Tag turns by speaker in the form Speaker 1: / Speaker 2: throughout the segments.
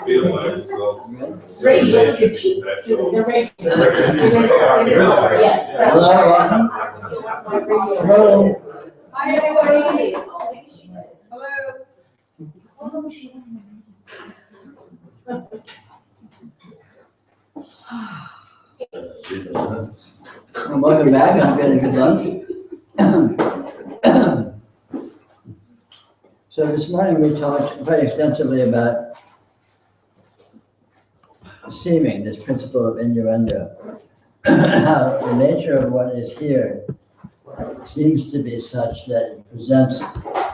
Speaker 1: Feeling so.
Speaker 2: Radio. The radio. Yes.
Speaker 3: Hello.
Speaker 2: Hi, everybody. Hello.
Speaker 3: Well, welcome back. I'm getting good lunch. So this morning we talked quite extensively about seeming, this principle of innuendo. How the nature of what is here seems to be such that it presents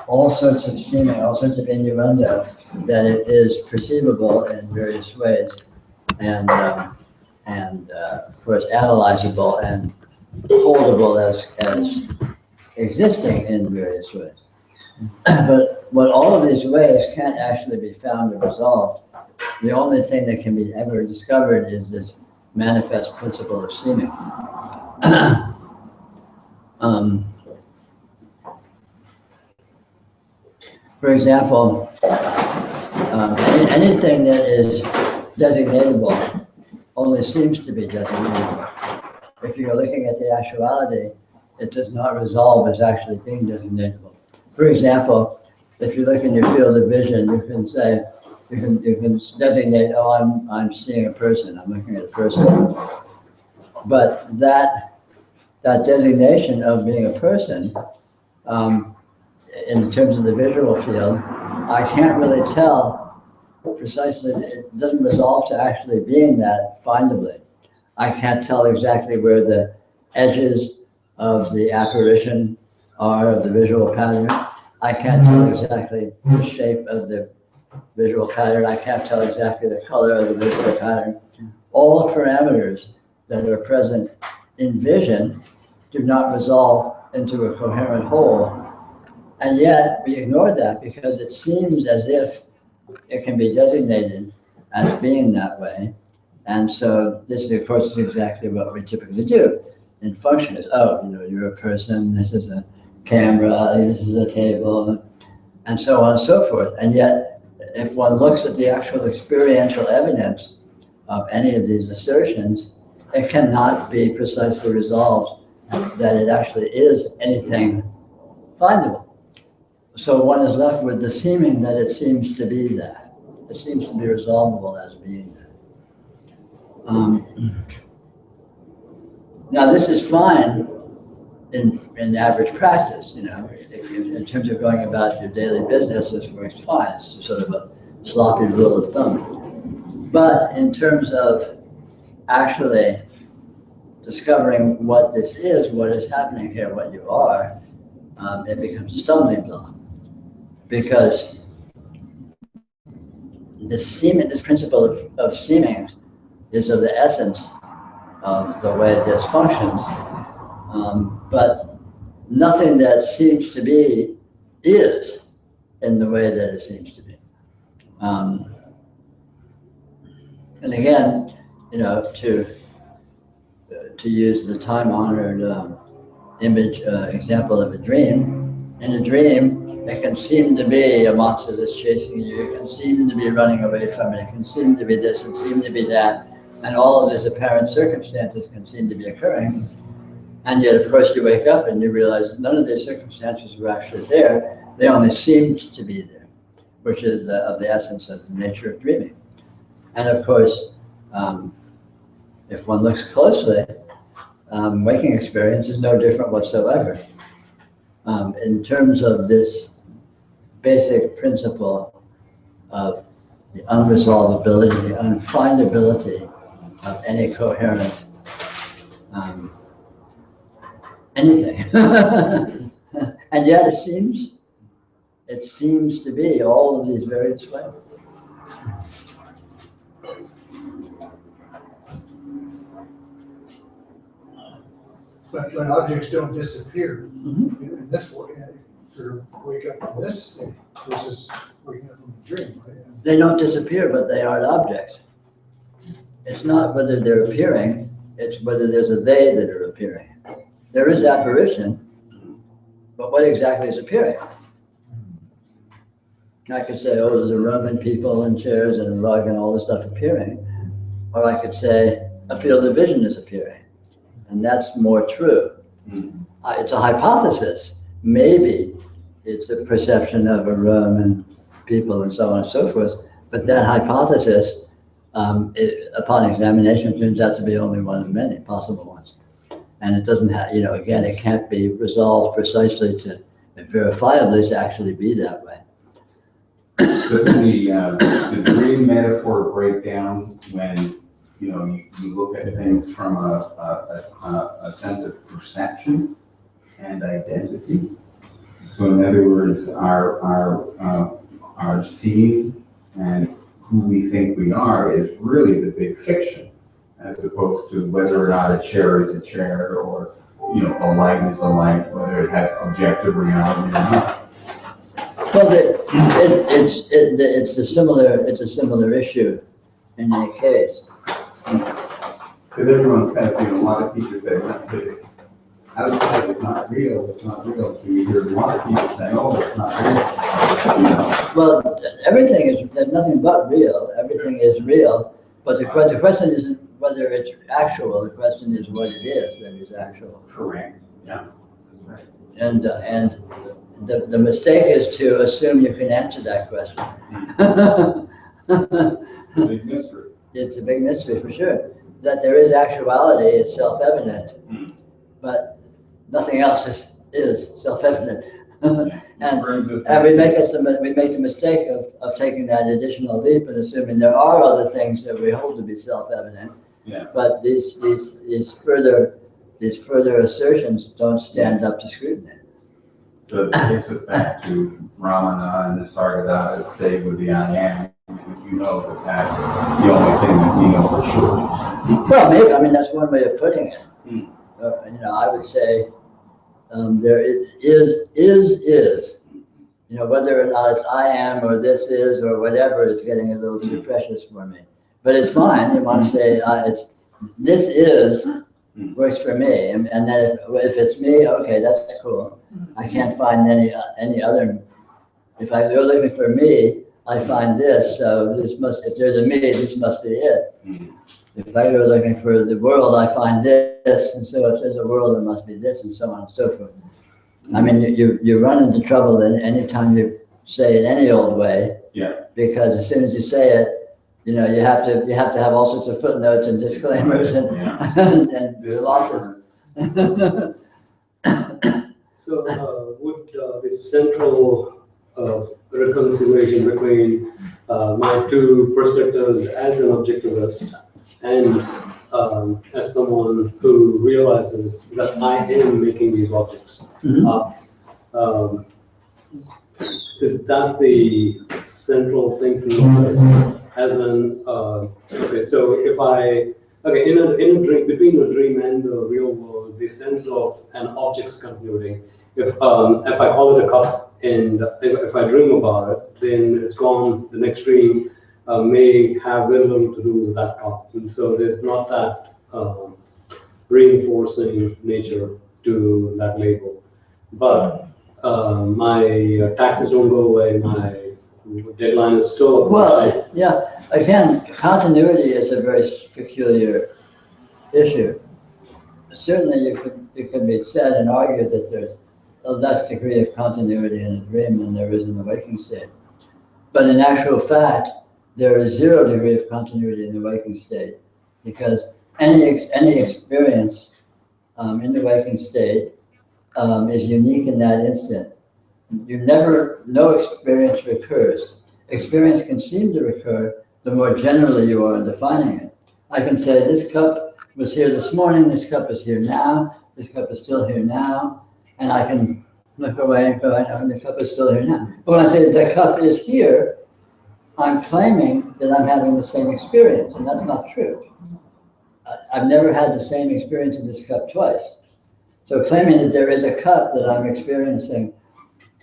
Speaker 3: all sorts of seeming, all sorts of innuendo, that it is perceivable in various ways, and of course analyzable and holdable as existing in various ways. But what all of these ways can't actually be found or resolved. The only thing that can be ever discovered is this manifest principle of seeming. For example, anything that is designatable only seems to be designatable. If you're looking at the actuality, it does not resolve as actually being designatable. For example, if you look in your field of vision, you can say, you can designate, oh, I'm seeing a person, I'm looking at a person. But that designation of being a person, in terms of the visual field, I can't really tell precisely, it doesn't resolve to actually being that findably. I can't tell exactly where the edges of the apparition are of the visual pattern. I can't tell exactly the shape of the visual pattern. I can't tell exactly the color of the visual pattern. All parameters that are present in vision do not resolve into a coherent whole. And yet we ignore that because it seems as if it can be designated as being that way. And so this is, of course, exactly what we typically do in function is, oh, you're a person, this is a camera, this is a table, and so on and so forth. And yet, if one looks at the actual experiential evidence of any of these assertions, it cannot be precisely resolved that it actually is anything findable. So one is left with the seeming that it seems to be that. It seems to be resolvable as being that. Now this is fine in average practice, in terms of going about your daily business, this works fine. It's sort of a sloppy rule of thumb. But in terms of actually discovering what this is, what is happening here, what you are, it becomes a stumbling block. Because this principle of seeming is of the essence of the way this functions. But nothing that seems to be is in the way that it seems to be. And again, to use the time-honored image example of a dream, in a dream, it can seem to be a monster that's chasing you, it can seem to be running away from it, it can seem to be this, it seem to be that, and all of these apparent circumstances can seem to be occurring. And yet, of course, you wake up and you realize none of these circumstances were actually there, they only seemed to be there, which is of the essence of the nature of dreaming. And of course, if one looks closely, waking experience is no different whatsoever. In terms of this basic principle of the unresolvability, the unfindability of any coherent anything. And yet it seems to be all of these various ways.
Speaker 4: But objects don't disappear.
Speaker 3: Mm-hmm.
Speaker 4: In this way, to wake up from this state versus waking up from a dream. Right?
Speaker 3: They don't disappear, but they aren't objects. It's not whether they're appearing, it's whether there's a they that are appearing. There is apparition, but what exactly is appearing? I could say, oh, there's a room and people and chairs and a rug and all this stuff appearing. Or I could say, a field of vision is appearing. And that's more true. It's a hypothesis. Maybe it's a perception of a room and people and so on and so forth. But that hypothesis, upon examination, turns out to be only one of many possible ones. And it doesn't have, again, it can't be resolved precisely to verifiably to actually be that way.
Speaker 1: Doesn't the dream metaphor break down when you look at things from a sense of perception and identity? So in other words, our seeing and who we think we are is really the big fiction, as opposed to whether or not a chair is a chair or a light is a light, whether it has objective reality or not.
Speaker 3: Well, it's a similar issue in any case.
Speaker 1: Because everyone says, a lot of teachers say, outside is not real, it's not real. You hear a lot of people saying, oh, it's not real.
Speaker 3: Well, there's nothing but real. Everything is real. But the question isn't whether it's actual. The question is what it is that is actual.
Speaker 1: Correct. Yeah. That's right.
Speaker 3: And the mistake is to assume you can answer that question.
Speaker 1: It's a big mystery.
Speaker 3: It's a big mystery for sure. That there is actuality is self-evident, but nothing else is self-evident. and we make the mistake of taking that additional leap and assuming there are other things that we hold to be self-evident.
Speaker 1: Yeah.
Speaker 3: But these further assertions don't stand up to scrutiny.
Speaker 1: So it takes us back to Ramana and the Sargadatta stay with the I am, because that's the only thing that we know for sure.
Speaker 3: Well, maybe, that's one way of putting it. I would say there is. Whether or not it's I am or this is or whatever is getting a little too precious for me. But it's fine. You want to say this is works for me, and then if it's me, okay, that's cool. I can't find any other. If you're looking for me, I find this. So if there's a me, this must be it. If I were looking for the world, I find this, and so if there's a world, there must be this, and so on and so forth. You run into trouble anytime you say it any old way. Yeah. Because as soon as you say it, you have to have all sorts of footnotes and disclaimers and losses.
Speaker 5: So would this central reconciliation between my two perspectives as an objectivist and as someone who realizes that I am making these objects, is that the central thing to notice? As an so if in a dream, between a dream and the real world, the sense of an object's continuity. If I call it a cup, and if I dream about it, then it's gone. The next dream may have very little to do with that cup, and so there's not that reinforcing nature to that label. But my taxes don't go away. My deadline is still approaching.
Speaker 3: Well, yeah. Again, continuity is a very peculiar issue. Certainly, it can be said and argued that there's a less degree of continuity in a dream than there is in the waking state. But in actual fact, there is 0 degree of continuity in the waking state, because any experience in the waking state is unique in that instant. No experience recurs. Experience can seem to recur the more generally you are in defining it. I can say this cup was here this morning, this cup is here now, this cup is still here now, and I can look away and go, I know the cup is still here now. But when I say the cup is here, I'm claiming that I'm having the same experience, and that's not true. I've never had the same experience of this cup twice. So claiming that there is a cup that I'm experiencing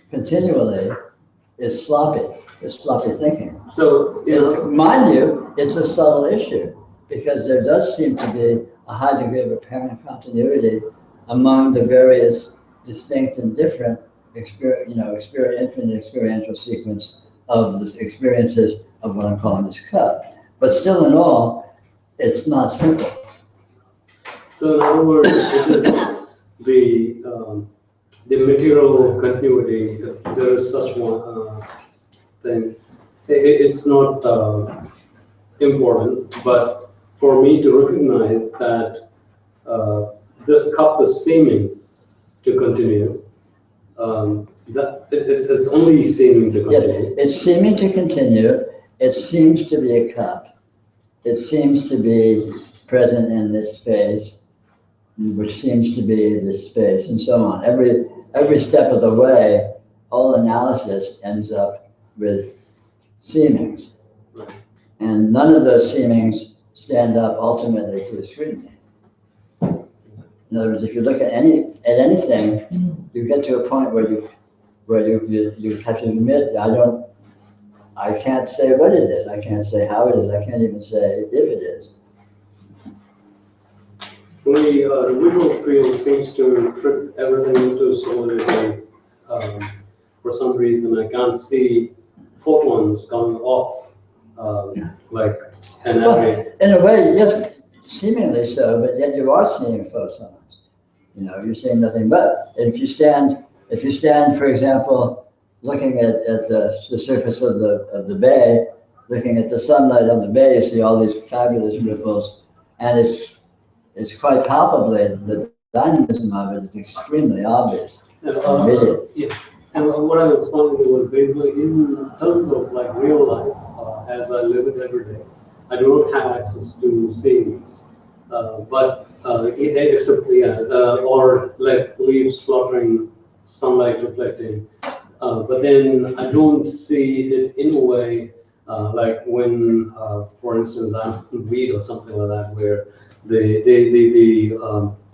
Speaker 3: continually is sloppy thinking.
Speaker 5: So,
Speaker 3: mind you, it's a subtle issue, because there does seem to be a high degree of apparent continuity among the various distinct and different infinite experiential sequence of the experiences of what I'm calling this cup. But still in all, it's not simple.
Speaker 5: So in other words, it is the material continuity, if there is such one thing. It's not important, but for me to recognize that this cup is seeming to continue, that it's only seeming to continue.
Speaker 3: Yeah, it's seeming to continue. It seems to be a cup. It seems to be present in this space, which seems to be this space, and so on. Every step of the way, all analysis ends up with seemings.
Speaker 5: Right.
Speaker 3: And none of those seemings stand up ultimately to scrutiny. In other words, if you look at anything, you get to a point where you have to admit, I can't say what it is, I can't say how it is, I can't even say if it is.
Speaker 5: The visual field seems to trip everything into solidity. For some reason, I can't see photons coming off, like an array.
Speaker 3: In a way, yes, seemingly so, but yet you are seeing photons. You know, you're seeing nothing but. And if you stand, for example, looking at the surface of the bay, looking at the sunlight on the bay, you see all these fabulous ripples, and it's quite palpably, the dynamism of it is extremely obvious.
Speaker 5: Yeah. And what I was pointing to was basically in terms of like real life, as I live it every day, I do not have access to seeing these. Except, or like leaves fluttering, sunlight reflecting. But then I don't see it in a way like when, for instance, I read or something like that, where the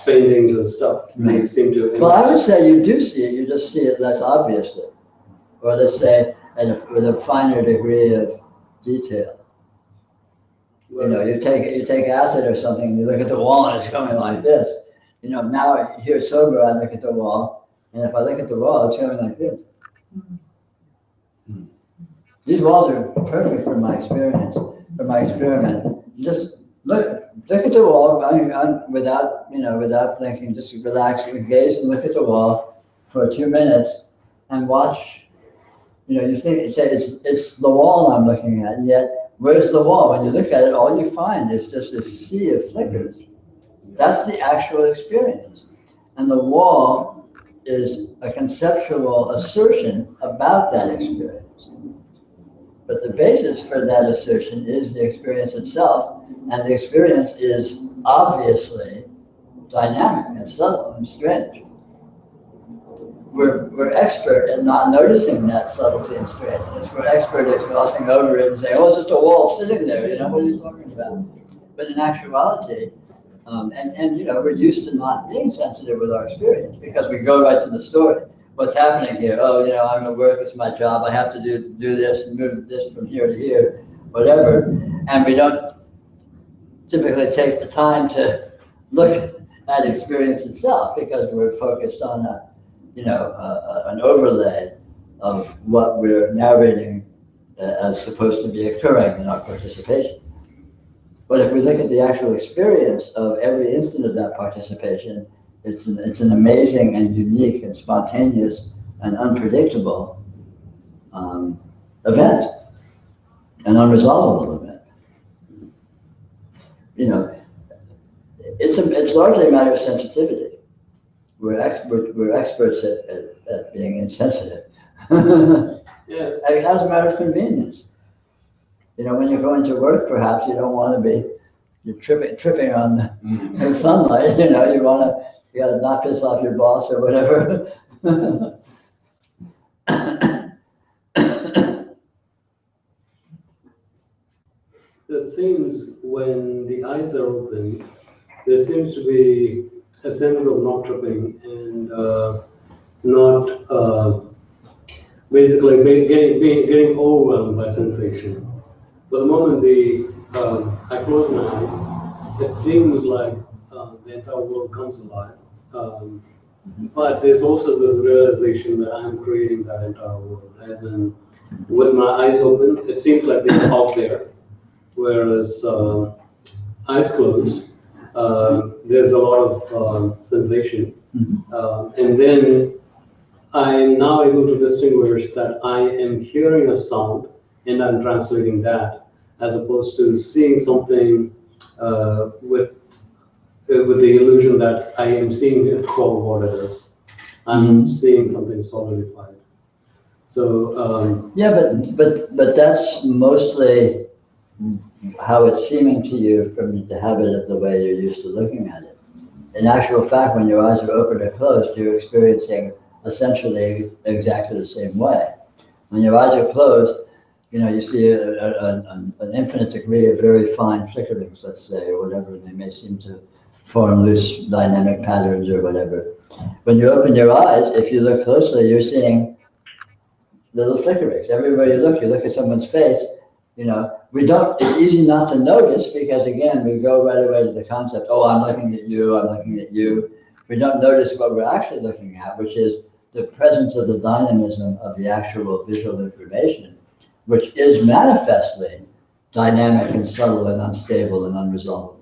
Speaker 5: paintings and stuff, they seem to.
Speaker 3: Well, I would say you do see it, you just see it less obviously. Or let's say with a finer degree of detail. You know, you take acid or something and you look at the wall and it's coming like this. You know, now here sober, I look at the wall, and if I look at the wall, it's coming like this. These walls are perfect for my experience, for my experiment. Just look at the wall without blinking, just relax your gaze and look at the wall for 2 minutes and watch. You know, you think it's the wall I'm looking at, and yet where's the wall? When you look at it, all you find is just a sea of flickers. That's the actual experience. And the wall is a conceptual assertion about that experience. But the basis for that assertion is the experience itself, and the experience is obviously dynamic and subtle and strange. We're expert at not noticing that subtlety and strangeness. We're expert at glossing over it and saying, oh, it's just a wall sitting there, you know, what are you talking about? But in actuality, you know, we're used to not being sensitive with our experience because we go right to the story. What's happening here? Oh, you know, I'm at work, it's my job, I have to do this and move this from here to here, whatever. And we don't typically take the time to look at experience itself because we're focused on an overlay of what we're narrating as supposed to be occurring in our participation. But if we look at the actual experience of every instant of that participation, it's an amazing and unique and spontaneous and unpredictable event, an unresolvable event. You know, it's largely a matter of sensitivity. We're experts at being insensitive.
Speaker 5: Yeah.
Speaker 3: As a matter of convenience. You know, when you're going to work, perhaps you don't want to be tripping on the sunlight. You know, you got to not piss off your boss or whatever.
Speaker 5: It seems when the eyes are open, there seems to be a sense of not tripping and not basically getting overwhelmed by sensation. But the moment I close my eyes, it seems like the entire world comes alive. But there's also this realization that I'm creating that entire world, as in with my eyes open, it seems like they're out there. Whereas eyes closed, there's a lot of sensation. And then I'm now able to distinguish that I am hearing a sound and I'm translating that, as opposed to seeing something with the illusion that I am seeing it for what it is. I'm seeing something solidified. So
Speaker 3: yeah, but that's mostly how it's seeming to you from the habit of the way you're used to looking at it. In actual fact, when your eyes are open or closed, you're experiencing essentially exactly the same way. When your eyes are closed, you know, you see an infinite degree of very fine flickerings, let's say, or whatever. They may seem to form loose dynamic patterns or whatever. When you open your eyes, if you look closely, you're seeing little flickerings. Everywhere you look at someone's face, you know, it's easy not to notice because, again, we go right away to the concept, oh, I'm looking at you, I'm looking at you. We don't notice what we're actually looking at, which is the presence of the dynamism of the actual visual information, which is manifestly dynamic and subtle and unstable and unresolvable.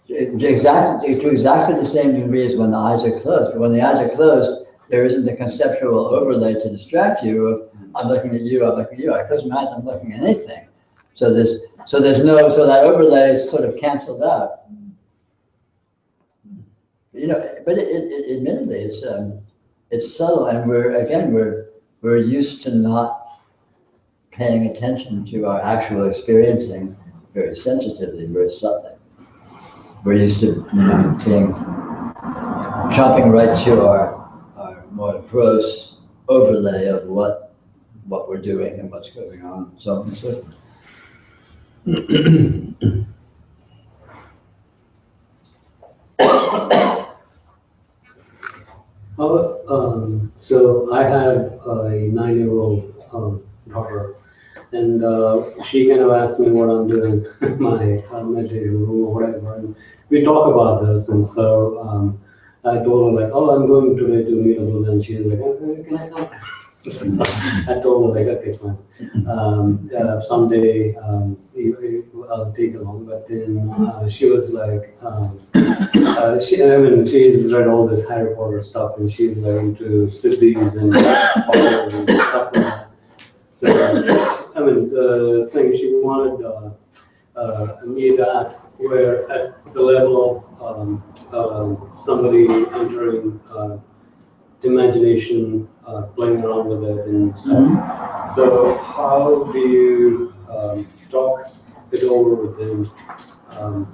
Speaker 3: To exactly the same degree as when the eyes are closed. But when the eyes are closed, there isn't a conceptual overlay to distract you of, I'm looking at you, I'm looking at you. I close my eyes, I'm looking at anything. So that overlay is sort of canceled out. You know, but admittedly, it's subtle, and we're used to not paying attention to our actual experiencing very sensitively, very subtly. We're used to, you know, jumping right to our more gross overlay of what we're doing and what's going on, so on and so forth.
Speaker 5: So I have a 9-year-old daughter, and she kind of asked me what I'm doing in my meditating room or whatever, and we talk about this, and so I told her like, oh, I'm going today to meet a Buddha, and she's like, can I come? So I told her like, okay, fine. Someday I'll take along, but then she was like, she's read all this Harry Potter stuff, and she's like into siddhis and powers and stuff like that. So, saying she wanted me to ask where at the level of somebody entering imagination, playing around with it and stuff. So how do you talk it over with them?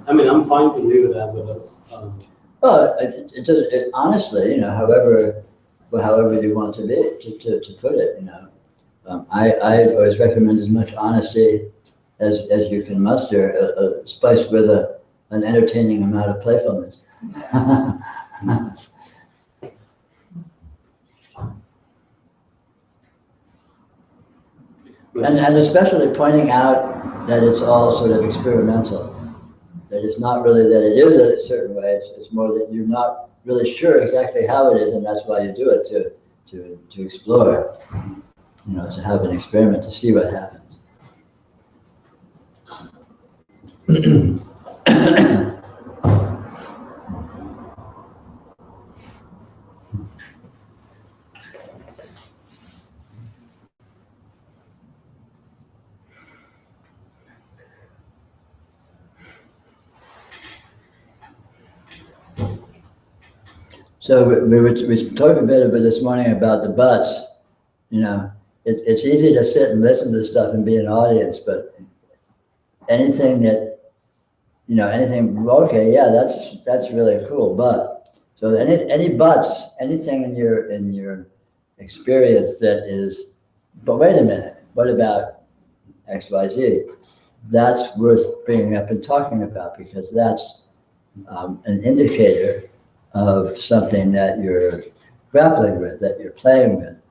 Speaker 5: I'm fine to leave it as it is.
Speaker 3: Well, it does. Honestly, you know, however you want to put it, you know, I always recommend as much honesty as you can muster, spiced with an entertaining amount of playfulness. And especially pointing out that it's all sort of experimental. That it's not really that it is a certain way, it's more that you're not really sure exactly how it is, and that's why you do it, to explore, you know, to have an experiment, to see what happens. So we talked a bit about this morning about the buts. You know, it's easy to sit and listen to stuff and be an audience, but anything that, you know, okay, yeah, that's really cool, but so any buts, anything in your experience that is, but wait a minute, what about X, Y, Z? That's worth bringing up and talking about, because that's an indicator of something that you're grappling with, that you're playing with,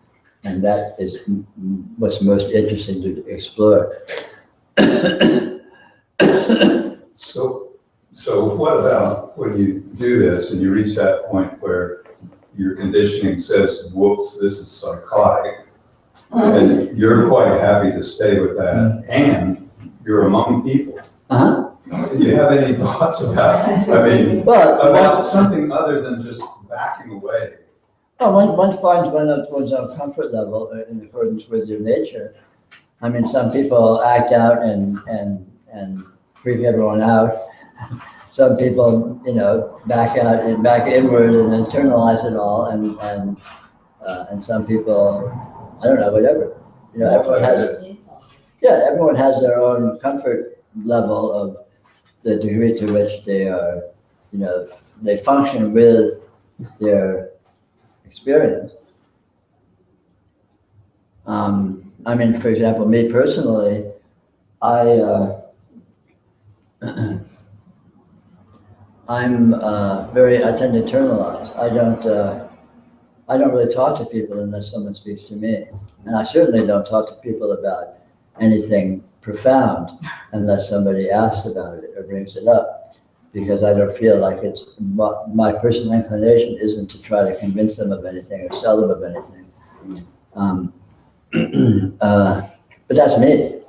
Speaker 3: and that is what's most interesting to explore.
Speaker 6: So what about when you do this and you reach that point where your conditioning says, whoops, this is psychotic, And you're quite happy to stay with that, and you're among people.
Speaker 3: Uh-huh.
Speaker 6: Do you have any thoughts about, I mean,
Speaker 3: Well,
Speaker 6: about something other than just backing away?
Speaker 3: well, one finds one's own comfort level in accordance with your nature. I mean, some people act out and freak everyone out. Some people, you know, back out and back inward and internalize it all, and some people, I don't know, whatever. You know, everyone has their own comfort level of the degree to which they are, you know, they function with their experience. I mean, for example, me personally, I tend to internalize. I don't really talk to people unless someone speaks to me. And I certainly don't talk to people about anything profound unless somebody asks about it or brings it up, because I don't feel like it's, my personal inclination isn't to try to convince them of anything or sell them of anything. But that's me.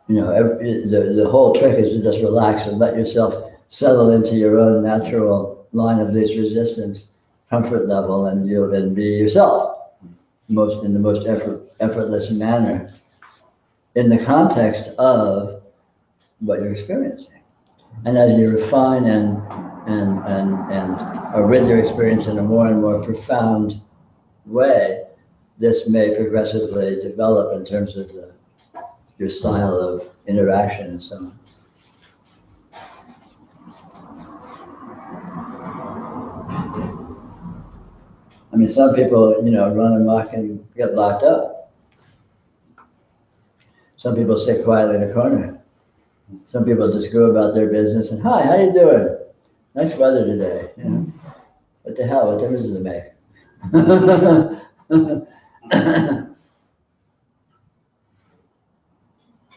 Speaker 3: You know, the whole trick is to just relax and let yourself settle into your own natural line of least resistance, comfort level, and you'll then be yourself in the most effortless manner in the context of what you're experiencing. And as you refine and are with your experience in a more and more profound way, this may progressively develop in terms of your style of interaction and so on. I mean, some people, you know, run amok and get locked up. Some people sit quietly in a corner. Some people just go about their business and, hi, how you doing? Nice weather today. You know? What the hell? What difference does it make?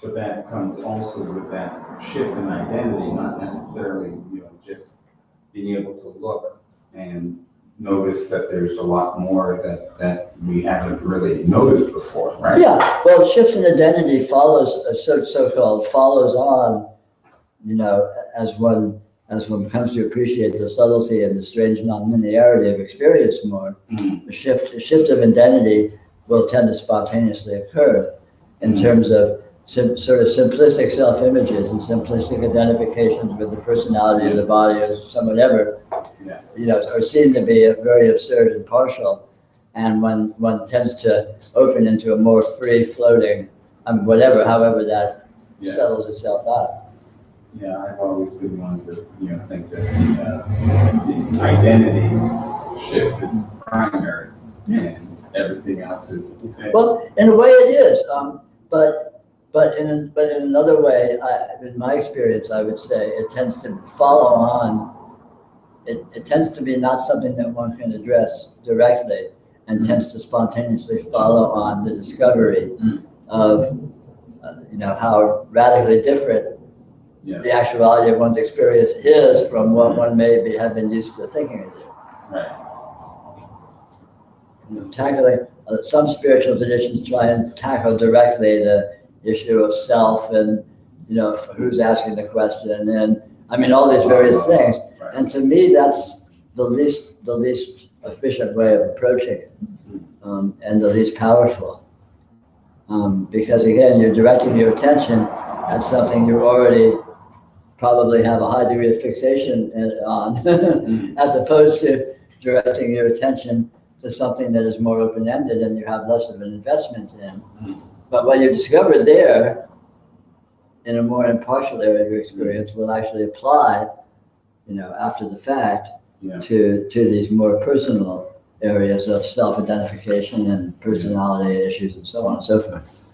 Speaker 1: But that comes also with that shift in identity, not necessarily, you know, just being able to look and notice that there's a lot more that we haven't really noticed before, right?
Speaker 3: Yeah, well, shift in identity follows, so-called follows on, you know, as one comes to appreciate the subtlety and the strange non-linearity of experience more. A shift of identity will tend to spontaneously occur in terms of sort of simplistic self-images and simplistic identifications with the personality of the body or some whatever, you know, are seen to be very absurd and partial. And when one tends to open into a more free-floating, however that settles itself out.
Speaker 1: Yeah, I've always been one to, you know, think that the identity shift is primary and everything else is okay.
Speaker 3: Well, in a way it is, but in another way, in my experience, I would say it tends to follow on. It tends to be not something that one can address directly, and tends to spontaneously follow on the discovery of, you know, how radically different the actuality of one's experience is from what one may have been used to thinking it is.
Speaker 1: Right.
Speaker 3: You know, tackling some spiritual traditions try and tackle directly the issue of self and, you know, who's asking the question, and I mean all these various things. And to me, that's the least efficient way of approaching it, and the least powerful, because again, you're directing your attention at something you already probably have a high degree of fixation on, as opposed to directing your attention to something that is more open-ended and you have less of an investment in. But what you discover there, in a more impartial area of your experience, will actually apply, you know, after the fact, to these more personal areas of self-identification and personality issues and so on and so forth.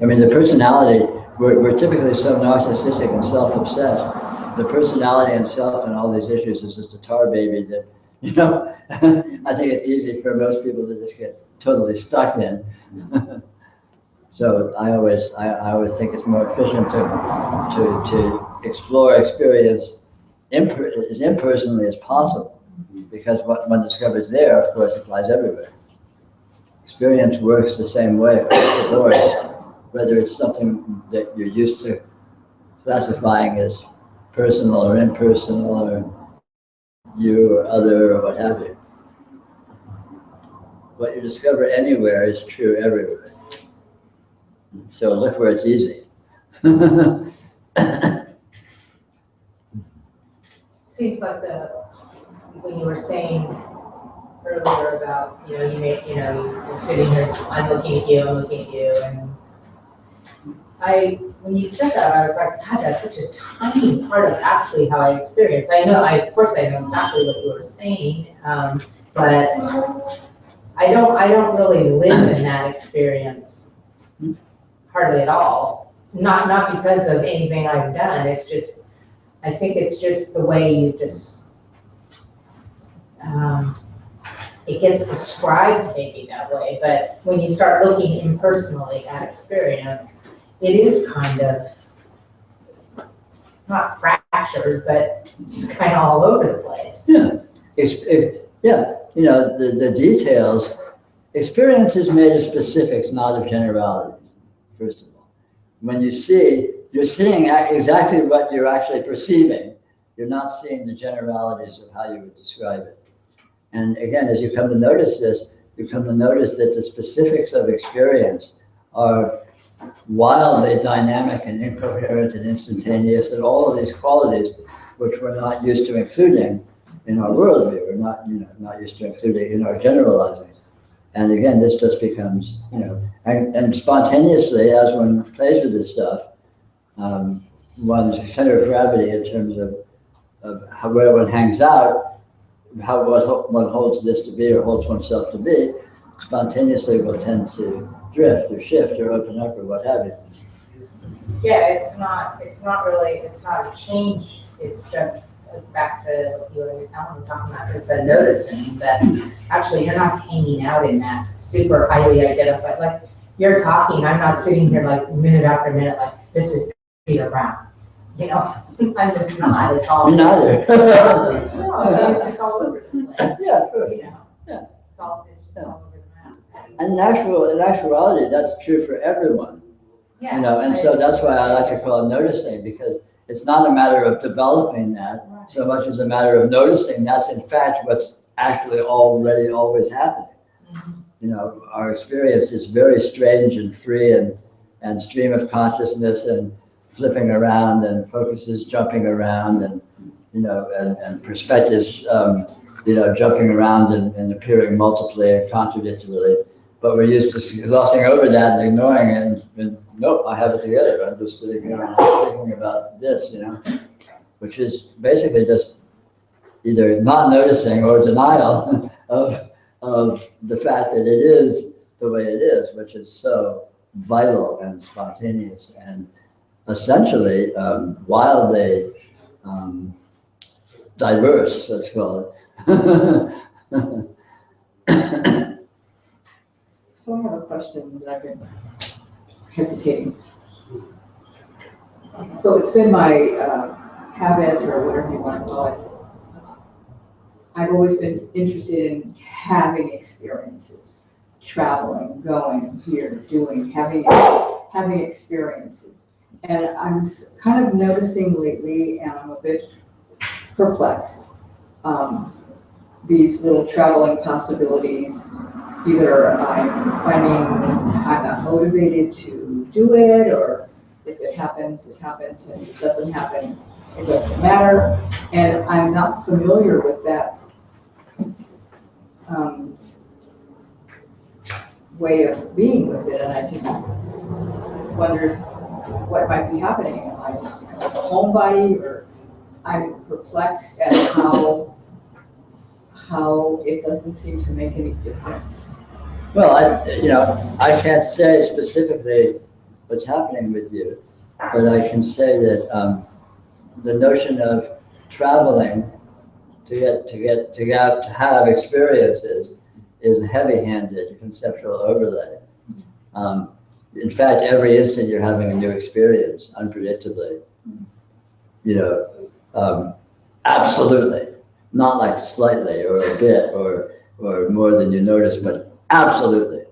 Speaker 3: I mean, the personality, we're typically so narcissistic and self-obsessed. The personality and self and all these issues is just a tar baby that, you know, I think it's easy for most people to just get totally stuck in. So I always think it's more efficient to explore experience as impersonally as possible, because what one discovers there, of course, applies everywhere. Experience works the same way across the board, whether it's something that you're used to classifying as personal or impersonal or you or other or what have you. What you discover anywhere is true everywhere. So look where it's easy.
Speaker 2: Seems like when you were saying earlier about, you're sitting here, I'm looking at you, and when you said that, I was like, God, that's such a tiny part of actually how I experience. Of course I know exactly what you were saying, but I don't really live in that experience hardly at all. Not because of anything I've done, it's just, I think it's just the way you just, it gets described maybe that way, but when you start looking impersonally at experience, it is kind of, not fractured, but just kind of all over the place.
Speaker 3: Yeah, the details, experience is made of specifics, not of generalities, first of all. When you see, you're seeing exactly what you're actually perceiving. You're not seeing the generalities of how you would describe it. And again, as you come to notice this, you come to notice that the specifics of experience are wildly dynamic and incoherent and instantaneous, and all of these qualities which we're not used to including in our worldview. We're not used to including in our generalizing. And again, this just becomes, and spontaneously, as one plays with this stuff, one's center of gravity in terms of where one hangs out, how one holds this to be or holds oneself to be, spontaneously will tend to drift or shift or open up or what have you.
Speaker 2: Yeah, it's not a change, it's just back to what you and Alan were talking about, it's a noticing that actually you're not hanging out in that super highly identified, like you're talking, I'm not sitting here like minute after minute, like this is Peter Brown. I'm just not, it's all.
Speaker 3: Me neither.
Speaker 2: No, it's just all over the place.
Speaker 3: Yeah, sure.
Speaker 2: Yeah.
Speaker 3: Yeah.
Speaker 2: It's just all over the map.
Speaker 3: And in actuality, that's true for everyone.
Speaker 2: Yeah.
Speaker 3: And so that's why I like to call it noticing, because it's not a matter of developing that so much as a matter of noticing that's in fact what's actually already always happening. Our experience is very strange and free and stream of consciousness and flipping around and focuses jumping around and and perspectives jumping around and appearing multiply and contradictorily. But we're used to glossing over that and ignoring it and nope, I have it together. I'm just sitting here and thinking about this, which is basically just either not noticing or denial of the fact that it is the way it is, which is so vital and spontaneous and essentially wildly diverse, let's call it.
Speaker 7: So I have a question that I've been hesitating. So it's been my habit, or whatever you want to call it. I've always been interested in having experiences, traveling, going here, doing, having experiences. And I'm kind of noticing lately, and I'm a bit perplexed, these little traveling possibilities. Either I'm finding I'm not motivated to do it, or if it happens, it happens, and if it doesn't happen, it doesn't matter. And I'm not familiar with that way of being with it, and I just wondered what might be happening. Am I just becoming a homebody, or I'm perplexed at how it doesn't seem to make any difference.
Speaker 3: Well, I can't say specifically what's happening with you, but I can say that the notion of traveling to have experiences is a heavy-handed conceptual overlay. In fact, every instant you're having a new experience, unpredictably. Absolutely. Not like slightly or a bit or more than you notice, but absolutely.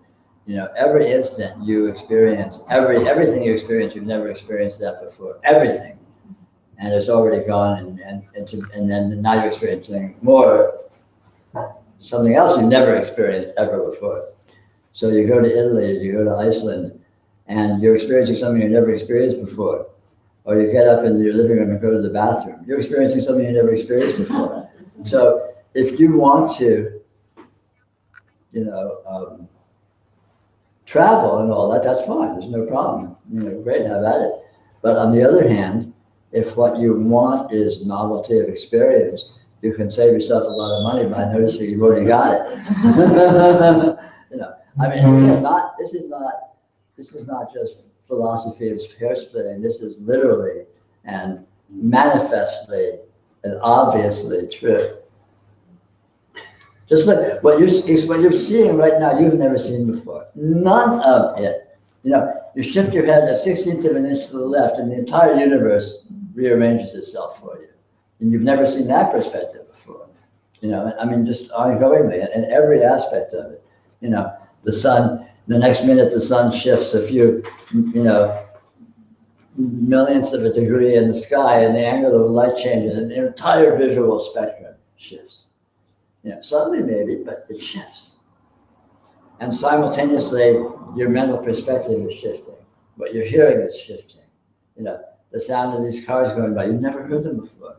Speaker 3: You know, every instant you experience, everything you experience, you've never experienced that before. Everything. And it's already gone, and then now you're experiencing more, something else you've never experienced ever before. So you go to Italy, you go to Iceland, and you're experiencing something you've never experienced before. Or you get up in your living room and go to the bathroom. You're experiencing something you never experienced before. So if you want to, you know, travel and all that, that's fine. There's no problem. You know, great, have at it. But on the other hand, if what you want is novelty of experience, you can save yourself a lot of money by noticing you've already got it. You know, I mean, this is not just philosophy of hair splitting. This is literally and manifestly and obviously true. Just look, what you're seeing right now, you've never seen before. None of it. You know, you shift your head a 16th of an inch to the left and the entire universe rearranges itself for you. And you've never seen that perspective before. You know, I mean, just ongoingly in every aspect of it. You know, the sun, the next minute the sun shifts a few, you know, millionths of a degree in the sky and the angle of the light changes and the entire visual spectrum shifts. You know, suddenly maybe, but it shifts. And simultaneously, your mental perspective is shifting. What you're hearing is shifting. You know, the sound of these cars going by, you've never heard them before.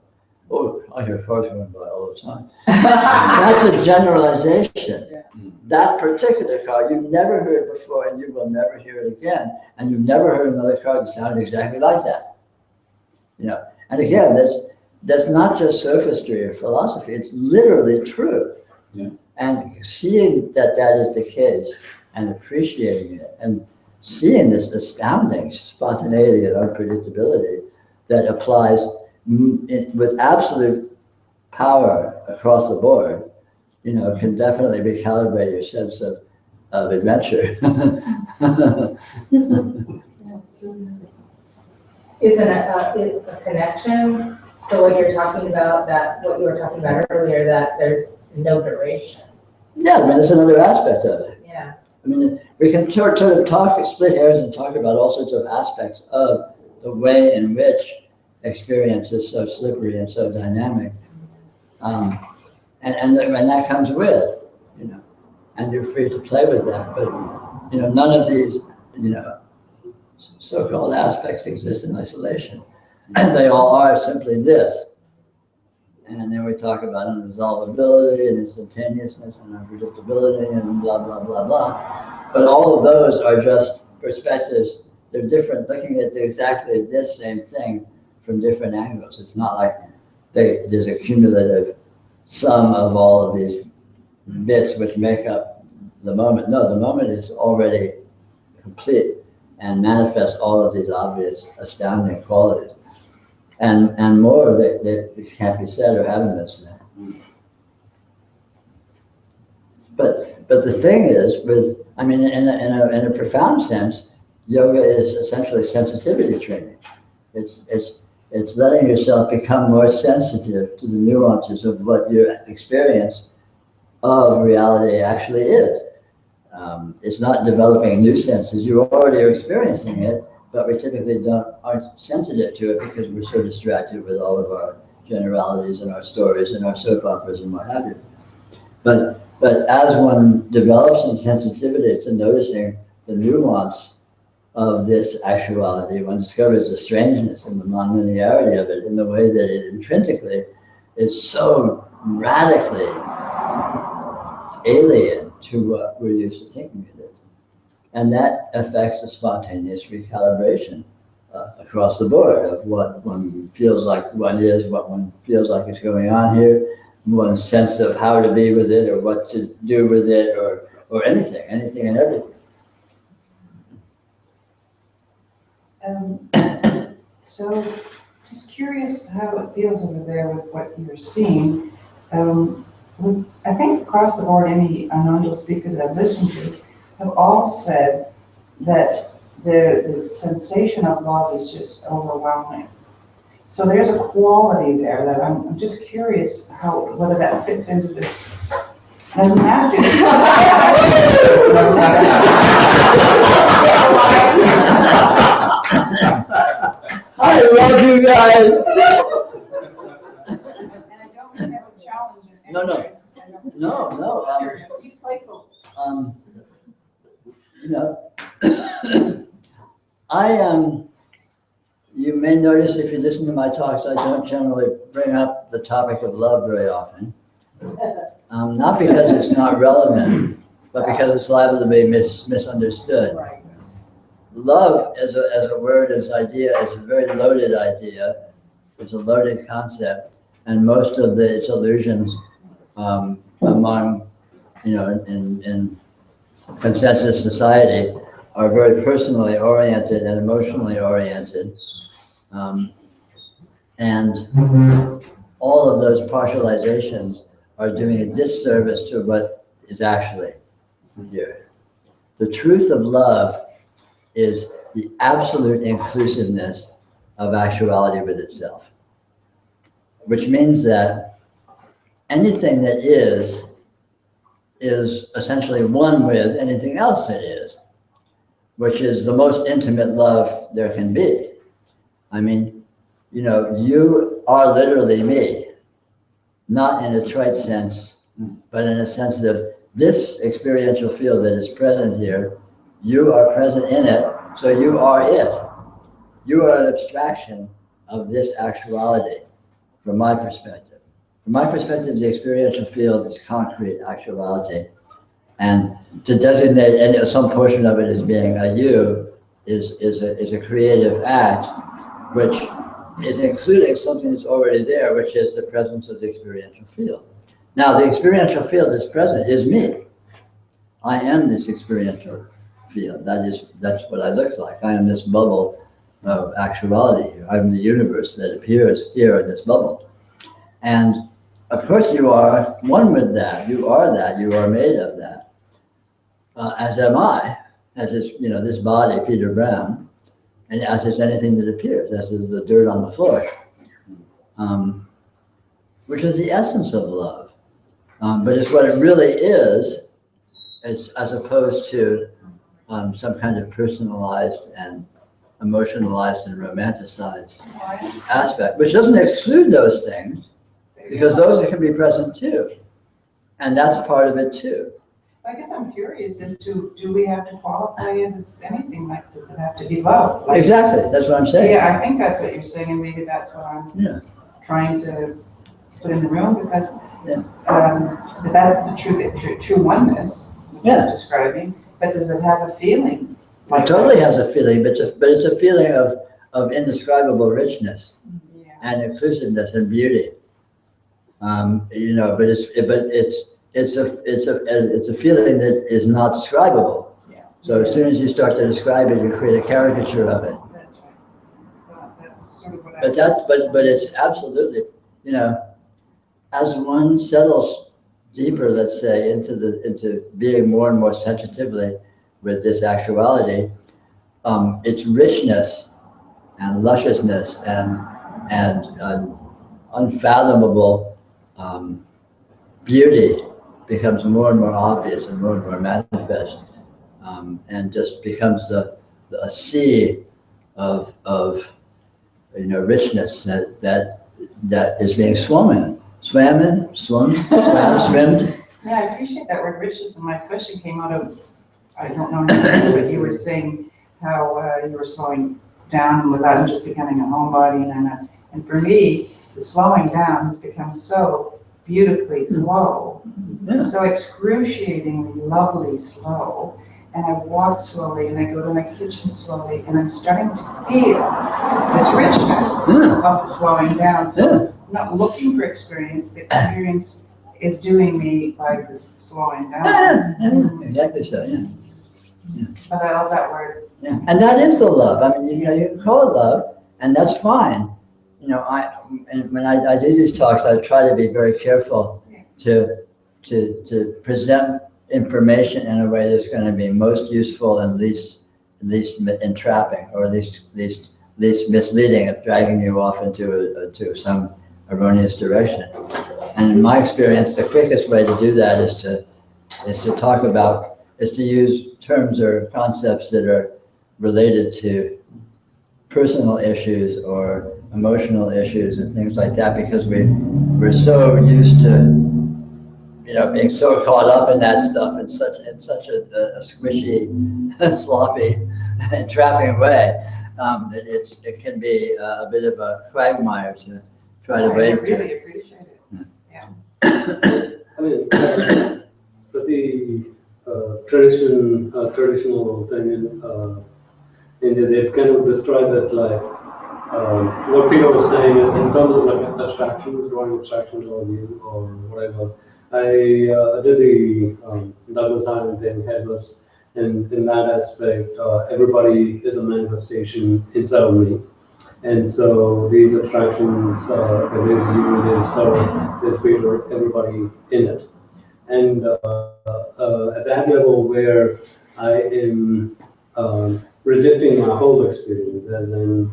Speaker 3: Oh, I hear cars going by all the time. That's a generalization.
Speaker 7: Yeah.
Speaker 3: That particular car you've never heard before and you will never hear it again. And you've never heard another car that sounded exactly like that. You know, and again, that's not just sophistry or philosophy, it's literally true.
Speaker 1: Yeah.
Speaker 3: And seeing that that is the case and appreciating it and seeing this astounding spontaneity and unpredictability that applies with absolute power across the board, you know, can definitely recalibrate your sense of adventure.
Speaker 2: Isn't a connection to what you're talking about, that what you were talking about earlier, that there's no duration?
Speaker 3: Yeah, I mean, there's another aspect of it.
Speaker 2: Yeah.
Speaker 3: I mean, we can sort of talk, split hairs and talk about all sorts of aspects of the way in which experience is so slippery and so dynamic. And that comes with, you know, and you're free to play with that. But, you know, none of these, you know, so-called aspects exist in isolation. And they all are simply this. And then we talk about unresolvability and instantaneousness and unpredictability and blah, blah, blah, blah. But all of those are just perspectives. They're different, looking at exactly this same thing from different angles. It's not like there's a cumulative sum of all of these bits which make up the moment. No, the moment is already complete and manifests all of these obvious, astounding qualities. And more that can't be said or haven't been said. But the thing is, I mean, in a profound sense, yoga is essentially sensitivity training. It's letting yourself become more sensitive to the nuances of what your experience of reality actually is. It's not developing new senses. You already are experiencing it, but we typically aren't sensitive to it because we're so distracted with all of our generalities and our stories and our soap operas and what have you. But as one develops in sensitivity to noticing the nuance of this actuality, one discovers the strangeness and the nonlinearity of it in the way that it intrinsically is so radically alien to what we're used to thinking it is. And that affects the spontaneous recalibration across the board of what one feels like one is, what one feels like is going on here, one's sense of how to be with it or what to do with it or anything and everything.
Speaker 8: So just curious how it feels over there with what you're seeing. I think across the board, any non-dual speaker that I've listened to have all said that the sensation of love is just overwhelming. So there's a quality there that I'm just curious whether that fits into this. Doesn't have to.
Speaker 3: I love you guys.
Speaker 8: And I don't think that's a challenge in any
Speaker 3: No, no.
Speaker 8: way.
Speaker 3: No.
Speaker 8: Curious. He's playful.
Speaker 3: You know, you may notice if you listen to my talks, I don't generally bring up the topic of love very often. Not because it's not relevant, but because it's liable to be misunderstood.
Speaker 2: Right.
Speaker 3: Love as a word, as idea, is a very loaded idea. It's a loaded concept, and most of its illusions among, in consensus society are very personally oriented and emotionally oriented. And all of those partializations are doing a disservice to what is actually here. The truth of love is the absolute inclusiveness of actuality with itself, which means that anything that is essentially one with anything else that is, which is the most intimate love there can be. I mean, you are literally me, not in a trite sense, but in a sense of this experiential field that is present here, you are present in it, so you are it. You are an abstraction of this actuality, from my perspective. From my perspective, the experiential field is concrete actuality. And to designate some portion of it as being a you is a creative act, which is including something that's already there, which is the presence of the experiential field. Now, the experiential field that's present is me. I am this experiential field. That's what I look like. I am this bubble of actuality here. I'm the universe that appears here in this bubble. And of course you are one with that. You are that. You are made of that. As am I, as is, this body, Peter Brown, and as is anything that appears, as is the dirt on the floor, which is the essence of love. But it's what it really is, it's as opposed to some kind of personalized and emotionalized and romanticized aspect, which doesn't exclude those things, because those can be present too. And that's part of it too.
Speaker 8: I guess I'm curious as to, do we have to qualify it as anything? Like, does it have to be love? Like,
Speaker 3: Exactly, that's what I'm saying.
Speaker 8: yeah, I think that's what you're saying, and maybe that's what I'm trying to put in the room, because that's the true oneness, which you're describing. But does it have a feeling?
Speaker 3: It totally has a feeling, but it's a feeling of indescribable richness and inclusiveness and beauty. But it's a feeling that is not describable.
Speaker 8: Yeah.
Speaker 3: So as soon as you start to describe it, you create a caricature of it.
Speaker 8: That's right. So that's sort of what
Speaker 3: But it's absolutely, as one settles deeper, let's say, into being more and more sensitively with this actuality, its richness and lusciousness and unfathomable beauty becomes more and more obvious and more manifest, and just becomes a sea of richness that is being swummed.
Speaker 8: Yeah, I appreciate that word richness, and my question came out of, I don't know, but you were saying how you were slowing down without just becoming a homebody, and for me, the slowing down has become so beautifully slow, so excruciatingly lovely slow, and I walk slowly, and I go to my kitchen slowly, and I'm starting to feel this richness of the slowing down. So I'm not looking for experience, the experience is doing me by this slowing down.
Speaker 3: Exactly so,
Speaker 8: But I love that word.
Speaker 3: Yeah, and that is the love. I mean, you can call it love, and that's fine. When I do these talks, I try to be very careful to present information in a way that's going to be most useful and least entrapping, or at least least misleading, of dragging you off into to some erroneous direction. And in my experience, the quickest way to do that is to use terms or concepts that are related to personal issues or emotional issues and things like that, because we're so used to, being so caught up in that stuff in such a squishy, sloppy, entrapping way, that it can be a bit of a quagmire to try to
Speaker 8: I
Speaker 3: wade through.
Speaker 8: really appreciate it.
Speaker 5: I mean, the traditional thing in India, they've kind of described it like what Peter was saying in terms of like abstractions, drawing abstractions or you or whatever. I did the Douglas Island thing, headless, and in that aspect, everybody is a manifestation inside of me. And so these abstractions, there's you, there's Sarah, there's Peter, everybody in it. And at that level where I am rejecting my whole experience, as in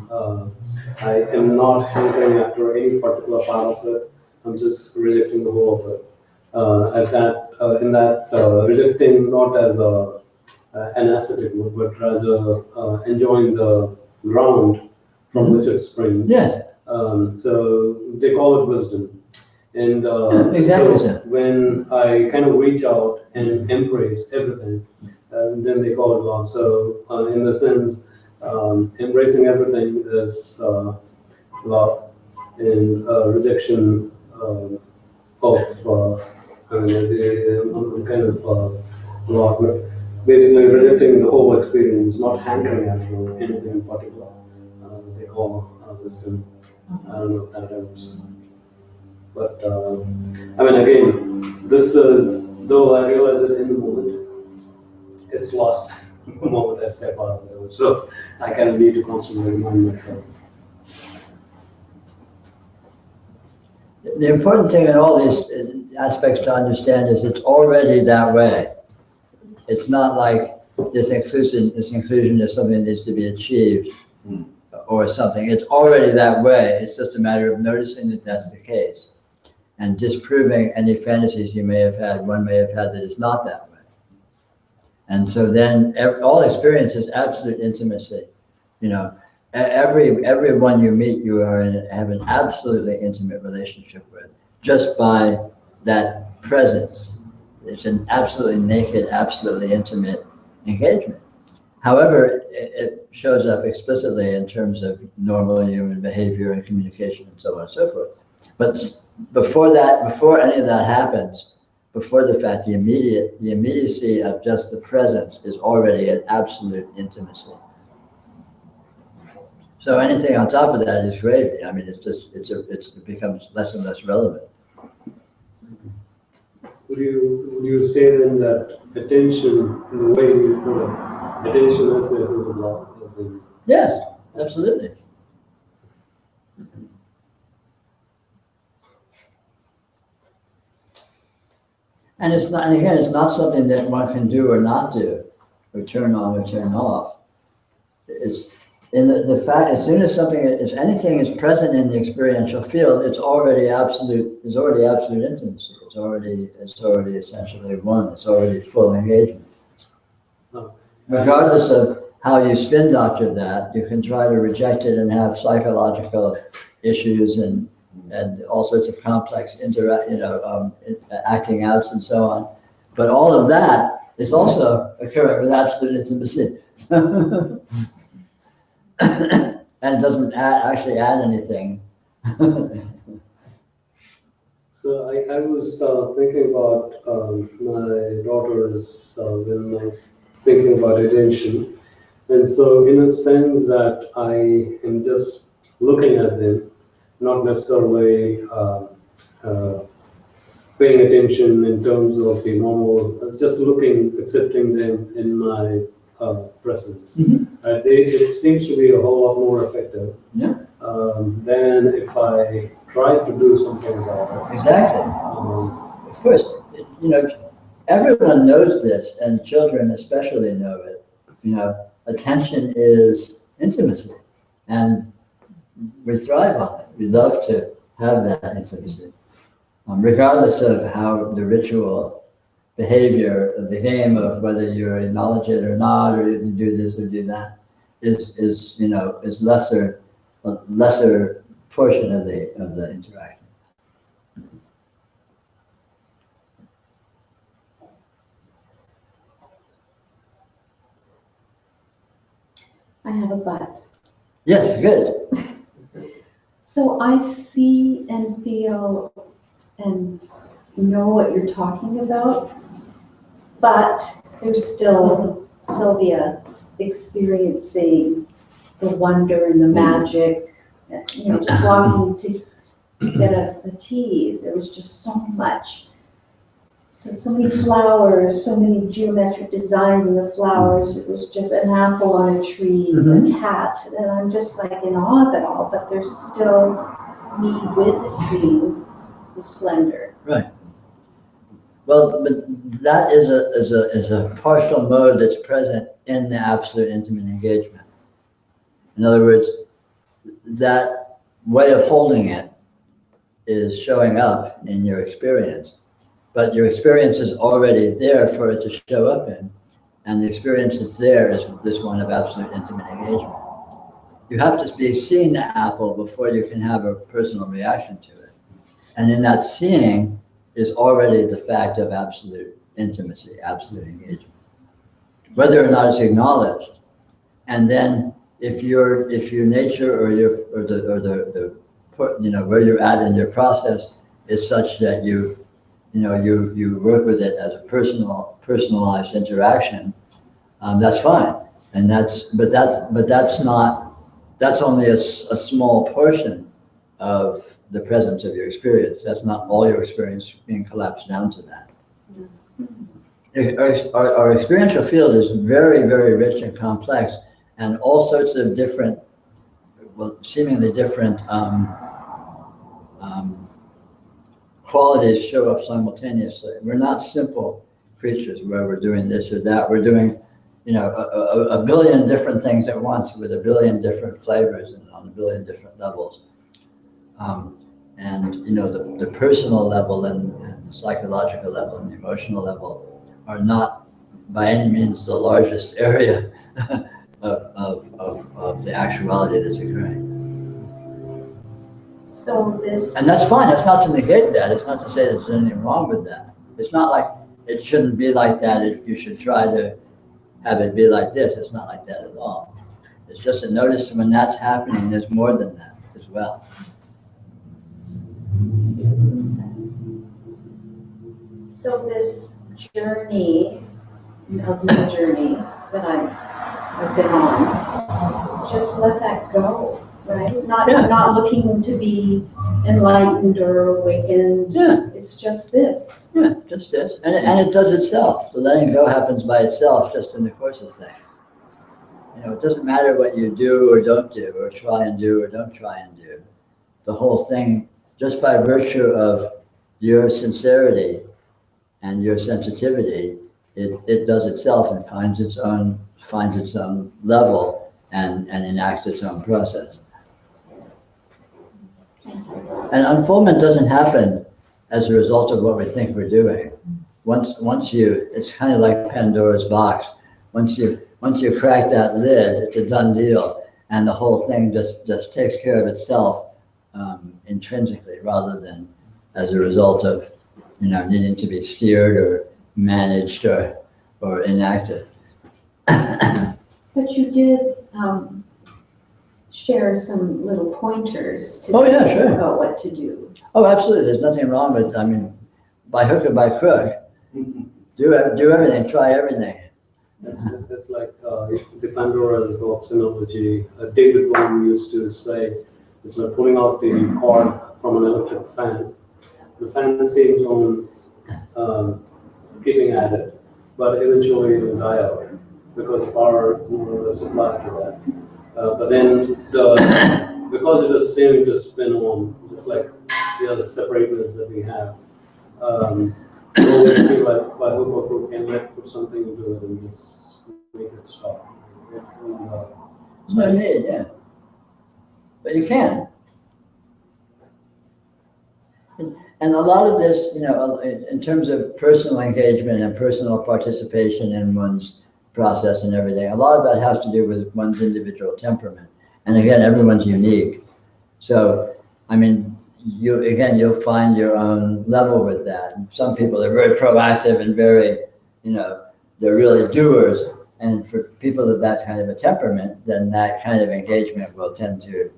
Speaker 5: I am not hankering after any particular part of it, I'm just rejecting the whole of it. In that rejecting not as an ascetic mode, but rather enjoying the ground from which it springs.
Speaker 3: Yeah.
Speaker 5: So they call it wisdom. And
Speaker 3: Exactly
Speaker 5: so when I kind of reach out and embrace everything, then they call it love. So in the sense, embracing everything is love, and rejection of I'm kind of love. Basically rejecting the whole experience, not hankering after anything in particular. They call wisdom. I don't know if that helps. But I mean, again, this is, though I realize it in the moment, it's lost the moment I step out of it. So I kind of need to constantly remind myself.
Speaker 3: The important thing in all these aspects to understand is it's already that way. It's not like this inclusion is something that needs to be achieved or something. It's already that way. It's just a matter of noticing that that's the case and disproving any fantasies one may have had that it's not that way. And so then all experience is absolute intimacy. Everyone you meet, you have an absolutely intimate relationship with, just by that presence. It's an absolutely naked, absolutely intimate engagement. However, it shows up explicitly in terms of normal human behavior and communication and so on and so forth. But before any of that happens, before the fact, the immediacy of just the presence is already an absolute intimacy. So anything on top of that is gravy. I mean, it becomes less and less relevant.
Speaker 5: Would you say then that attention, in the way you put it, attention is the essence of love?
Speaker 3: Yes, absolutely. And it's not something that one can do or not do, or turn on or turn off. It's in the fact, as soon as anything is present in the experiential field, it's already absolute intimacy. It's already essentially one. It's already full engagement. Regardless of how you spin doctor that, you can try to reject it and have psychological issues and all sorts of complex acting outs and so on. But all of that is also occurring with absolute intimacy. And doesn't actually add anything.
Speaker 5: So I was thinking about my daughters when I was thinking about attention. And so in a sense that I am just looking at them, not necessarily paying attention in terms of the normal, just looking, accepting them in my presence.
Speaker 3: Mm-hmm.
Speaker 5: It seems to be a whole lot more effective than if I tried to do something about it.
Speaker 3: Exactly. Of course, everyone knows this, and children especially know it. Attention is intimacy, And we thrive on it. We love to have that intimacy, regardless of how the ritual behavior of the game of whether you acknowledge it or not, or you do this or do that, is you know, is lesser, a lesser portion of the interaction.
Speaker 9: I have a but.
Speaker 3: Yes, good.
Speaker 9: So I see and feel and know what you're talking about, but there's still Sylvia experiencing the wonder and the magic. You know, just walking to get a tea, there was just so much. So many flowers, so many geometric designs in the flowers. It was just an apple on a tree, a cat, and I'm just like in awe of it all, but there's still me witnessing the splendor.
Speaker 3: Right. Well, but that is a partial mode that's present in the absolute intimate engagement. In other words, that way of holding it is showing up in your experience, but your experience is already there for it to show up in, and the experience that's there is this one of absolute intimate engagement. You have to be seeing the apple before you can have a personal reaction to it. And in that seeing is already the fact of absolute intimacy, absolute engagement, whether or not it's acknowledged. And then if your nature or the you know, where you're at in your process is such that you work with it as a personalized interaction, that's fine. And that's only a small portion of the presence of your experience. That's not all your experience being collapsed down to that. Our experiential field is very, very rich and complex, and all sorts of different, well, seemingly different qualities show up simultaneously. We're not simple creatures where we're doing this or that. We're doing, you know, a billion different things at once with a billion different flavors and on a billion different levels. And you know, the personal level and the psychological level and the emotional level are not by any means the largest area of the actuality that's occurring.
Speaker 9: So this.
Speaker 3: And that's fine. That's not to negate that. It's not to say there's anything wrong with that. It's not like it shouldn't be like that. You should try to have it be like this. It's not like that at all. It's just a notice when that's happening, there's more than that as well.
Speaker 9: So this journey, of my journey that I've been on, just let that go, right? Not looking to be enlightened or awakened.
Speaker 3: Yeah.
Speaker 9: It's just this.
Speaker 3: Yeah, just this. And it does itself. The letting go happens by itself just in the course of things. You know, it doesn't matter what you do or don't do, or try and do or don't try and do. The whole thing, just by virtue of your sincerity and your sensitivity, it does itself and finds its own level and enacts its own process. And unfoldment doesn't happen as a result of what we think we're doing. Once you, it's kind of like Pandora's box. Once you crack that lid, it's a done deal, and the whole thing just takes care of itself intrinsically, rather than as a result of, you know, needing to be steered or managed or enacted.
Speaker 9: But you did share some little pointers to
Speaker 3: sure.
Speaker 9: about what to do.
Speaker 3: Oh, absolutely. There's nothing wrong with, I mean, by hook or by crook, do everything, try everything.
Speaker 5: It's like the Pandora box analogy. David Bohm used to say, it's like pulling out the cord from an electric fan. The fan seems on keeping at it, but eventually it will die out because power is no longer supplied to that. But then because it is seeming to spin on, it's like the other separateness that we have. So we feel like by hook or crook can put something into it and just make it stop.
Speaker 3: No need, yeah. but you can. And a lot of this, you know, in terms of personal engagement and personal participation in one's process and everything, a lot of that has to do with one's individual temperament. And again, everyone's unique. So, I mean, you'll find your own level with that. And some people are very proactive and very, you know, they're really doers. And for people of that kind of a temperament, then that kind of engagement will tend to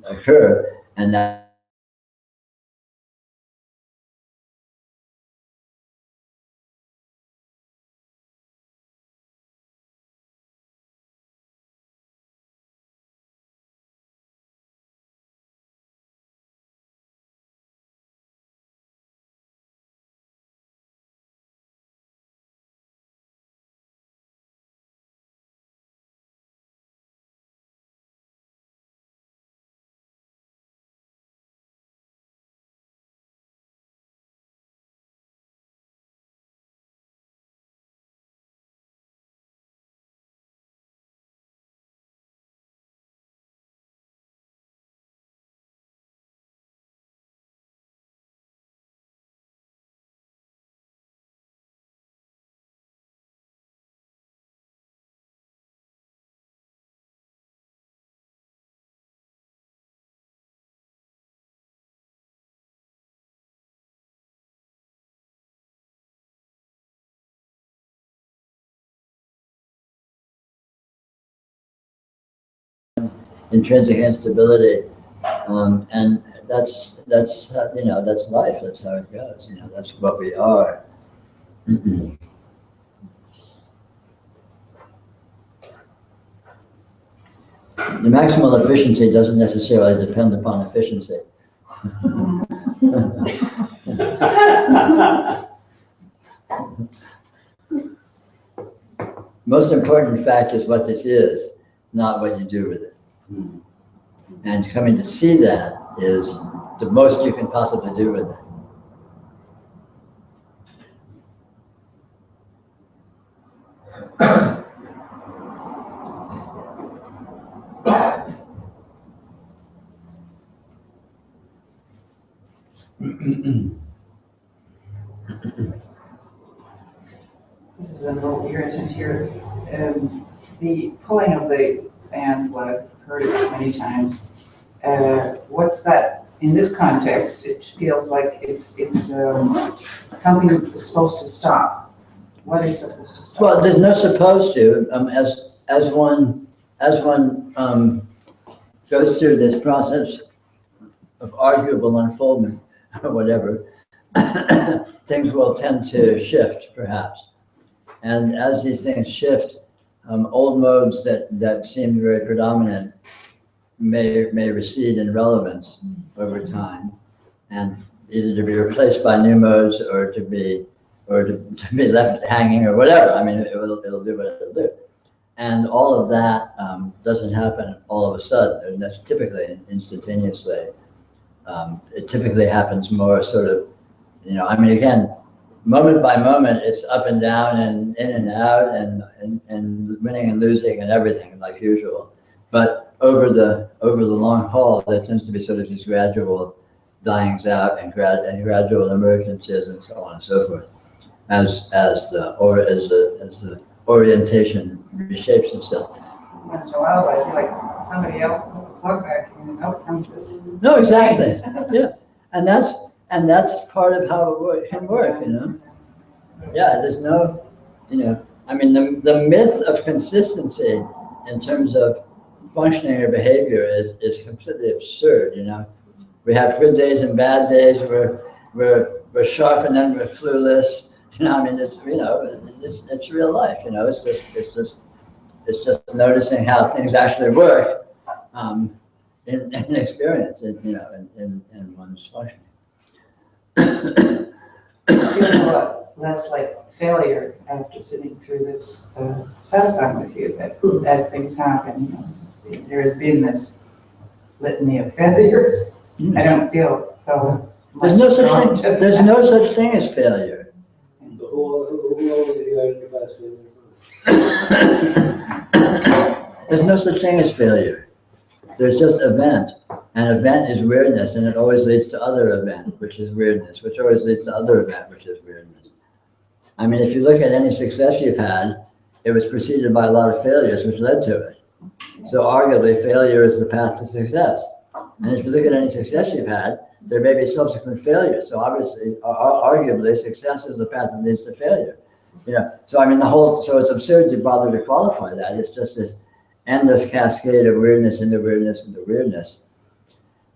Speaker 3: occur. And that intrinsic instability, and that's you know, that's life. That's how it goes. You know, that's what we are. The maximal efficiency doesn't necessarily depend upon efficiency. Most important fact is what this is, not what you do with it. And coming to see that is the most you can possibly do with it.
Speaker 8: This is a little irritant here. The pulling of the fans, what I've heard it many times. What's that, in this context, it feels like it's something that's supposed to stop. What is supposed to stop?
Speaker 3: Well, there's no supposed to. As one goes through this process of arguable unfoldment or whatever, things will tend to shift, perhaps. And as these things shift, old modes that seem very predominant may recede in relevance over time, and either to be replaced by new modes or to be left hanging or whatever. I mean, it'll do what it'll do. And all of that doesn't happen all of a sudden, and that's typically instantaneously. It typically happens more sort of, you know, I mean, again, moment by moment, it's up and down and in and out and winning and losing and everything like usual. But over the long haul, there tends to be sort of these gradual dyings out and gradual emergences and so on and so forth, as the orientation reshapes itself.
Speaker 8: Once in a while, I feel like somebody else put the plug back in and out comes this.
Speaker 3: No, exactly. Yeah, and that's part of how it can work, you know. Yeah, there's no, you know, I mean, the myth of consistency in terms of functioning or behavior is completely absurd, you know. We have good days and bad days. We're sharp and then we're clueless. You know, I mean, it's, you know, it's real life. You know, it's just noticing how things actually work in experience, you know, in one's functioning.
Speaker 8: I feel a lot less like failure after sitting through this satsang with you, that as things happen, you know, there has been this litany of failures. I don't feel so much.
Speaker 3: There's no such thing as failure.
Speaker 5: So who already identifies failures?
Speaker 3: There's no such thing as failure. There's just event. And event is weirdness, and it always leads to other event, which is weirdness, which always leads to other event, which is weirdness. I mean, if you look at any success you've had, it was preceded by a lot of failures, which led to it. So arguably, failure is the path to success. And if you look at any success you've had, there may be subsequent failures. So obviously, arguably, success is the path that leads to failure. You know, so I mean, so it's absurd to bother to qualify that. It's just this endless cascade of weirdness into weirdness into weirdness.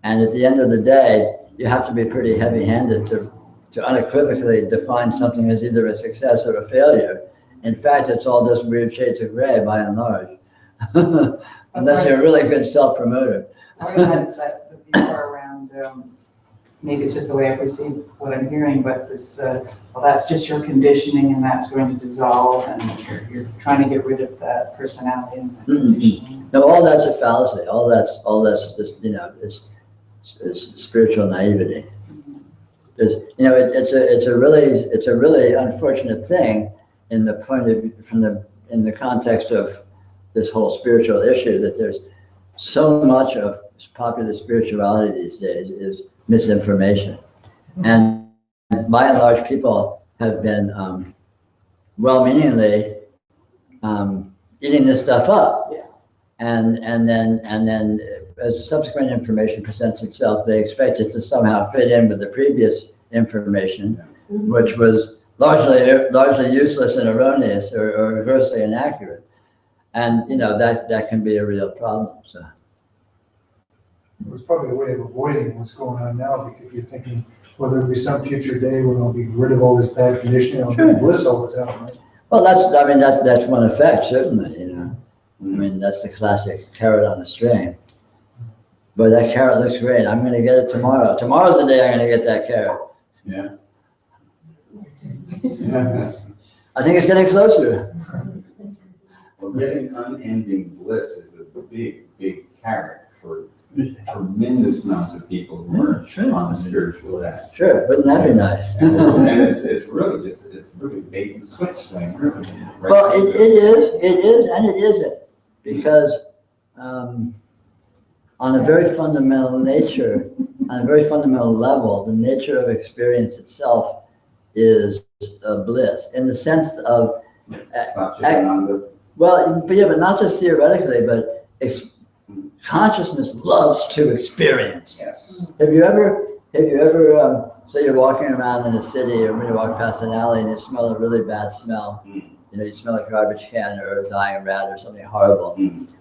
Speaker 3: And at the end of the day, you have to be pretty heavy-handed to unequivocally define something as either a success or a failure. In fact, it's all just weird shades of gray by and large. Unless you're a really good self-promoter.
Speaker 8: Part of that is that the view around, maybe it's just the way I perceive what I'm hearing, but this, well, that's just your conditioning and that's going to dissolve and you're trying to get rid of that personality and that conditioning.
Speaker 3: No, all that's a fallacy. All that's just, you know, is spiritual naivety. Because, you know, it's a really unfortunate thing in the point of in the context of this whole spiritual issue, that there's so much of popular spirituality these days is misinformation. And by and large, people have been well-meaningly eating this stuff up. And then as subsequent information presents itself, they expect it to somehow fit in with the previous information, which was largely useless and erroneous or grossly inaccurate. And, you know, that can be a real problem, so.
Speaker 4: It was probably a way of avoiding what's going on now, because you're thinking, well, there'll be some future day when I'll be rid of all this bad conditioning, I'll be bliss all the time, right?
Speaker 3: Well, that's one effect, certainly, you know. I mean, that's the classic carrot on a string. But that carrot looks great. I'm gonna get it tomorrow. Tomorrow's the day I'm gonna get that carrot.
Speaker 1: Yeah.
Speaker 3: I think it's getting closer.
Speaker 1: Well, getting unending bliss is a big carrot for tremendous amounts of people who are on the spiritual path.
Speaker 3: Sure, wouldn't that be nice?
Speaker 1: And it's really bait and switch thing, really. Right?
Speaker 3: Well, it is, and it isn't, because on a very fundamental level, the nature of experience itself is bliss, in the sense of, but not just theoretically, but consciousness loves to experience.
Speaker 1: Yes.
Speaker 3: Have you ever, say you're walking around in a city, or when you walk past an alley and you smell a really bad smell, you know, you smell like a garbage can or a dying rat or something horrible.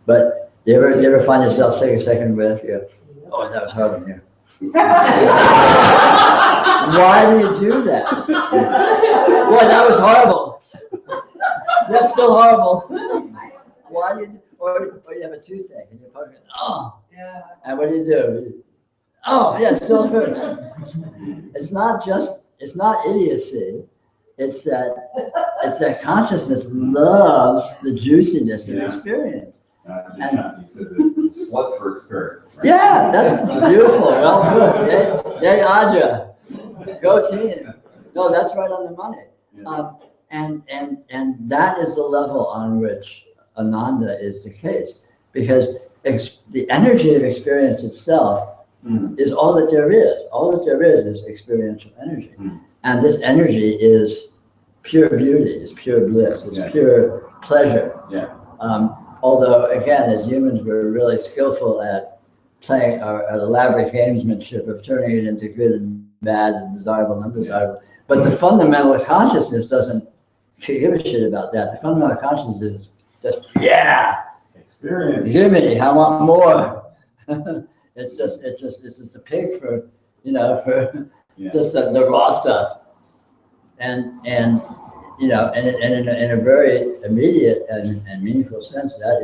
Speaker 3: But you ever find yourself take a second breath, you go, oh, that was horrible here. Why do you do that? Boy, that was horrible. That's still horrible. Why do you, or you have a toothache and you're fucking, oh.
Speaker 8: Yeah.
Speaker 3: And what do? Oh, yeah, it still hurts. It's not idiocy. It's that consciousness loves the juiciness of experience.
Speaker 1: He says it's a slut for experience, right?
Speaker 3: Yeah, that's beautiful. Well put. Yay, Aja. Go team. No, that's right on the money. And that is the level on which Ananda is the case, because the energy of experience itself is all that there is. All that there is experiential energy. And this energy is pure beauty, it's pure bliss, it's pure pleasure.
Speaker 1: Yeah.
Speaker 3: Although, again, as humans, we're really skillful at playing at elaborate gamesmanship of turning it into good and bad and desirable and undesirable. But the fundamental consciousness doesn't give a shit about that. The fundamental consciousness is just,
Speaker 1: experience.
Speaker 3: Give me, I want more. It's just a pig for, just the raw stuff. And you know, and in a very immediate and meaningful sense, that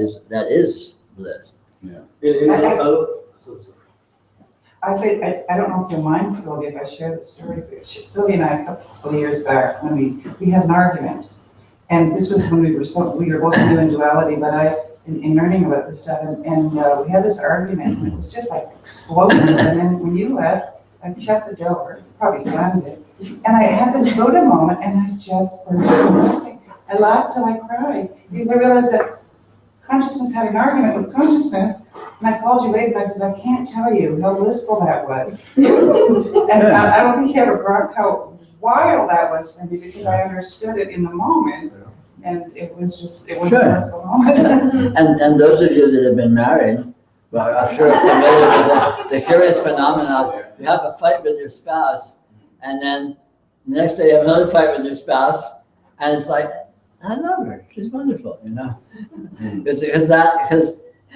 Speaker 3: is bliss.
Speaker 1: Yeah.
Speaker 8: I don't know if you mind, Sylvia, if I share the story. Sylvia and I, a couple of years back, when we had an argument, and this was when we were both doing duality, but in learning about this stuff, and we had this argument, and it was just like explosive. And then when you left, I shut the door, probably slammed it, and I had this Buddha moment, and I just burst out laughing. I laughed till I cried, because I realized that consciousness had an argument with consciousness, and I called you later, and I said, I can't tell you how blissful that was. And I don't think you ever brought how wild that was for me, because I understood it in the moment, and it was just, it was a
Speaker 3: Sure.
Speaker 8: blissful moment.
Speaker 3: And those of you that have been married, well, I'm sure you're familiar with the curious phenomenon. You have a fight with your spouse, and then the next day you have another fight with your spouse, and it's like, I love her, she's wonderful, you know? Because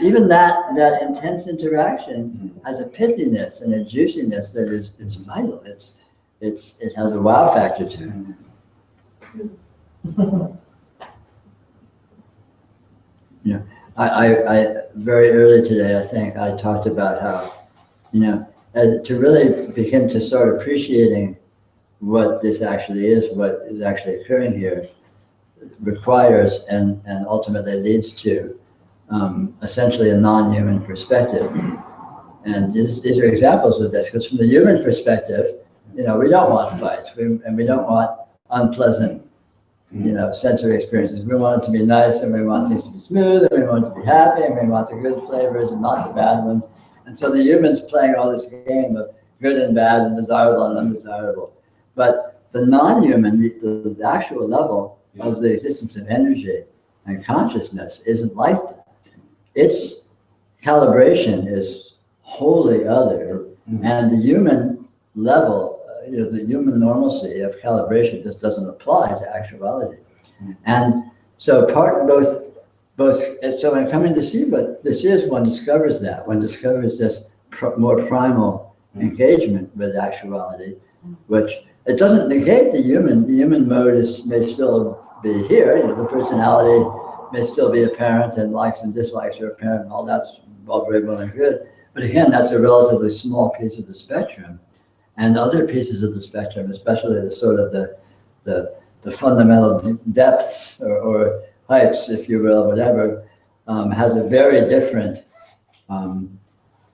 Speaker 3: even that intense interaction has a pithiness and a juiciness that is, it's vital. It has a wow factor to it. Yeah, I very early today, I think I talked about how, you know, to really begin to start appreciating what this actually is, what is actually occurring here, requires and ultimately leads to essentially a non-human perspective. And these are examples of this, because from the human perspective, you know, we don't want fights, and we don't want unpleasant, you know, sensory experiences. We want it to be nice, and we want things to be smooth, and we want it to be happy, and we want the good flavors and not the bad ones. And so the human's playing all this game of good and bad and desirable and undesirable. But the non-human, the actual level of the existence of energy and consciousness isn't like that. Its calibration is wholly other, and the human level, you know, the human normalcy of calibration just doesn't apply to actuality. And so so when coming to see what this is, one discovers that. One discovers this more primal engagement with actuality, which it doesn't negate the human. The human mode may still be here. You know, the personality may still be apparent, and likes and dislikes are apparent, and all that's all very well and good. But again, that's a relatively small piece of the spectrum. And other pieces of the spectrum, especially the sort of the fundamental depths or heights, if you will, whatever, has a very different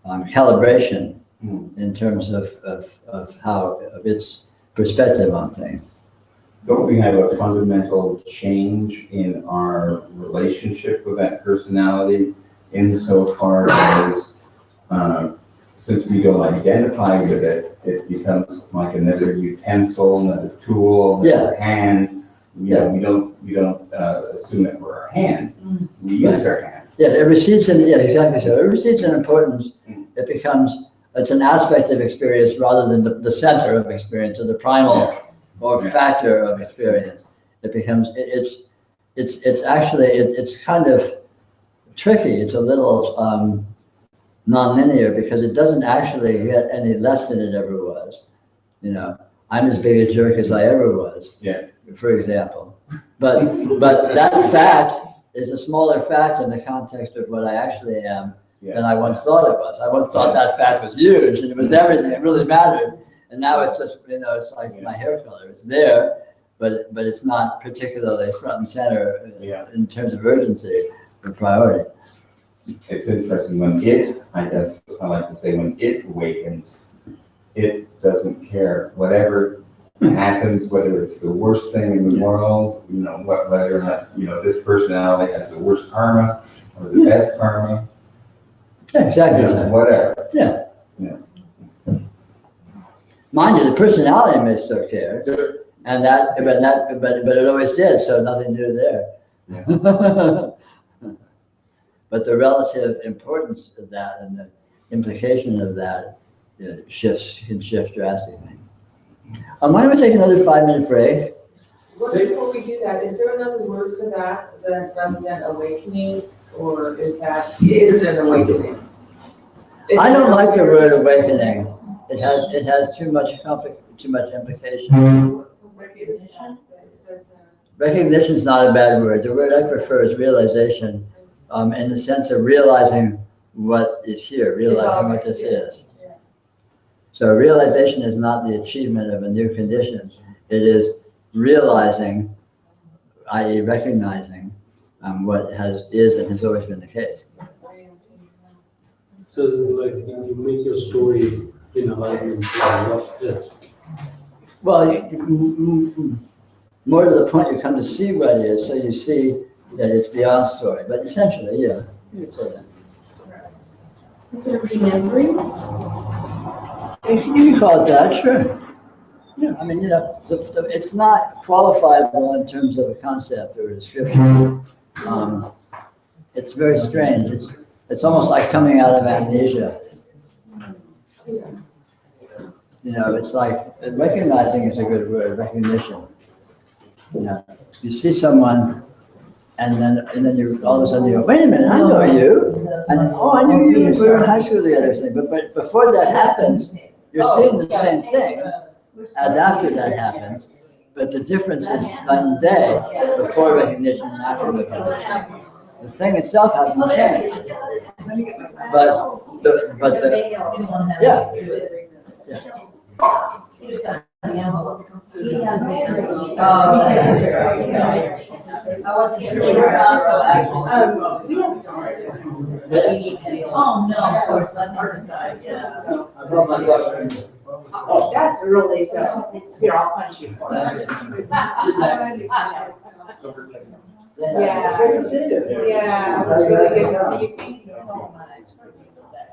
Speaker 3: calibration in terms of how of its perspective on things.
Speaker 1: Don't we have a fundamental change in our relationship with that personality insofar as since we don't identify with it, it becomes like another utensil, another tool, another hand. We don't assume that we're our hand. We use our hand.
Speaker 3: Yeah, it recedes exactly so. It recedes in importance. It becomes, it's an aspect of experience rather than the center of experience or the primal or factor of experience. It becomes, it's actually, it's kind of tricky. It's a little non-linear because it doesn't actually get any less than it ever was. You know, I'm as big a jerk as I ever was, for example. But that fact is a smaller fact in the context of what I actually am than I once thought it was. I once thought that fact was huge and it was everything, it really mattered. And now it's just, you know, it's like my hair color. It's there, but it's not particularly front and center in terms of urgency or priority.
Speaker 1: It's interesting when it, I guess I like to say, when it awakens, it doesn't care. Whatever happens, whether it's the worst thing in the world, you know, whether or not, you know, this personality has the worst karma or the best karma.
Speaker 3: Yeah, exactly.
Speaker 1: You know, whatever.
Speaker 3: Yeah. Mind you, the personality may still care, and but it always did, so nothing new there. But the relative importance of that and the implication of that can shift drastically. Why don't we take another 5-minute break?
Speaker 2: Well, before we do that, is there another word for that rather than awakening, or is it an awakening?
Speaker 3: I don't like the word awakening. It has too much implication. Recognition is not a bad word. The word I prefer is realization, in the sense of realizing what is here, realizing what this is. So realization is not the achievement of a new condition. It is realizing, i.e. recognizing what is and has always been the case.
Speaker 5: So like you make your story in alignment with what is.
Speaker 3: Well, more to the point, you come to see what is, so you see that it's beyond story, but essentially, yeah, you could say that.
Speaker 9: Is it remembering?
Speaker 3: If you can call it that, sure. Yeah, I mean, it's not qualifiable in terms of a concept or a description. It's very strange. It's almost like coming out of amnesia. It's like recognizing is a good word, recognition. You see someone, and then you all of a sudden you go, wait a minute, I know you, and oh, I knew you. We were in high school together. But before that happens, you're seeing the same thing as after that happens. But the difference is night and day before recognition and after recognition. The thing itself hasn't changed, yeah.
Speaker 2: I wasn't sure. Oh, no, of course, on the other side, yeah.
Speaker 10: Oh, that's really, here, I'll punch you for that. Yeah, it was really good to see you. Thank you so much.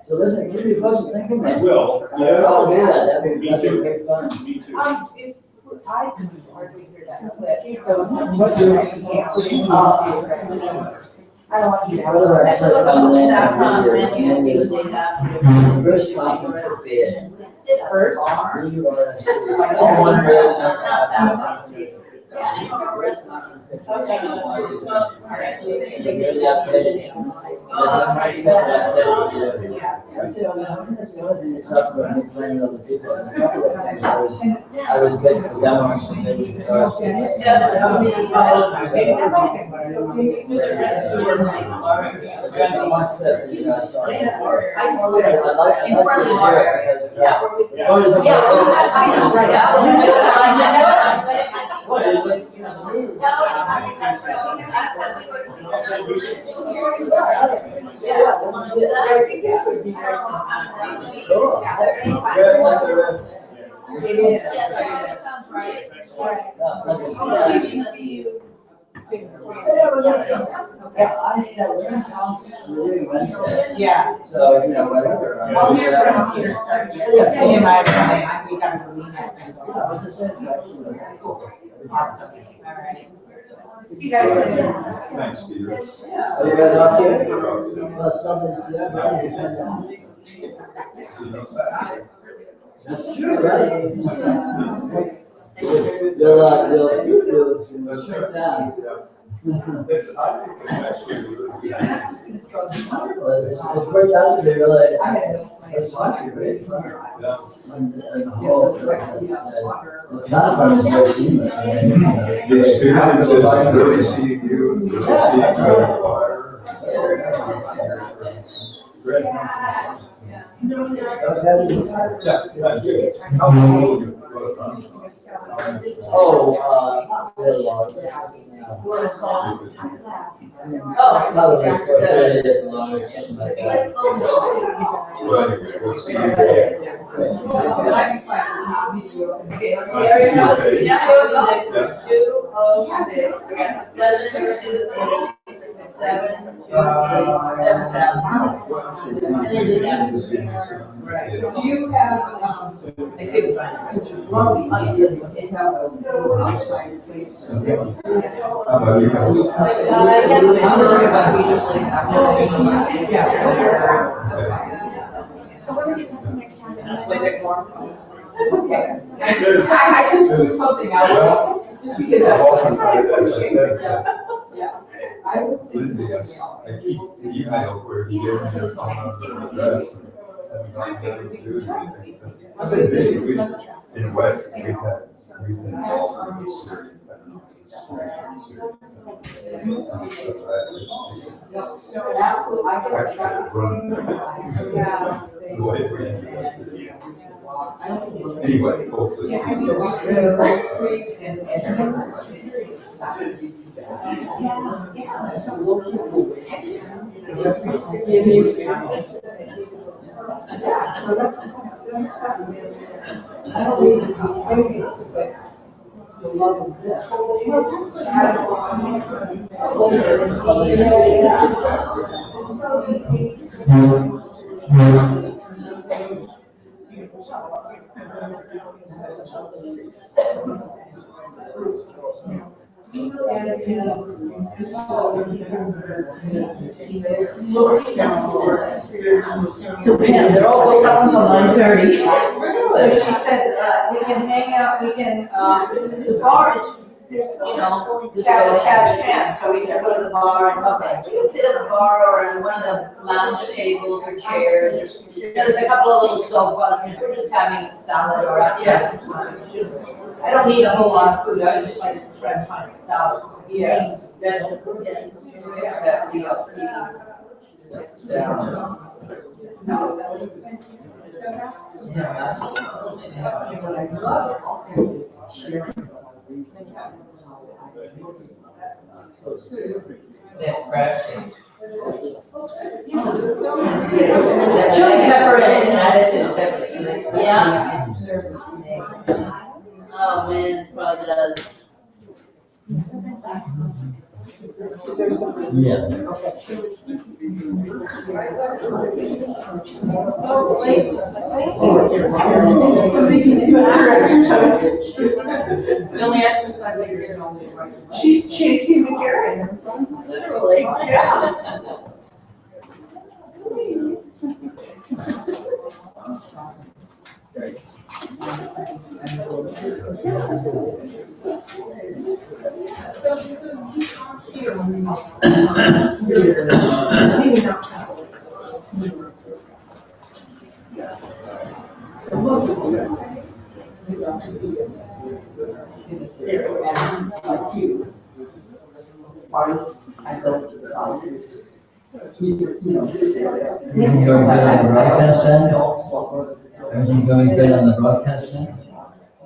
Speaker 3: So listen, keep me posted, thinking about it.
Speaker 5: Will.
Speaker 3: I'll do that, that'd be great fun.
Speaker 10: If I can hardly hear that clip, so what do I don't want you to have.
Speaker 3: First concept should be it.
Speaker 10: First.
Speaker 3: I was basically demonstrating.
Speaker 10: Yeah.
Speaker 3: So, whatever.
Speaker 10: Oh, you're from computer stuff. Yeah, you might have, we got to believe that. Awesome. All right. You guys.
Speaker 6: Thanks, Peter.
Speaker 3: Are you guys off here? Well, something's, That's true, right? You'll shut down.
Speaker 6: It's, I think it's actually really.
Speaker 3: It's worked out to be really, it's actually great fun.
Speaker 6: Yeah.
Speaker 3: And the whole, the platform is very seamless.
Speaker 6: The experience is really seeing you, really seeing the fire. Great. Yeah, thank you. How long will you go from?
Speaker 3: Really long. Probably for 30 days long or something like that.
Speaker 6: Right, we'll see you there.
Speaker 10: You have, I couldn't find it, it's lovely, they have a little outside place to sit.
Speaker 6: How about you guys?
Speaker 10: That's okay. I just threw something out, just because I. Yeah. I would say.
Speaker 6: Lindsay, I keep the email where he gave me your phone number and address. And haven't gotten to do anything. I've been busy, in West, we've been involved in this series.
Speaker 10: So absolutely, I get
Speaker 6: The way we anyway, hopefully.
Speaker 10: love of this.
Speaker 11: So Pam, they're all booked up until 9:30.
Speaker 10: So she says, we can hang out, we can, the bar is, there's, catch can, so we can go to the bar and, okay, we can sit at the bar or on one of the lounge tables or chairs. There's a couple of little sofas, and we're just having salad or, yeah. I don't need a whole lot of food, I just like to try and find salad. Yeah. Vegetables, that BLT.
Speaker 11: Chili pepper and added to the pepper.
Speaker 10: Yeah.
Speaker 11: Oh, man, it probably does.
Speaker 3: Yeah.
Speaker 10: The only exercise that you're doing right now.
Speaker 8: She's chasing the carrot.
Speaker 10: Literally.
Speaker 8: Yeah.
Speaker 7: Artists, I go to the scientists. You
Speaker 3: Everything going good on the broadcast end? Everything going good on the broadcast end?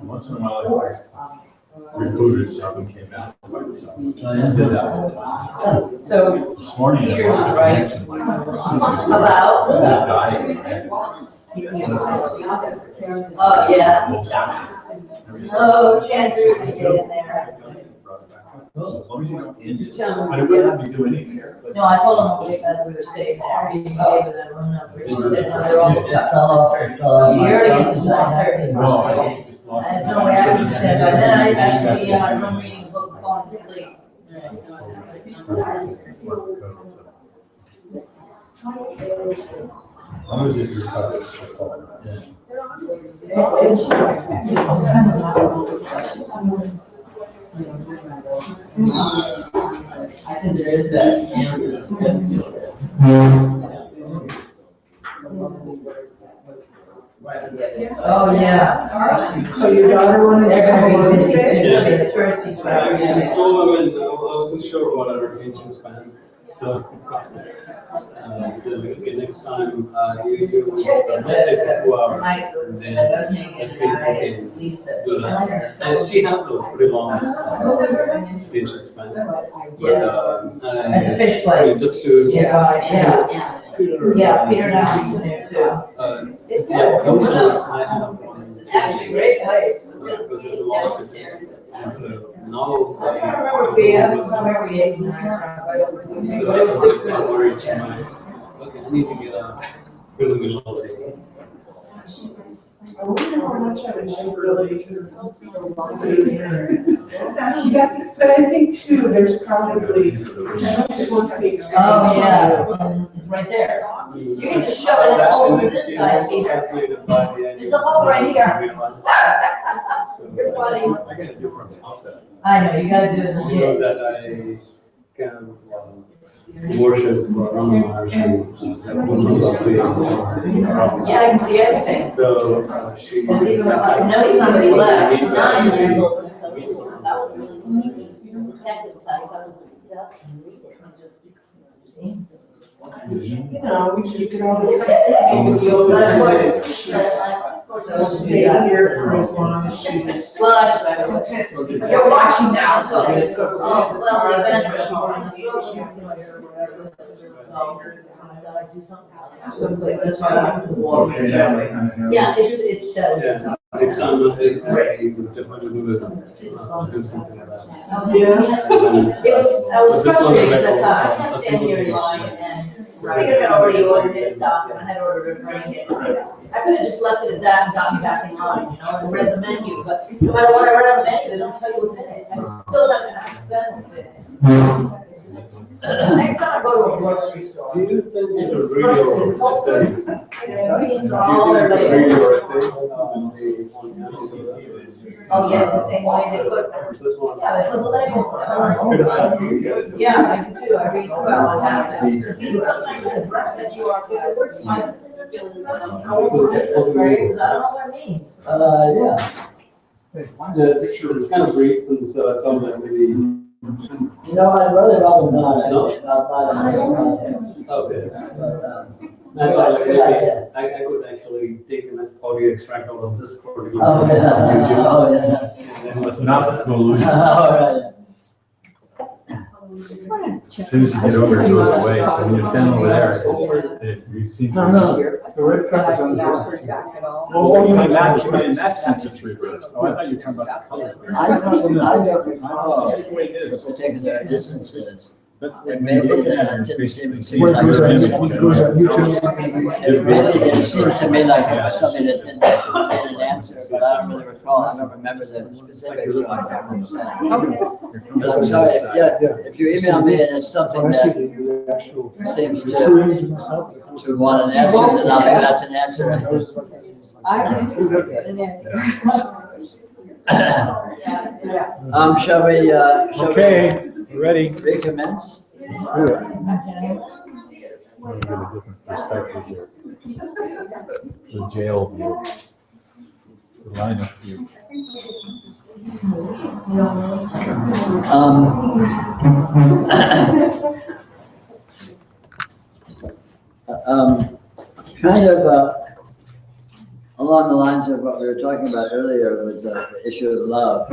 Speaker 6: Once in a while, I rebooted something, came out by itself.
Speaker 3: Oh, yeah?
Speaker 6: Did that.
Speaker 10: So,
Speaker 6: This morning, I
Speaker 10: Here's
Speaker 6: lost the
Speaker 10: right.
Speaker 6: connection.
Speaker 10: About?
Speaker 11: Oh, yeah. Oh, Chancery was in there.
Speaker 6: As long as you don't end it. I don't have to do anything. but-
Speaker 11: No, I told him that we were staying there. He gave me that room number. He said, no, they're all booked
Speaker 3: It
Speaker 11: up.
Speaker 3: fell off, it fell off.
Speaker 11: You already used to sign
Speaker 6: No, I just lost.
Speaker 11: I have no way I can do that, but then I actually, my room reading book, falling asleep.
Speaker 6: As long as it's recovered, that's all.
Speaker 11: I think there is that. Oh, yeah.
Speaker 8: So your daughter wanted to
Speaker 11: They're
Speaker 8: come
Speaker 11: gonna
Speaker 8: over
Speaker 11: be busy too,
Speaker 8: today?
Speaker 11: the touristy
Speaker 5: I
Speaker 11: travel.
Speaker 5: just told them, and I wasn't sure what our attention span, so. So, okay, next time, you take 2 hours, and then let's see if we can
Speaker 11: Lisa.
Speaker 5: do that. And she has a pretty long attention span. But,
Speaker 11: At the fish
Speaker 5: I mean,
Speaker 11: place.
Speaker 5: just to.
Speaker 11: Yeah.
Speaker 5: Peter.
Speaker 11: Yeah, Peter and I were there too.
Speaker 5: It's yeah, those ones I have one.
Speaker 11: Actually, great place.
Speaker 5: Because there's a lot of it. It's a novel.
Speaker 11: I don't remember we, I don't remember we ate in the restaurant, but it was good food.
Speaker 5: Okay, I need to get a really good holiday.
Speaker 8: I wonder how much of it she really. She got this, but I think too, there's probably, just wants the experience.
Speaker 11: Oh, yeah, and it's right there. You can just shove it all over this side, Peter. There's a hole right here. You're funny.
Speaker 6: I gotta do it from the outside.
Speaker 11: I know, you gotta do it
Speaker 5: You know
Speaker 11: legit.
Speaker 5: that I kind of worship Rama Maharshi.
Speaker 11: Yeah, I can see everything.
Speaker 5: So she.
Speaker 11: Because even, I know somebody left, not in there, but that was really sneaky. Detective type.
Speaker 8: You know, you could always.
Speaker 11: So
Speaker 8: Stay here for as long as she's.
Speaker 11: well, that's what I would. You're watching now, so. Oh, well, the event was on. Someplace, that's why I have to walk. Yeah, it's,
Speaker 5: Yeah. next time I was definitely do this, do something like that.
Speaker 10: It was, I was
Speaker 5: But this one's
Speaker 10: frustrated because I
Speaker 5: like
Speaker 10: thought, I
Speaker 5: a
Speaker 10: can't stand here in
Speaker 5: single
Speaker 10: line
Speaker 5: thing.
Speaker 10: and I think I had already ordered his stuff and I had ordered a drink and I could have just left it at that and gotten back in line, and read the menu, but no matter what I read on the menu, they don't tell you what's in it. I still have to spend what's in it. Next time I go to a grocery store.
Speaker 5: Do you think you could read your essays? Do
Speaker 10: Ingredients
Speaker 5: you
Speaker 10: are all there
Speaker 5: think you could read
Speaker 10: later.
Speaker 5: your essays on the
Speaker 10: Oh, yeah, it's the same way they put,
Speaker 5: this one?
Speaker 10: yeah, they put the labels on. Yeah, I do too, I read, well, I have to, because even sometimes the dress that you are, the word spices in this, this is great, because I don't know what it means.
Speaker 3: Yeah.
Speaker 5: It's kind of brief, and so I thought that maybe.
Speaker 3: You know, I'd rather rather not,
Speaker 5: No?
Speaker 3: Okay.
Speaker 5: Okay. I thought like maybe I could actually take an audio extract out of this particular.
Speaker 3: Oh, yeah. Oh, yeah.
Speaker 5: And then
Speaker 6: It's not the illusion.
Speaker 3: All right.
Speaker 6: As soon as you get over, it goes away. So when you're standing over there, you see.
Speaker 4: The red cup is on the surface.
Speaker 6: Well, you mean that, in that sense it's reversed. Oh, I thought you were talking about the color.
Speaker 3: I don't recall
Speaker 6: That's the way it
Speaker 3: the
Speaker 6: is.
Speaker 3: particular instances.
Speaker 6: That's the way
Speaker 3: It maybe
Speaker 6: it
Speaker 3: that didn't seem to
Speaker 4: When it goes on,
Speaker 3: me
Speaker 4: when it goes on YouTube.
Speaker 3: it really didn't seem to me like it was something that didn't contain an answer, but I don't really recall, I don't remember the specifics, so I can't understand. I'm sorry, yeah, if you email me and it's something
Speaker 4: When I see
Speaker 3: that
Speaker 4: the actual
Speaker 3: seems
Speaker 4: true image of myself.
Speaker 3: to want an answer, then I'll think that's an answer.
Speaker 7: I'm interested in an answer.
Speaker 3: Shall we
Speaker 6: Okay, ready.
Speaker 3: recommence?
Speaker 6: Let me get a different perspective here. The jail view. The lineup view.
Speaker 3: Kind of along the lines of what we were talking about earlier with the issue of love.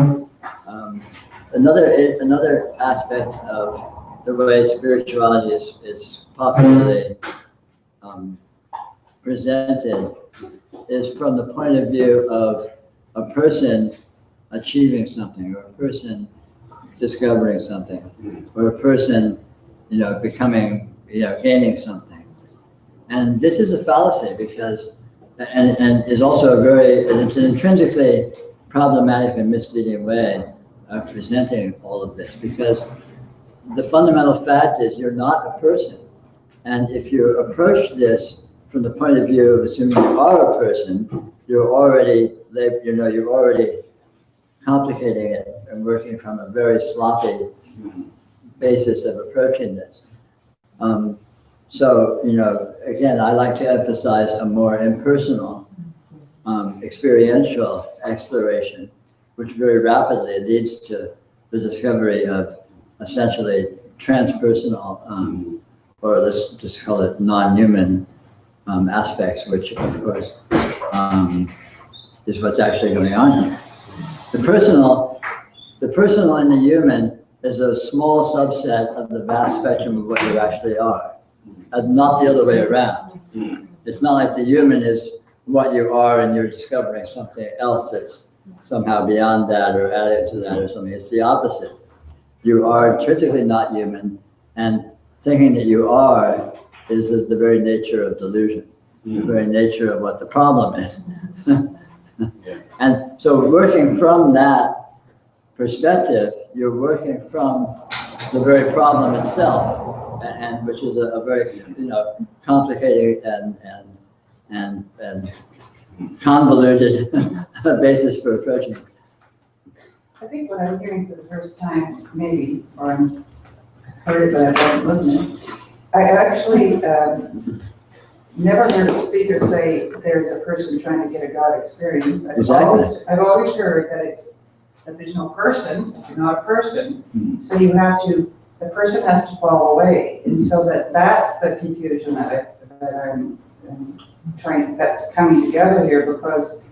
Speaker 3: Another aspect of the way spirituality is popularly presented is from the point of view of a person achieving something, or a person discovering something, or a person, becoming, gaining something. And this is a fallacy because, and is also it's an intrinsically problematic and misleading way of presenting all of this, because the fundamental fact is you're not a person. And if you approach this from the point of view of assuming you are a person, you're already complicating it and working from a very sloppy basis of approaching this. So, again, I like to emphasize a more impersonal, experiential exploration, which very rapidly leads to the discovery of essentially transpersonal, or let's just call it non-human aspects, which of course is what's actually going on here. The personal and the human is a small subset of the vast spectrum of what you actually are, and not the other way around. It's not like the human is what you are and you're discovering something else that's somehow beyond that or added to that or something. It's the opposite. You are intrinsically not human, and thinking that you are is the very nature of delusion, the very nature of what the problem is. And so working from that perspective, you're working from the very problem itself, and which is a very complicated and convoluted basis for approaching it.
Speaker 8: I think what I'm hearing for the first time, maybe, or I heard it, but I wasn't listening. I actually never heard a speaker say there's a person trying to get a God experience. I've always heard that there's no person, that you're not a person. So the person has to fall away. And so that's the confusion that I'm trying, that's coming together here, because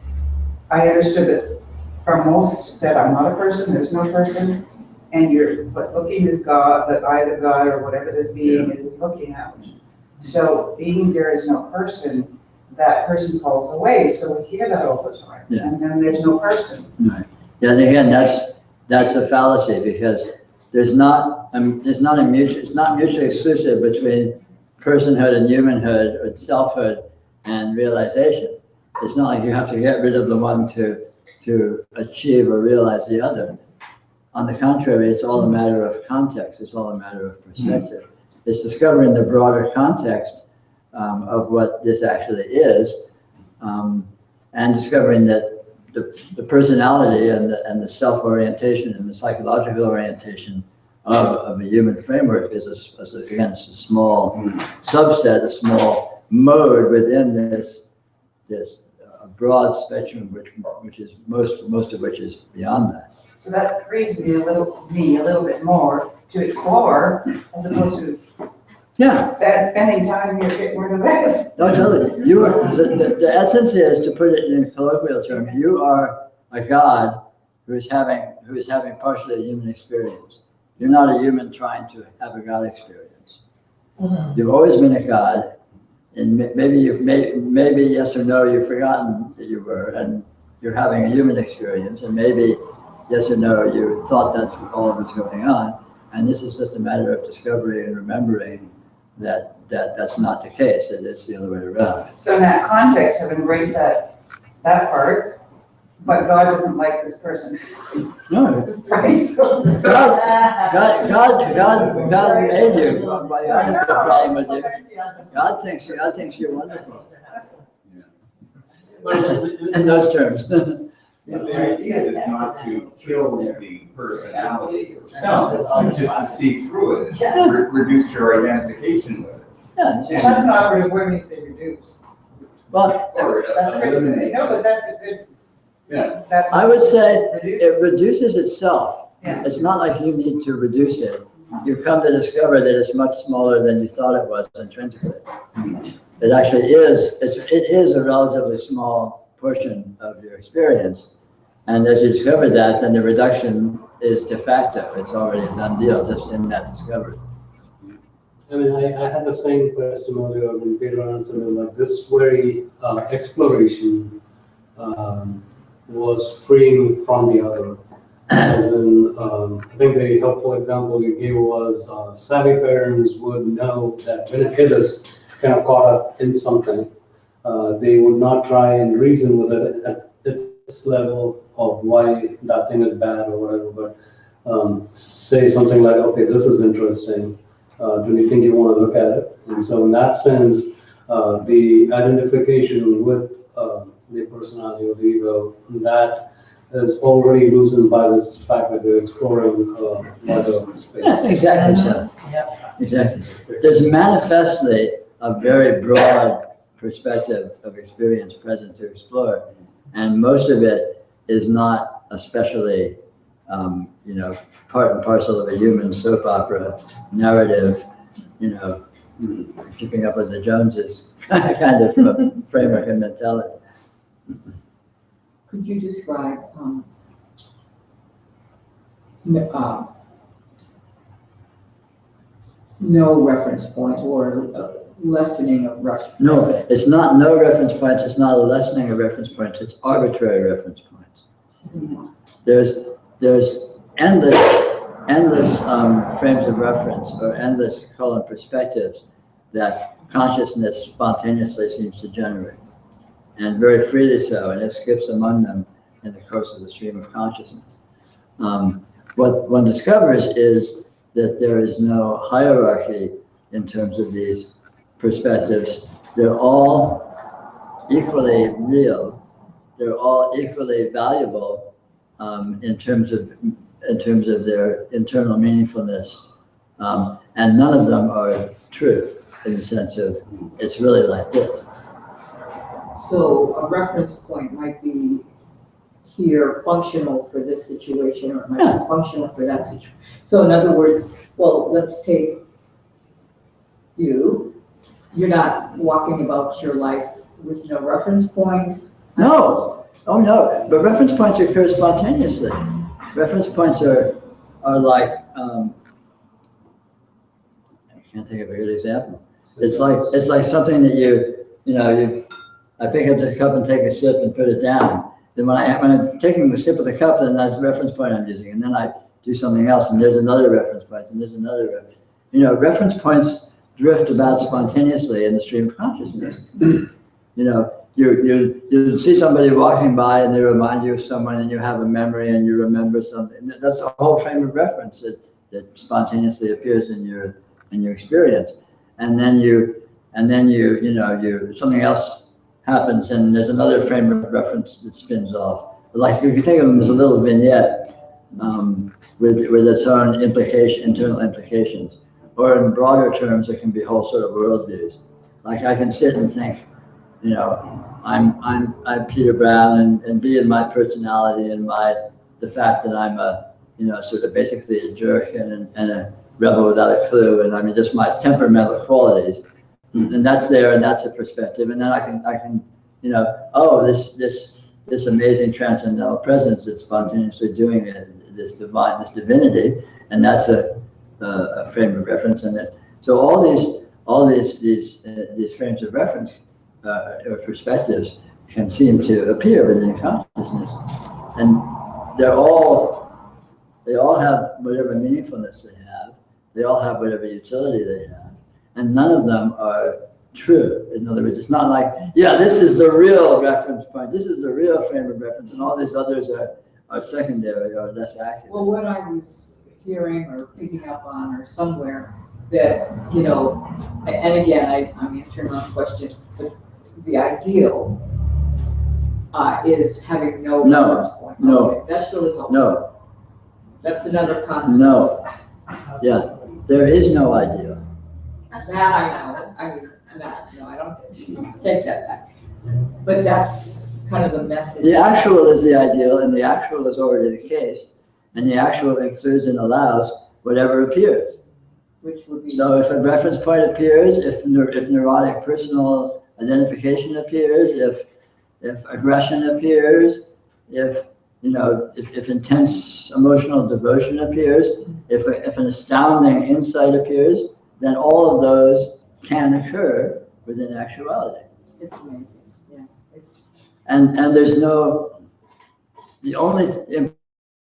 Speaker 8: I understood that for most, that I'm not a person, there's no person, and what's looking is God, the eyes of God, or whatever this being is looking at. So being there is no person, that person falls away, so we hear that all the time,
Speaker 3: Yeah.
Speaker 8: and then there's no person.
Speaker 3: Right. Yeah, and again, that's a fallacy because there's not it's not mutually exclusive between personhood and humanhood or selfhood and realization. It's not like you have to get rid of the one to achieve or realize the other. On the contrary, it's all a matter of context. It's all a matter of perspective. It's discovering the broader context of what this actually is, and discovering that the personality and the self-orientation and the psychological orientation of a human framework is again, it's a small subset, a small mode within this broad spectrum, which is most of which is beyond that.
Speaker 8: So that frees me a little bit more to explore, as opposed to spending time here getting rid of this.
Speaker 3: No, totally. The essence is, to put it in colloquial terms, you are a God who is having partially a human experience. You're not a human trying to have a God experience. You've always been a God, and maybe yes or no, you've forgotten that you were, and you're having a human experience, and maybe yes or no, you thought that's all that was going on, and this is just a matter of discovery and remembering that's not the case. It's the other way around.
Speaker 8: So in that context, I've embraced that part, but God doesn't like this person.
Speaker 3: No,
Speaker 8: Right? So
Speaker 3: God made you. God has no problem with you. God thinks you're wonderful. In those terms.
Speaker 1: The idea is not to kill the personality yourself, it's just to see through it, reduce your identification with it.
Speaker 3: Yeah.
Speaker 8: that's an operative word when you say reduce.
Speaker 3: Well,
Speaker 8: That's a good, no, but that's a good.
Speaker 1: Yeah.
Speaker 3: I would say
Speaker 8: Reduce.
Speaker 3: it reduces itself.
Speaker 8: Yeah.
Speaker 3: It's not like you need to reduce it. You come to discover that it's much smaller than you thought it was intrinsically. It actually is. It is a relatively small portion of your experience. And as you discover that, then the reduction is de facto. It's already a done deal just in that discovery.
Speaker 5: I mean, I had the same question earlier when Peter answered it, like this very exploration was freeing from the other. As in, I think the helpful example you gave was savvy parents would know that when a kid is kind of caught up in something, they would not try and reason with it at its level of why that thing is bad or whatever, but say something like, okay, this is interesting. Do you think you want to look at it? And so in that sense, the identification with the personality or the ego, that is already loosened by this fact that we're exploring other space.
Speaker 3: Yes, exactly so. Exactly. There's manifestly a very broad perspective of experience present to explore, and most of it is not especially part and parcel of a human soap opera narrative, keeping up with the Joneses kind of framework and mentality.
Speaker 7: Could you describe no reference point or lessening of reference?
Speaker 3: No, it's not no reference points, it's not a lessening of reference points, it's arbitrary reference points. There's endless frames of reference or endless perspectives that consciousness spontaneously seems to generate, and very freely so, and it skips among them in the course of the stream of consciousness. What one discovers is that there is no hierarchy in terms of these perspectives. They're all equally real. They're all equally valuable in terms of their internal meaningfulness, and none of them are true in the sense of it's really like this.
Speaker 7: So a reference point might be here functional for this situation, or it might be functional for that situation. So in other words, well, let's take you. You're not walking about your life with no reference points.
Speaker 3: No, oh no, but reference points occur spontaneously. Reference points are like, I can't think of a good example. It's like something that I pick up the cup and take a sip and put it down. Then when I'm taking the sip of the cup, then that's the reference point I'm using. And then I do something else, and there's another reference point, and there's another reference. You know, reference points drift about spontaneously in the stream of consciousness. You know, you see somebody walking by and they remind you of someone, and you have a memory and you remember something. That's a whole frame of reference that spontaneously appears in your experience. And then you know, something else happens, and there's another frame of reference that spins off. Like you can think of them as a little vignette with its own internal implications. Or in broader terms, it can be whole sort of worldviews. Like I can sit and think, you know, I'm Peter Brown, and be in my personality and the fact that I'm a, you know, sort of basically a jerk and a rebel without a clue, and I mean just my temperamental qualities. And that's there, and that's a perspective. And then I can, you know, oh, this amazing transcendental presence that's spontaneously doing it, this divinity, and that's a frame of reference. And that, so all these frames of reference or perspectives can seem to appear within consciousness, and they all have whatever meaningfulness they have. They all have whatever utility they have. And none of them are true. In other words, it's not like, yeah, this is the real reference point, this is the real frame of reference, and all these others are secondary or less accurate.
Speaker 7: Well, what I was hearing or picking up on or somewhere that, you know, and again, I'm answering my question, but the ideal is having no reference point.
Speaker 3: No.
Speaker 7: Okay, that's really helpful.
Speaker 3: No.
Speaker 7: That's another concept.
Speaker 3: No. Yeah, there is no ideal.
Speaker 7: That I know. I mean, no, I don't take that back. But that's kind of the message.
Speaker 3: The actual is the ideal, and the actual is already the case, and the actual includes and allows whatever appears.
Speaker 7: Which would be.
Speaker 3: So if a reference point appears, if neurotic personal identification appears, if aggression appears, if intense emotional devotion appears, if an astounding insight appears, then all of those can occur within actuality.
Speaker 7: It's amazing, yeah.
Speaker 3: And there's no, the only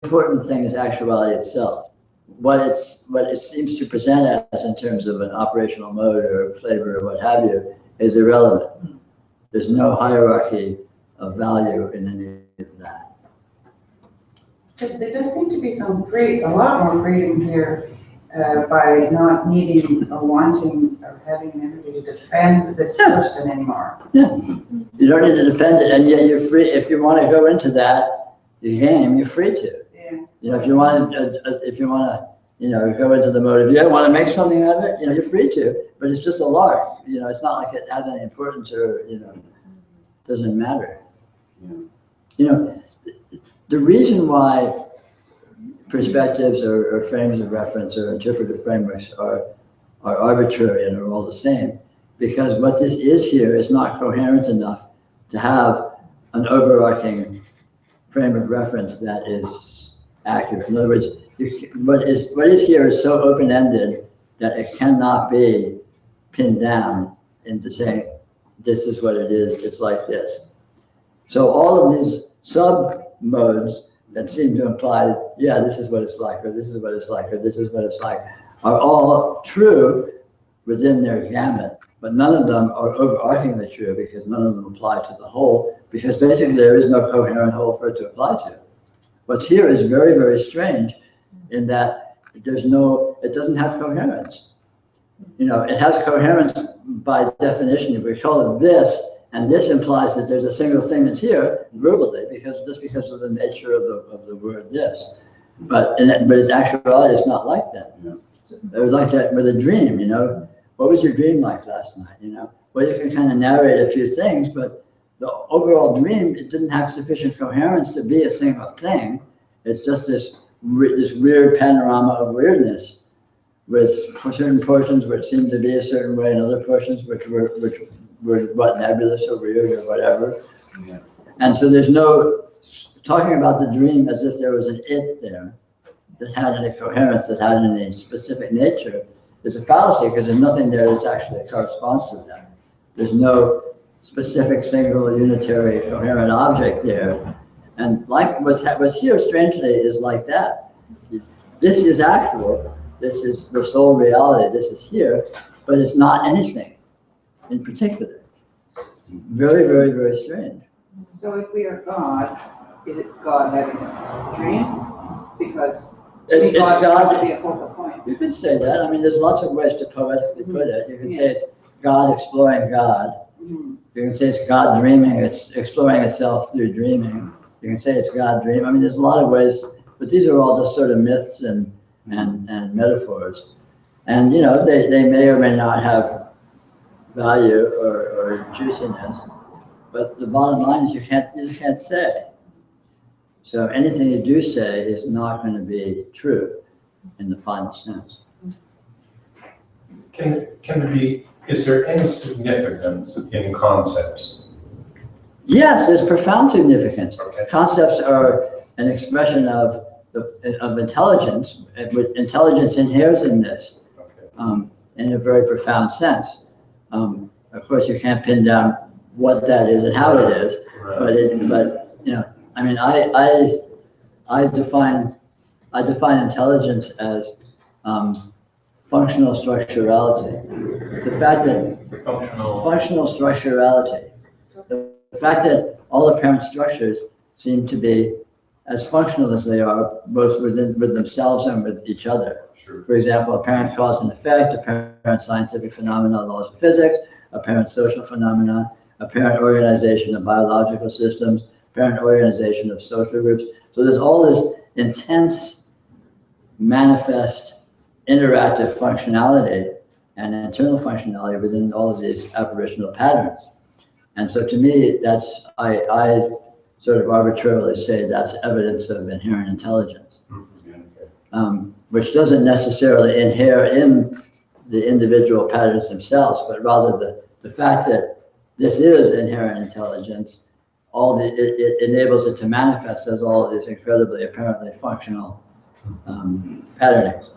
Speaker 3: important thing is actuality itself. What it seems to present as in terms of an operational mode or flavor or what have you is irrelevant. There's no hierarchy of value in any of that.
Speaker 8: There does seem to be a lot more freedom here by not needing or wanting or having an energy to defend this person anymore.
Speaker 3: Yeah, you don't need to defend it, and yet you're free. If you want to go into that game, you're free to.
Speaker 8: Yeah.
Speaker 3: You know, if you want to, you know, go into the mode of you want to make something of it, you know, you're free to. But it's just a lark. You know, it's not like it has any importance or, you know, doesn't matter.
Speaker 1: Yeah.
Speaker 3: You know, the reason why perspectives or frames of reference or interpretive frameworks are arbitrary and are all the same, because what this is here is not coherent enough to have an overarching frame of reference that is accurate. In other words, what is here is so open-ended that it cannot be pinned down into saying, this is what it is, it's like this. So all of these sub-modes that seem to imply, yeah, this is what it's like, or this is what it's like, or this is what it's like, are all true within their gamut, but none of them are overarchingly true because none of them apply to the whole, because basically there is no coherent whole for it to apply to. What's here is very, very strange in that it doesn't have coherence. You know, it has coherence by definition. If we call it this, and this implies that there's a single thing that's here verbally, because of the nature of the word this. But its actuality is not like that. You know? It was like that with a dream. You know, what was your dream like last night? You know, well, you can kind of narrate a few things, but the overall dream, it didn't have sufficient coherence to be a single thing. It's just this weird panorama of weirdness, with certain portions which seemed to be a certain way, and other portions which were what, nebulous or weird or whatever. Yeah. And so there's no talking about the dream as if there was an it there that had any coherence, that had any specific nature. It's a fallacy because there's nothing there that actually corresponds to that. There's no specific, single, unitary, coherent object there. And like what's here, strangely, is like that. This is actual. This is the sole reality. This is here, but it's not anything in particular. Very, very, very strange.
Speaker 8: So if we are God, is it God having a dream? Because to me,
Speaker 3: It's
Speaker 8: God
Speaker 3: God.
Speaker 8: would be a focal point.
Speaker 3: You could say that. I mean, there's lots of ways to poetically put it. You can say it's God exploring God. You can say it's God dreaming. It's exploring itself through dreaming. You can say it's God dreaming. I mean, there's a lot of ways, but these are all just sort of myths and metaphors. And, you know, they may or may not have value or juiciness, but the bottom line is you just can't say. So anything you do say is not going to be true in the final sense.
Speaker 6: Is there any significance in concepts?
Speaker 3: Yes, there's profound significance.
Speaker 6: Okay.
Speaker 3: Concepts are an expression of intelligence. Intelligence inheres in this, in a very profound sense. Of course, you can't pin down what that is and how it is,
Speaker 6: Right.
Speaker 3: but you know, I mean, I define intelligence as functional structurality. The fact that functional structurality, the fact that all apparent structures seem to be as functional as they are, both with themselves and with each other.
Speaker 6: Sure.
Speaker 3: For example, apparent cause and effect, apparent scientific phenomena, laws of physics, apparent social phenomena, apparent organization of biological systems, apparent organization of social groups. So there's all this intense, manifest, interactive functionality and internal functionality within all of these apparitional patterns. And so to me, I sort of arbitrarily say that's evidence of inherent intelligence, which doesn't necessarily inhere in the individual patterns themselves, but rather the fact that this is inherent intelligence, it enables it to manifest as all of these incredibly apparently functional patternings.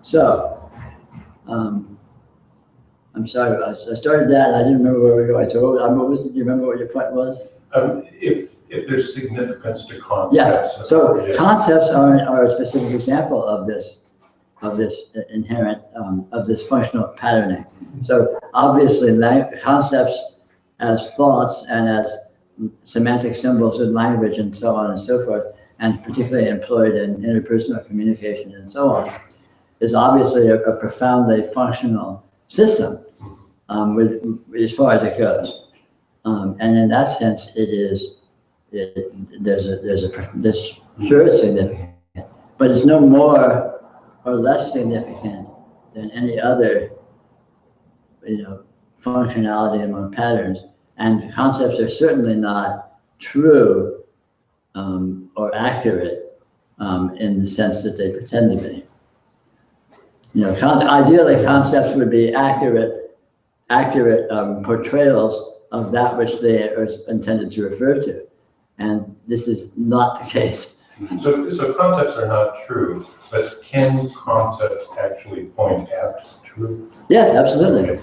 Speaker 3: So, I'm sorry, I started that and I didn't remember where we were going. So do you remember what your point was?
Speaker 6: If there's significance to concepts.
Speaker 3: Yes, so concepts are a specific example of this inherent, of this functional patterning. So obviously concepts as thoughts and as semantic symbols in language and so on and so forth, and particularly employed in interpersonal communication and so on, is obviously a profoundly functional system as far as it goes. And in that sense, sure it's significant, but it's no more or less significant than any other, functionality among patterns. And concepts are certainly not true or accurate in the sense that they pretend to be. Ideally, concepts would be accurate portrayals of that which they are intended to refer to. And this is not the case.
Speaker 6: So concepts are not true, but can concepts actually point at truth?
Speaker 3: Yes, absolutely.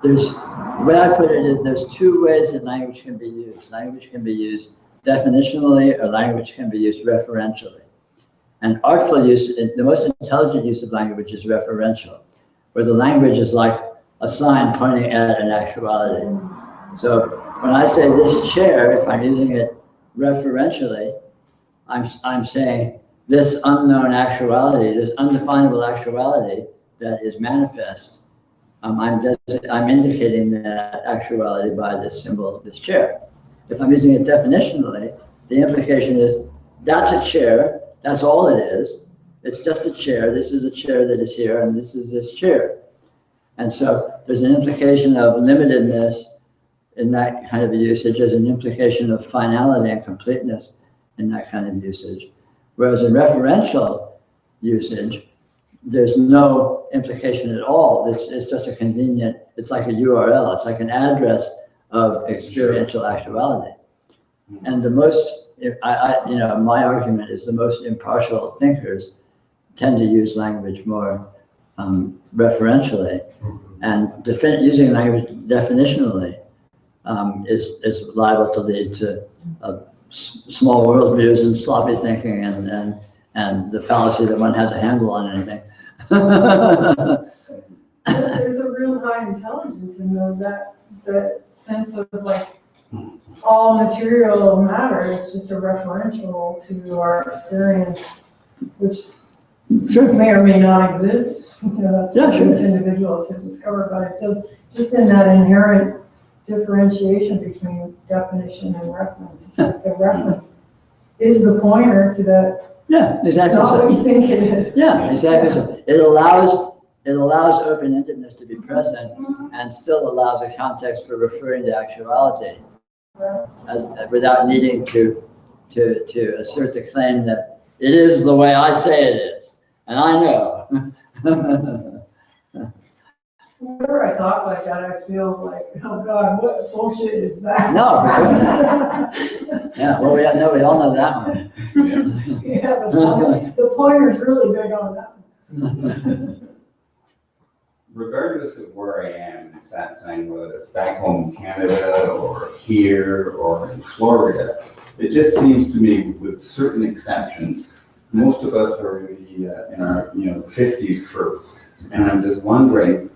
Speaker 3: The way I put it is there's two ways that language can be used. Language can be used definitionally, or language can be used referentially. And artful use, the most intelligent use of language is referential, where the language is like a sign pointing at an actuality. So when I say this chair, if I'm using it referentially, I'm saying this unknown actuality, this undefinable actuality that is manifest, I'm indicating that actuality by this symbol, this chair. If I'm using it definitionally, the implication is that's a chair, that's all it is. It's just a chair. This is a chair that is here, and this is this chair. And so there's an implication of limitedness in that kind of a usage. There's an implication of finality and completeness in that kind of usage. Whereas in referential usage, there's no implication at all. It's just a convenient, it's like a URL. It's like an address of experiential actuality. And the most, my argument is the most impartial thinkers tend to use language more referentially, and using language definitionally is liable to lead to small worldviews and sloppy thinking and the fallacy that one has a handle on anything.
Speaker 12: There's a real high intelligence in that sense of like all material matter is just a referential to our experience, which may or may not exist. That's for each individual to discover, but it does just in that inherent differentiation between definition and reference. It's like the reference is the pointer to that.
Speaker 3: Yeah, exactly.
Speaker 12: It's not what you think it is.
Speaker 3: Yeah, exactly. So it allows open-endedness to be present and still allows a context for referring to actuality without needing to assert the claim that it is the way I say it is, and I know.
Speaker 12: Whenever I talk like that, I feel like, oh God, what bullshit is that?
Speaker 3: No, yeah, well, we all know that one.
Speaker 12: Yeah, the pointer's really big on that one.
Speaker 1: Regardless of where I am in Satsang, whether it's back home in Canada or here or in Florida, it just seems to me, with certain exceptions, most of us are in our 50s for. And I'm just wondering,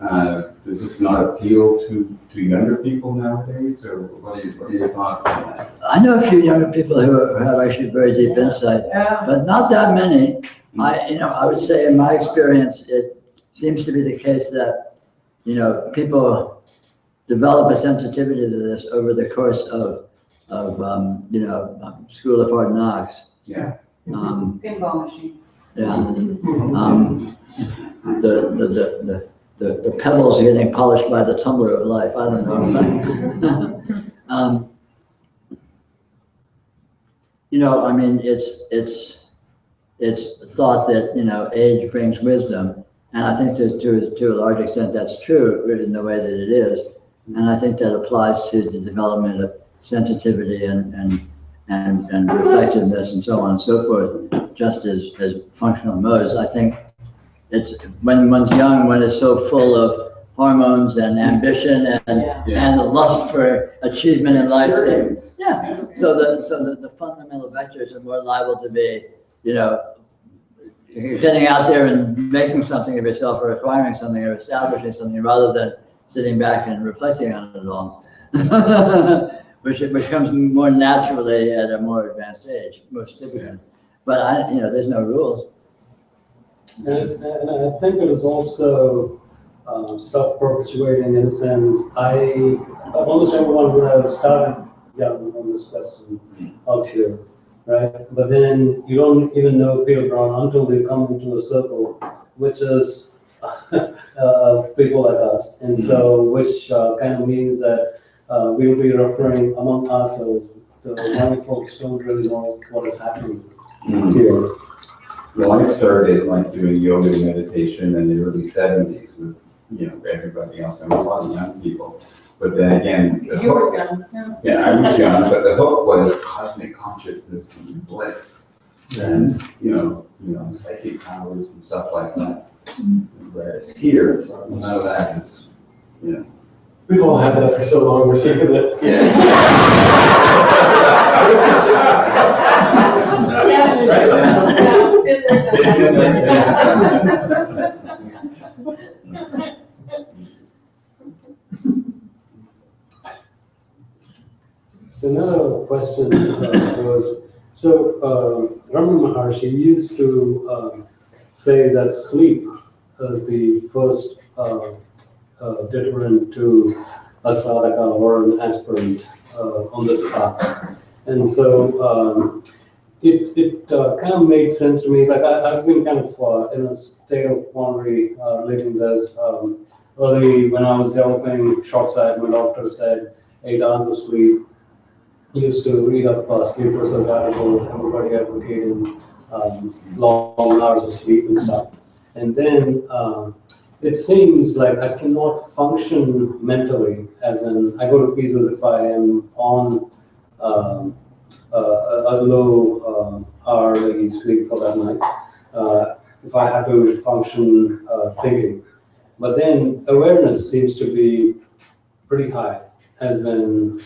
Speaker 1: does this not appeal to younger people nowadays, or what are your thoughts on that?
Speaker 3: I know a few younger people who have actually very deep insight, but not that many. I would say in my experience, it seems to be the case that, people develop a sensitivity to this over the course of School of Hard Knocks.
Speaker 1: Yeah.
Speaker 8: Pinball machine.
Speaker 3: Yeah. The pebbles are getting polished by the tumbler of life. I don't know. I mean, it's thought that, age brings wisdom. And I think that to a large extent that's true in the way that it is. And I think that applies to the development of sensitivity and reflectiveness and so on and so forth, just as functional modes. I think it's when one's young, one is so full of hormones and ambition and the lust for achievement in life. So the fundamental vectors are more liable to be, you're getting out there and making something of yourself or acquiring something or establishing something rather than sitting back and reflecting on it all, which comes more naturally at a more advanced age, most typically. But there's no rules.
Speaker 5: And I think it is also self-perpetuating in a sense. Almost everyone who have started young on this question out here, right? But then you don't even know Peter Brown until they come into a circle, which is people like us. And so, which kind of means that we'll be referring among ourselves. The young folks don't really know what is happening here.
Speaker 1: Well, I started doing yoga and meditation in the early 70s with, everybody else, and a lot of young people. But then again,
Speaker 8: You were young.
Speaker 1: I was young, but the hook was cosmic consciousness and bliss and, psychic powers and stuff like that. Whereas here, none of that is,
Speaker 13: We've all had that for so long, we're sick of it.
Speaker 5: So another question was, Ramana Maharshi used to say that sleep is the first deterrent to a sadhaka or an aspirant on this path. And so it kind of made sense to me. I've been kind of in a state of quandary living this. Early when I was developing short sight, my doctor said 8 hours of sleep. I used to read up sleep research articles, everybody advocating long hours of sleep and stuff. And then it seems like I cannot function mentally, as in I go to pieces if I am on a low hourly sleep for that night. If I have to function thinking. But then awareness seems to be pretty high, as in,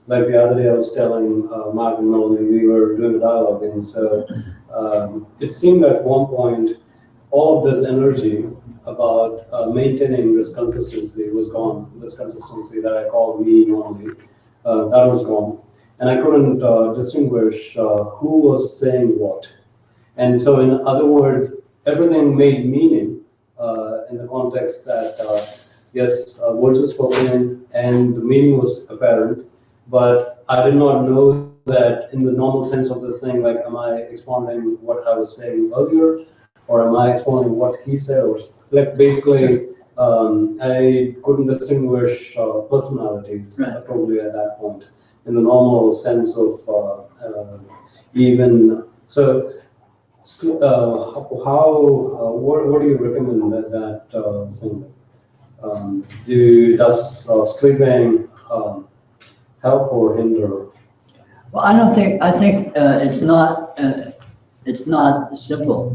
Speaker 5: like the other day I was telling Mark and Melanie, we were doing a dialogue, and so it seemed at one point all of this energy about maintaining this consistency was gone. This consistency that I call me normally, that was gone. And I couldn't distinguish who was saying what. And so in other words, everything made meaning in the context that, yes, words were spoken and the meaning was apparent, but I did not know that in the normal sense of this thing, like, am I expounding what I was saying earlier, or am I expounding what he said, or like basically, I couldn't distinguish personalities totally at that point in the normal sense of even so. What do you recommend that thing? Does sleeping help or hinder?
Speaker 3: Well, I don't think, I think it's not simple.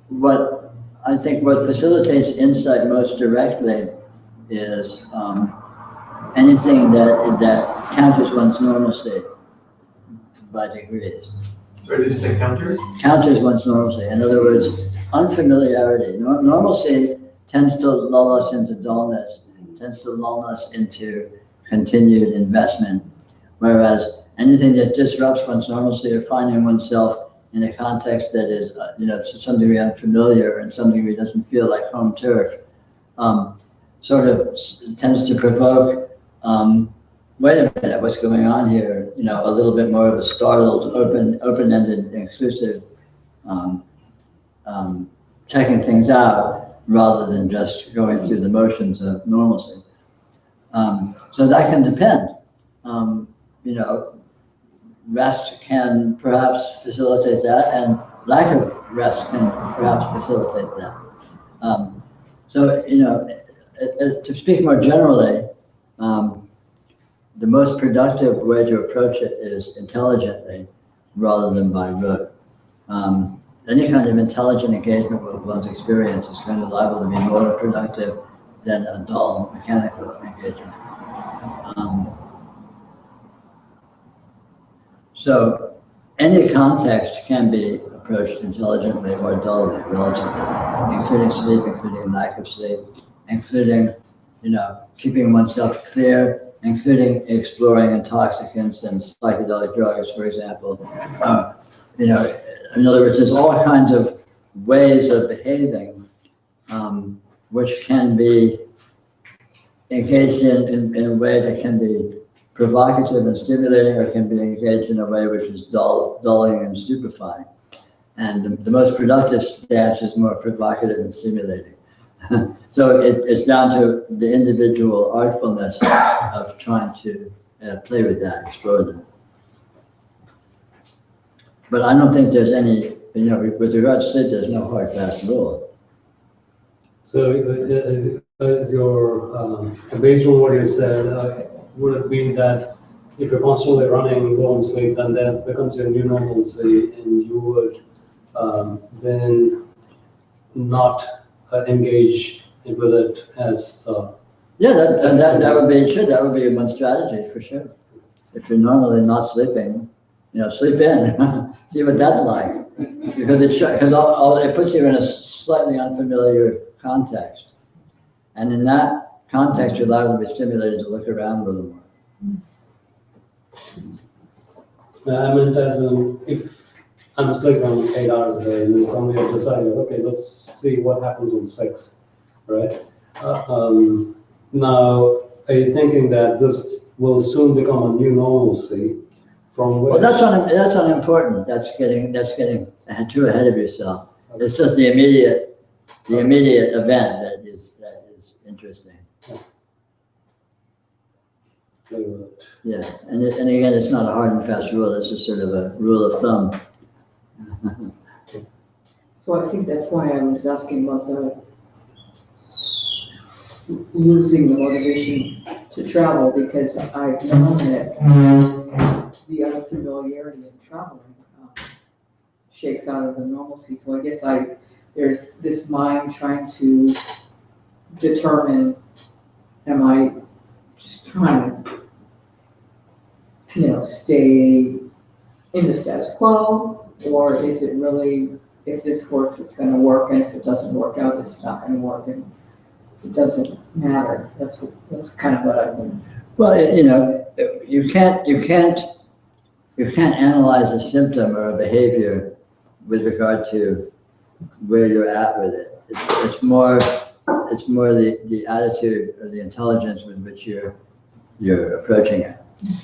Speaker 3: What I think what facilitates insight most directly is anything that counters one's normalcy by degrees.
Speaker 13: Sorry, did you say counters?
Speaker 3: Counters one's normalcy. In other words, unfamiliarity. Normalcy tends to lull us into dullness, tends to lull us into continued investment, whereas anything that disrupts one's normalcy or finding oneself in a context that is, to some degree unfamiliar and some degree doesn't feel like home turf, sort of tends to provoke, wait a minute, what's going on here? A little bit more of a startled, open-ended, inclusive, checking things out rather than just going through the motions of normalcy. So that can depend. Rest can perhaps facilitate that, and lack of rest can perhaps facilitate that. To speak more generally, the most productive way to approach it is intelligently rather than by rote. Any kind of intelligent engagement with one's experience is kind of liable to be more productive than a dull mechanical engagement. So any context can be approached intelligently or dully, relatively, including sleep, including lack of sleep, including, keeping oneself clear, including exploring intoxicants and psychedelic drugs, for example. In other words, there's all kinds of ways of behaving which can be engaged in a way that can be provocative and stimulating, or can be engaged in a way which is dulling and stupefying. And the most productive stance is more provocative and stimulating. So it's down to the individual artfulness of trying to play with that, explore that. But I don't think there's any, with regard to sleep, there's no hard, fast rule.
Speaker 5: So as based on what you said, would it be that if you're constantly running low on sleep, then that becomes your new normalcy, and you would then not engage with it as
Speaker 3: yeah, that would be true. That would be one strategy for sure. If you're normally not sleeping, sleep in, see what that's like, because it puts you in a slightly unfamiliar context, and in that context, you're liable to be stimulated to look around a little more.
Speaker 5: I meant as in, if I'm sleeping 8 hours a day, and then suddenly I decided, okay, let's see what happens on 6, right? Now, are you thinking that this will soon become a new normalcy? From which...
Speaker 3: Well, that's unimportant. That's getting too ahead of yourself. Okay. It's just the immediate event that is interesting. Yeah, and again, it's not a hard and fast rule. It's just sort of a rule of thumb.
Speaker 7: So I think that's why I was asking about losing the motivation to travel, because I've known that the unfamiliarity of traveling shakes out of the normalcy. So I guess there's this mind trying to determine, am I just trying to, stay in the status quo? Or is it really, if this works, it's gonna work, and if it doesn't work out, it's not gonna work, and it doesn't matter. That's kind of what I've been.
Speaker 3: Well, you can't analyze a symptom or a behavior with regard to where you're at with it. It's more the attitude or the intelligence with which you're approaching it.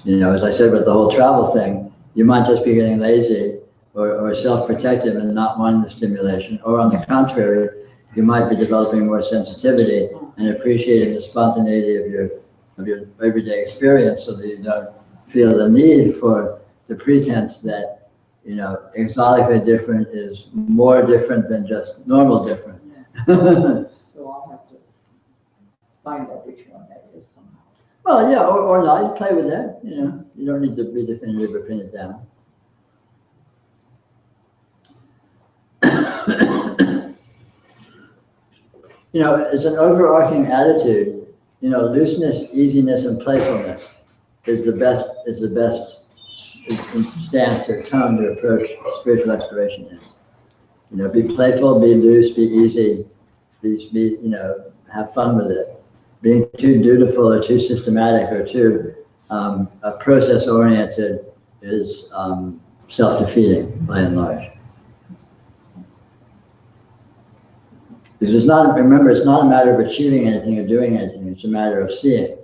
Speaker 3: As I said with the whole travel thing, you might just be getting lazy or self-protective and not wanting the stimulation, or on the contrary, you might be developing more sensitivity and appreciating the spontaneity of your everyday experience, so that you don't feel the need for the pretense that, exotically different is more different than just normal different.
Speaker 7: So I'll have to find out which one that is somehow.
Speaker 3: Well, yeah, or not, you play with that, you don't need to be definitive or pin it down. It's an overarching attitude, looseness, easiness, and playfulness is the best stance or tone to approach spiritual exploration in. Be playful, be loose, be easy, have fun with it. Being too dutiful or too systematic or too process-oriented is self-defeating by and large. Because remember, it's not a matter of achieving anything or doing anything, it's a matter of seeing.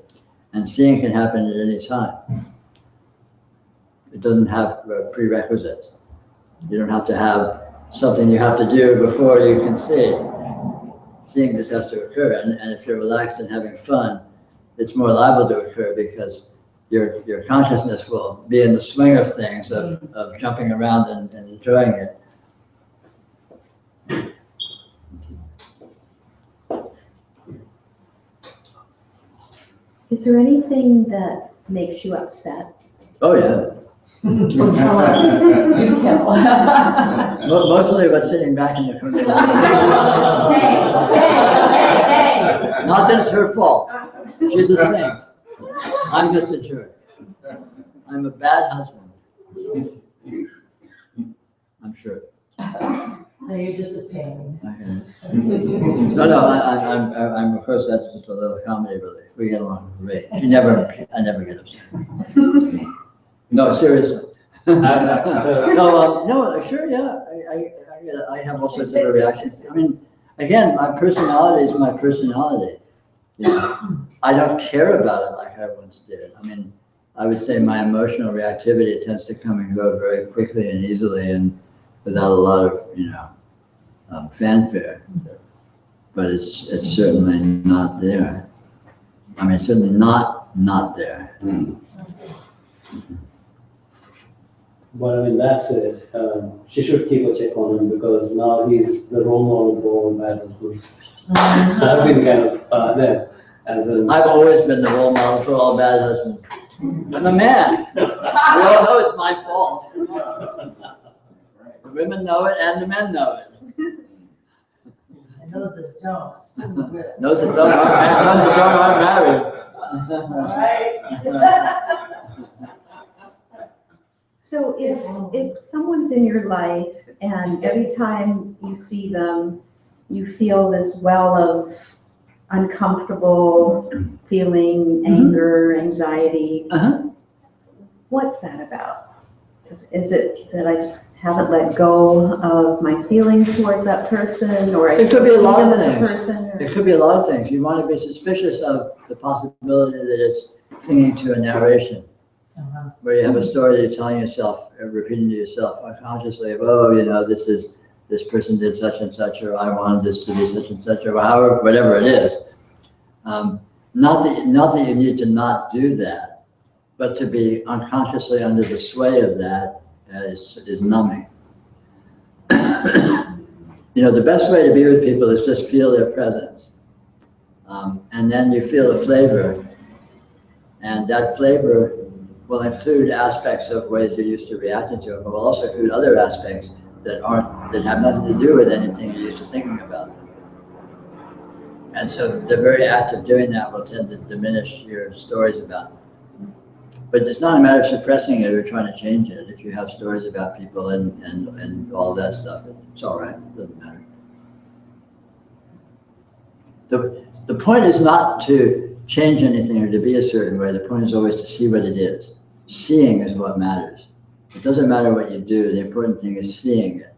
Speaker 3: And seeing can happen at any time. It doesn't have prerequisites. You don't have to have something you have to do before you can see. Seeing just has to occur, and if you're relaxed and having fun, it's more liable to occur because your consciousness will be in the swing of things, of jumping around and enjoying it.
Speaker 9: Is there anything that makes you upset?
Speaker 3: Oh, yeah.
Speaker 7: Tell us. Do tell.
Speaker 3: Mostly about sitting back in the front of the room.
Speaker 10: Hey.
Speaker 3: Not that it's her fault. She's a saint. I'm just a jerk. I'm a bad husband. I'm sure.
Speaker 2: No, you're just a pain.
Speaker 3: Okay. No, I'm, of course, that's just a little comedy relief. We get along great. I never get upset. No, seriously. No, sure, yeah. I have all sorts of reactions. I mean, again, my personality is my personality. I don't care about it like I once did. I mean, I would say my emotional reactivity tends to come and go very quickly and easily and without a lot of, fanfare. But it's certainly not there. I mean, it's certainly not there.
Speaker 5: But I mean, that's it. She should keep a check on him because now he's the role model for all bad husbands. I've been kind of there. I've
Speaker 3: always been the role model for all bad husbands. I'm a man. We all know it's my fault. The women know it and the men know it.
Speaker 2: And those that don't.
Speaker 3: Those that don't aren't married.
Speaker 2: Right.
Speaker 9: So if someone's in your life and every time you see them, you feel this well of uncomfortable feeling, anger, anxiety, what's that about? Is it that I just haven't let go of my feelings towards that person, or
Speaker 3: It could be a lot of things.
Speaker 9: Person,
Speaker 3: It could be a lot of things. You want to be suspicious of the possibility that it's clinging to a narration. Where you have a story that you're telling yourself, repeating to yourself unconsciously of, this person did such and such, or I wanted this to be such and such, or however, whatever it is. Not that you need to not do that, but to be unconsciously under the sway of that is numbing. The best way to be with people is just feel their presence. And then you feel the flavor, and that flavor will include aspects of ways you're used to reacting to it, but will also include other aspects that have nothing to do with anything you're used to thinking about. And so the very act of doing that will tend to diminish your stories about them. But it's not a matter of suppressing it or trying to change it. If you have stories about people and all that stuff, it's all right, it doesn't matter. The point is not to change anything or to be a certain way. The point is always to see what it is. Seeing is what matters. It doesn't matter what you do. The important thing is seeing it.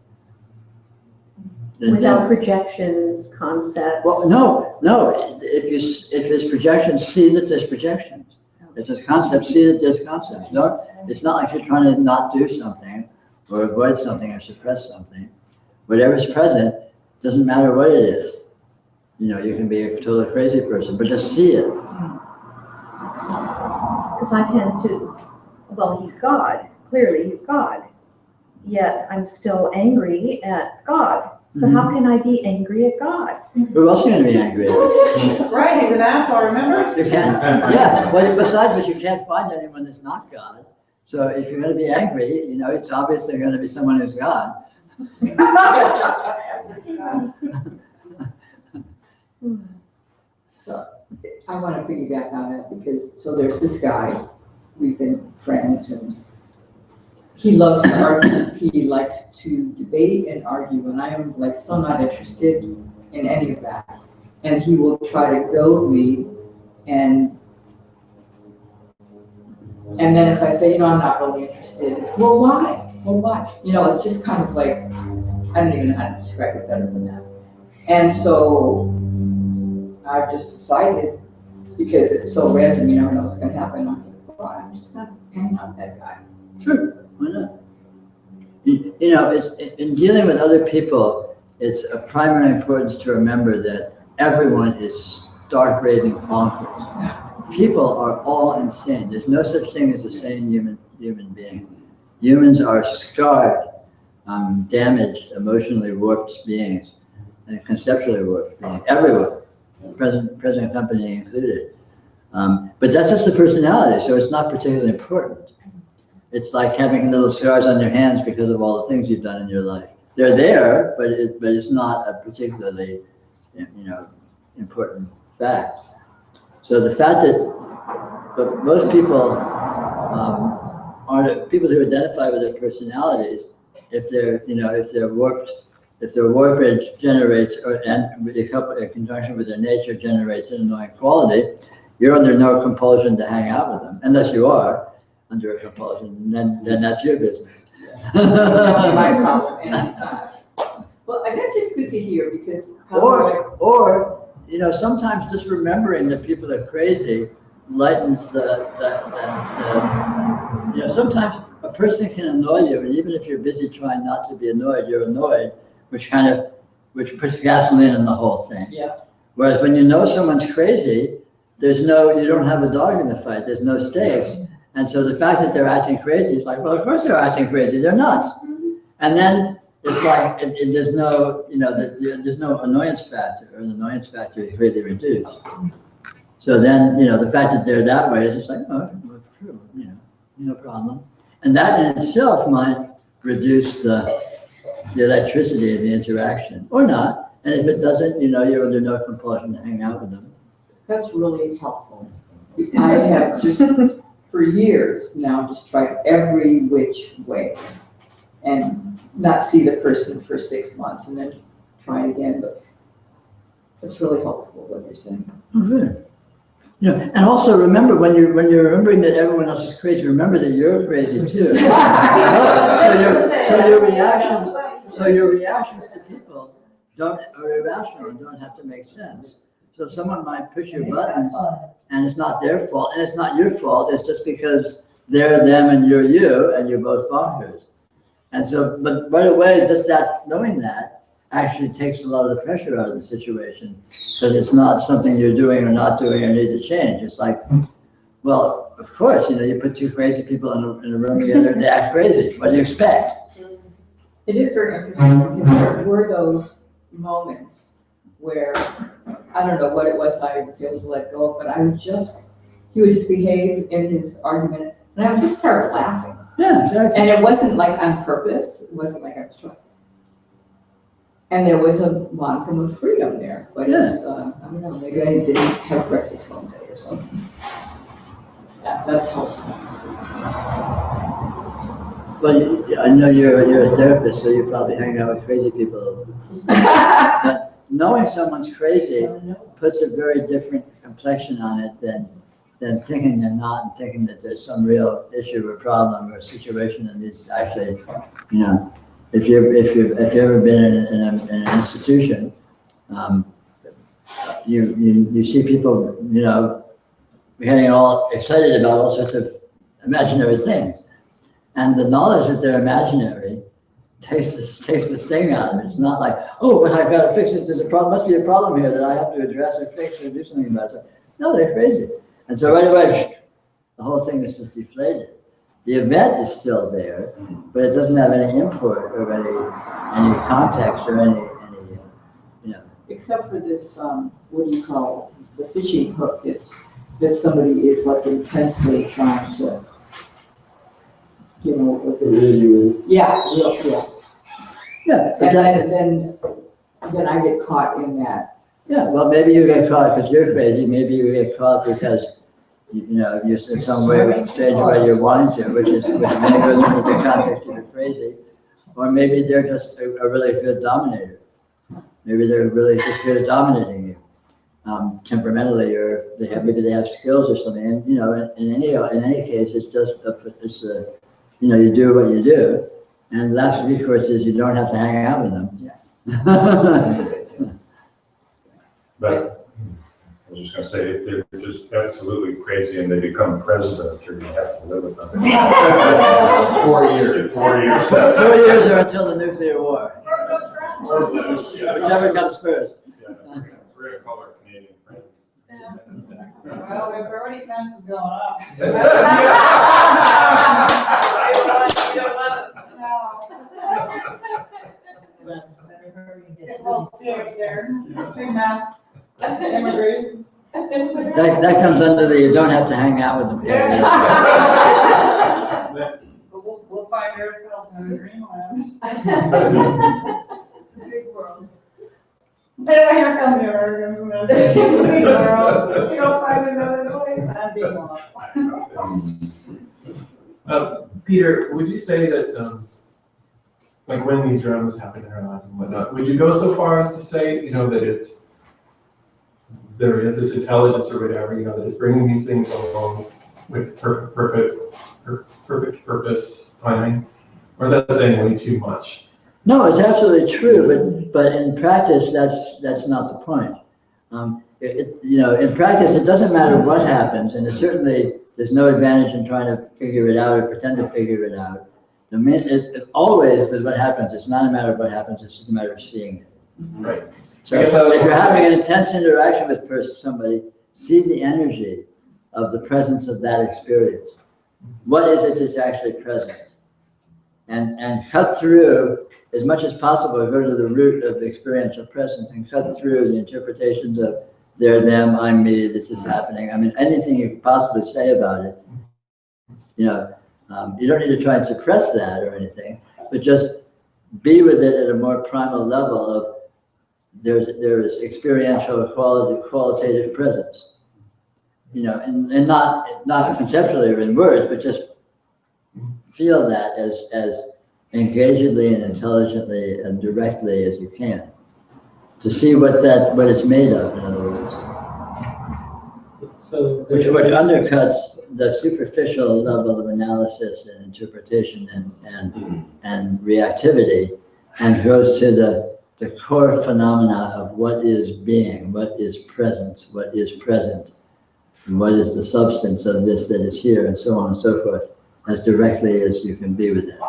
Speaker 9: Without projections, concepts.
Speaker 3: Well, no. If there's projections, see that there's projections. If there's concepts, see that there's concepts. No, it's not like you're trying to not do something or avoid something or suppress something. Whatever's present, doesn't matter what it is. You know, you can be a totally crazy person, but just see it.
Speaker 9: Because I tend to, well, he's God. Clearly, he's God. Yet I'm still angry at God. So how can I be angry at God?
Speaker 3: Who else are you going to be angry at?
Speaker 12: Right, he's an asshole, remember?
Speaker 3: You can't. Yeah. Well, besides which, you can't find anyone that's not God. So if you're going to be angry, you know, it's obviously going to be someone who's God.
Speaker 7: So I want to piggyback on it because, so there's this guy, we've been friends, and he loves to argue. He likes to debate and argue, and I am like so not interested in any of that. And he will try to goad me, and then if I say, you know, I'm not really interested, well, why? Well, why? You know, it's just kind of like, I don't even know how to describe it better than that. And so I've just decided, because it's so random, you never know what's going to happen. I'm just not hanging out with that guy.
Speaker 3: Sure, why not? You know, it's in dealing with other people, it's of primary importance to remember that everyone is stark raving bonkers. People are all insane. There's no such thing as a sane human being. Humans are scarred, damaged, emotionally warped beings, and conceptually warped beings, everyone, present company included. But that's just the personality, so it's not particularly important. It's like having little scars on your hands because of all the things you've done in your life. They're there, but it's not a particularly, you know, important fact. So the fact that most people are people who identify with their personalities, if their warpage generates, and in conjunction with their nature generates an annoying quality, you're under no compulsion to hang out with them, unless you are under a compulsion, then that's your business.
Speaker 7: That's my problem, and it's not. Well, that's just good to hear, because
Speaker 3: or you know, sometimes just remembering that people are crazy lightens the you know, sometimes a person can annoy you, and even if you're busy trying not to be annoyed, you're annoyed, which puts gasoline in the whole thing.
Speaker 7: Yeah.
Speaker 3: Whereas when you know someone's crazy, you don't have a dog in the fight, there's no stakes. And so the fact that they're acting crazy is like, well, of course they're acting crazy, they're nuts. And then it's like, there's no, you know, there's no annoyance factor, or the annoyance factor is greatly reduced. So then, you know, the fact that they're that way is just like, oh, well, true, you know, no problem. And that in itself might reduce the electricity of the interaction, or not. And if it doesn't, you know, you're under no compulsion to hang out with them.
Speaker 7: That's really helpful. I have just, for years now, just tried every which way and not see the person for 6 months and then try again, but it's really helpful what you're saying.
Speaker 3: Oh, good. You know, and also remember, when you're remembering that everyone else is crazy, remember that you're crazy too. So your reactions to people are irrational and don't have to make sense. So someone might push your buttons and it's not their fault, and it's not your fault, it's just because they're them and you're you, and you're both bonkers. And so, but right away, just that, knowing that actually takes a lot of the pressure out of the situation, because it's not something you're doing or not doing or need to change. It's like, well, of course, you know, you put two crazy people in a room together, they act crazy. What do you expect?
Speaker 7: It is very interesting, because there were those moments where, I don't know what it was I was able to let go of, but he would just behave in his argument, and I would just start laughing.
Speaker 3: Yeah, exactly.
Speaker 7: And it wasn't like on purpose, it wasn't like I was trying, And there was a modicum of freedom there, but it's, I don't know, maybe I didn't have breakfast one day or something. Yeah, that's helpful.
Speaker 3: Well, I know you're a therapist, so you probably hang out with crazy people. But knowing someone's crazy puts a very different complexion on it than thinking they're not and thinking that there's some real issue or problem or situation that needs actually, you know, if you've ever been in an institution, you see people, you know, getting all excited about all sorts of imaginary things. And the knowledge that they're imaginary takes the sting out of it. It's not like, oh, well, I've got to fix it. There's a problem, must be a problem here that I have to address or fix or do something about it. No, they're crazy. And so right away, the whole thing is just deflated. The event is still there, but it doesn't have any import or any context or any you know.
Speaker 7: Except for this, what do you call it? The fishing hook that somebody is like intensely trying to, you know, with this. Yeah.
Speaker 3: Yeah.
Speaker 7: And then I get caught in that.
Speaker 3: Yeah, well, maybe you get caught because you're crazy. Maybe you get caught because you know, you're in some way, strange way you're wanting to, which then goes into the context of you're crazy. Or maybe they're just a really good dominator. Maybe they're really just good at dominating you, temperamentally, or maybe they have skills or something. And you know, in any case, it's just you know, you do what you do, and the last recourse is you don't have to hang out with them.
Speaker 7: Yeah.
Speaker 6: But I was just gonna say, if they're just absolutely crazy and they become president, you're gonna have to live with them.
Speaker 1: 4 years.
Speaker 6: 4 years.
Speaker 3: 4 years or until the nuclear war. Whichever comes first.
Speaker 6: We're gonna call our Canadian friends.
Speaker 8: Well, there's already fences going up.
Speaker 10: Well, there, big mass, immigrant.
Speaker 3: That comes under the you don't have to hang out with them.
Speaker 8: So we'll find ourselves in a dreamland.
Speaker 10: It's a big world.
Speaker 8: Then here come the Americans and they're saying, it's a big world, we don't find another place, I'd be lost.
Speaker 13: Peter, would you say that, like when these dramas happen in our lives and whatnot, would you go so far as to say, you know, that there is this intelligence or whatever, you know, that is bringing these things along with perfect purpose, timing? Or is that saying way too much?
Speaker 3: No, it's absolutely true, but in practice, that's not the point. You know, in practice, it doesn't matter what happens, and there's no advantage in trying to figure it out or pretend to figure it out. Always with what happens, it's not a matter of what happens, it's just a matter of seeing it.
Speaker 13: Right.
Speaker 3: So if you're having an intense interaction with somebody, see the energy of the presence of that experience. What is it that's actually present? And cut through as much as possible, go to the root of the experiential presence and cut through the interpretations of they're them, I'm me, this is happening. I mean, anything you could possibly say about it. You know, you don't need to try and suppress that or anything, but just be with it at a more primal level of there is experiential qualitative presence. You know, and not conceptually or in words, but just feel that as engagedly and intelligently and directly as you can, to see what it's made of, in other words.
Speaker 5: So
Speaker 3: which undercuts the superficial level of analysis and interpretation and reactivity, and goes to the core phenomena of what is being, what is presence, what is present, and what is the substance of this that is here, and so on and so forth, as directly as you can be with it.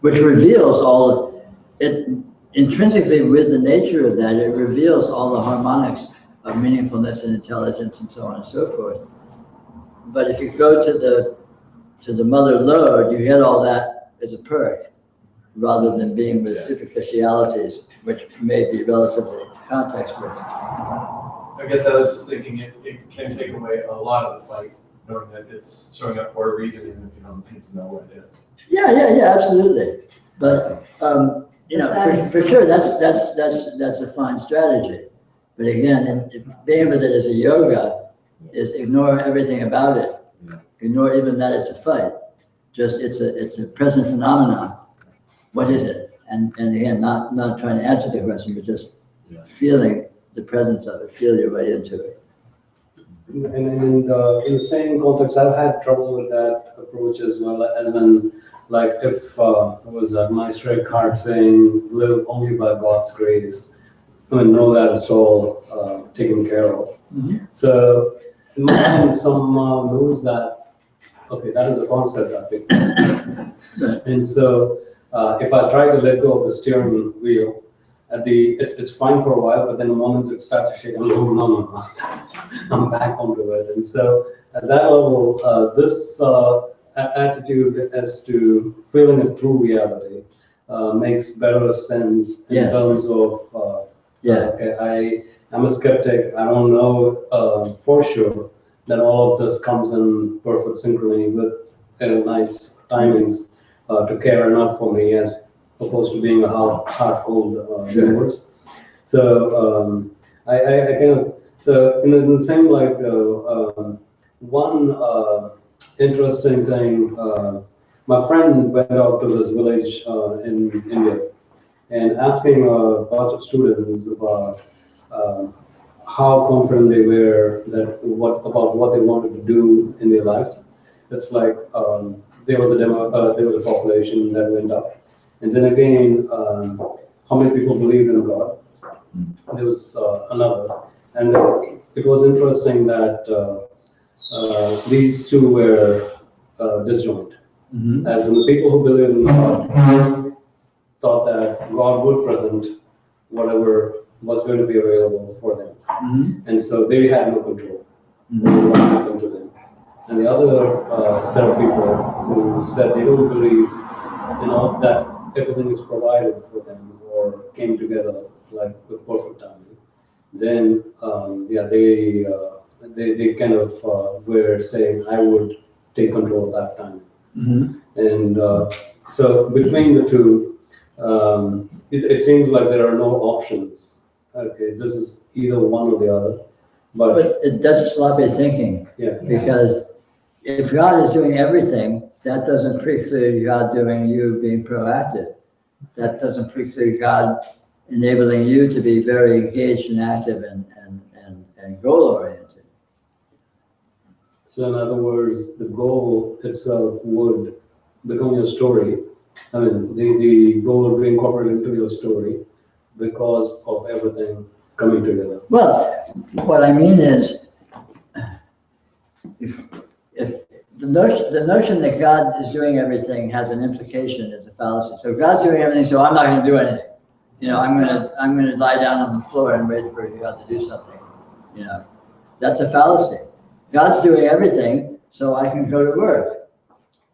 Speaker 3: Which reveals all it intrinsically with the nature of that, it reveals all the harmonics of meaningfulness and intelligence and so on and so forth. But if you go to the mother lode, you get all that as a perk, rather than being with superficialities, which may be relatively context rich.
Speaker 13: I guess I was just thinking it can take away a lot of the fight, knowing that it's showing up for a reason, even if you don't need to know what it is.
Speaker 3: Yeah, absolutely. But You know, for sure, that's a fine strategy. But again, being with it as a yoga is ignore everything about it. Ignore even that it's a fight. Just it's a present phenomenon. What is it? And again, not trying to answer the question, but just feeling the presence of it, feel your way into it.
Speaker 5: And in the same context, I've had trouble with that approach as well, as in, like, if it was my straight card saying, live only by God's grace, I mean, know that it's all taken care of.
Speaker 3: Mm-hmm.
Speaker 5: So, in my mind, some knows that, okay, that is a concept, I think. And so, if I try to let go of the steering wheel, it's fine for a while, but then the moment it starts to shake, I'm like, oh, no, I'm back onto it. And so at that level, this attitude as to feeling it through reality makes better sense in terms of, okay, I'm a skeptic. I don't know for sure that all of this comes in perfect synchrony with nice timings to care enough for me, as opposed to being a hard-cold universe. So I kind of, so in the same like one interesting thing, my friend went out to this village in India and asking a bunch of students about how confident they were that about what they wanted to do in their lives. It's like there was a population that went up. And then again, how many people believed in God? There was another. And it was interesting that these two were disjoint.
Speaker 3: Mm-hmm.
Speaker 5: As in, the people who believed in God thought that God would present whatever was going to be available for them.
Speaker 3: Mm-hmm.
Speaker 5: And so they had no control over what happened to them. And the other set of people who said they don't believe, that everything is provided for them or came together like with perfect timing, then they kind of were saying, I would take control of that time.
Speaker 3: Mm-hmm.
Speaker 5: And so between the two, it seems like there are no options. Okay, this is either one or the other. But
Speaker 3: that's sloppy thinking.
Speaker 5: Yeah.
Speaker 3: Because if God is doing everything, that doesn't preclude God doing you being proactive. That doesn't preclude God enabling you to be very engaged and active and goal-oriented.
Speaker 5: So in other words, the goal itself would become your story. I mean, the goal would be incorporated into your story because of everything coming together.
Speaker 3: Well, what I mean is, if the notion that God is doing everything has an implication as a fallacy. So God's doing everything, so I'm not going to do anything. I'm going to lie down on the floor and wait for God to do something. That's a fallacy. God's doing everything, so I can go to work,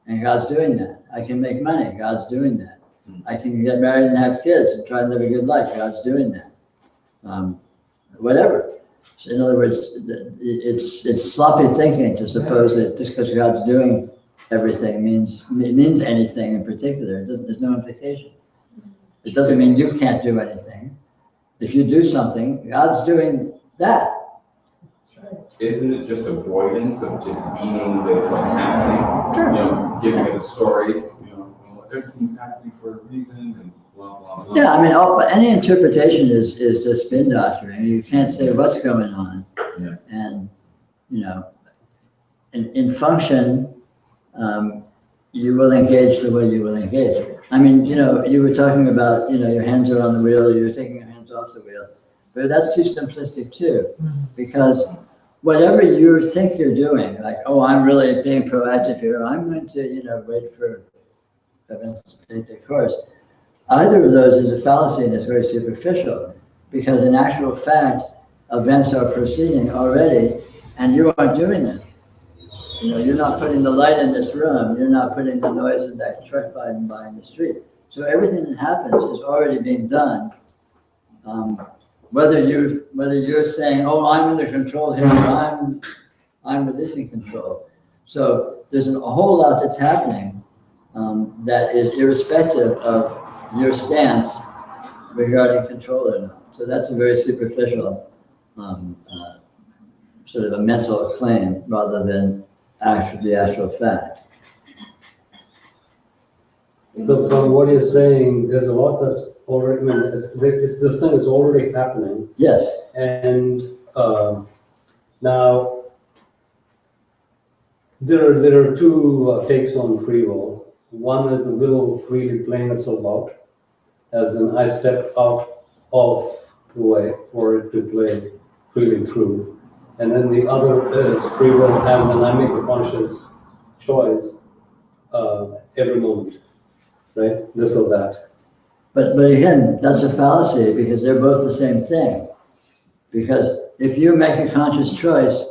Speaker 3: and God's doing that. I can make money. God's doing that. I can get married and have kids and try and live a good life. God's doing that. Whatever. So in other words, it's sloppy thinking to suppose that just because God's doing everything means anything in particular. There's no implication. It doesn't mean you can't do anything. If you do something, God's doing that.
Speaker 1: Isn't it just avoidance of just being with what's happening? Sure. Giving it a story. Everything's happening for a reason, and blah blah blah.
Speaker 3: Yeah, I mean, any interpretation is just spin doctoring. You can't say what's going on.
Speaker 1: Yeah.
Speaker 3: And in function, you will engage the way you will engage. I mean, you were talking about, your hands are on the wheel, you're taking your hands off the wheel, but that's too simplistic too, because whatever you think you're doing, like, oh, I'm really being proactive here, I'm going to, wait for events to take their course. Either of those is a fallacy and it's very superficial, because in actual fact, events are proceeding already, and you aren't doing it. You're not putting the light in this room, you're not putting the noise in that truck by in the street. So everything that happens is already being done. Whether you're saying, oh, I'm under control here, or I'm releasing control. So there's a whole lot that's happening that is irrespective of your stance regarding control or not. So that's a very superficial sort of a mental claim rather than the actual fact.
Speaker 5: So from what you're saying, there's a lot that's already, I mean, this thing is already happening.
Speaker 3: Yes.
Speaker 5: And now, there are two takes on free will. One is the will freely playing itself out, as in I step out of the way for it to play freely through. And then the other is free will as in I make a conscious choice every moment, right? This or that.
Speaker 3: But again, that's a fallacy because they're both the same thing. Because if you make a conscious choice,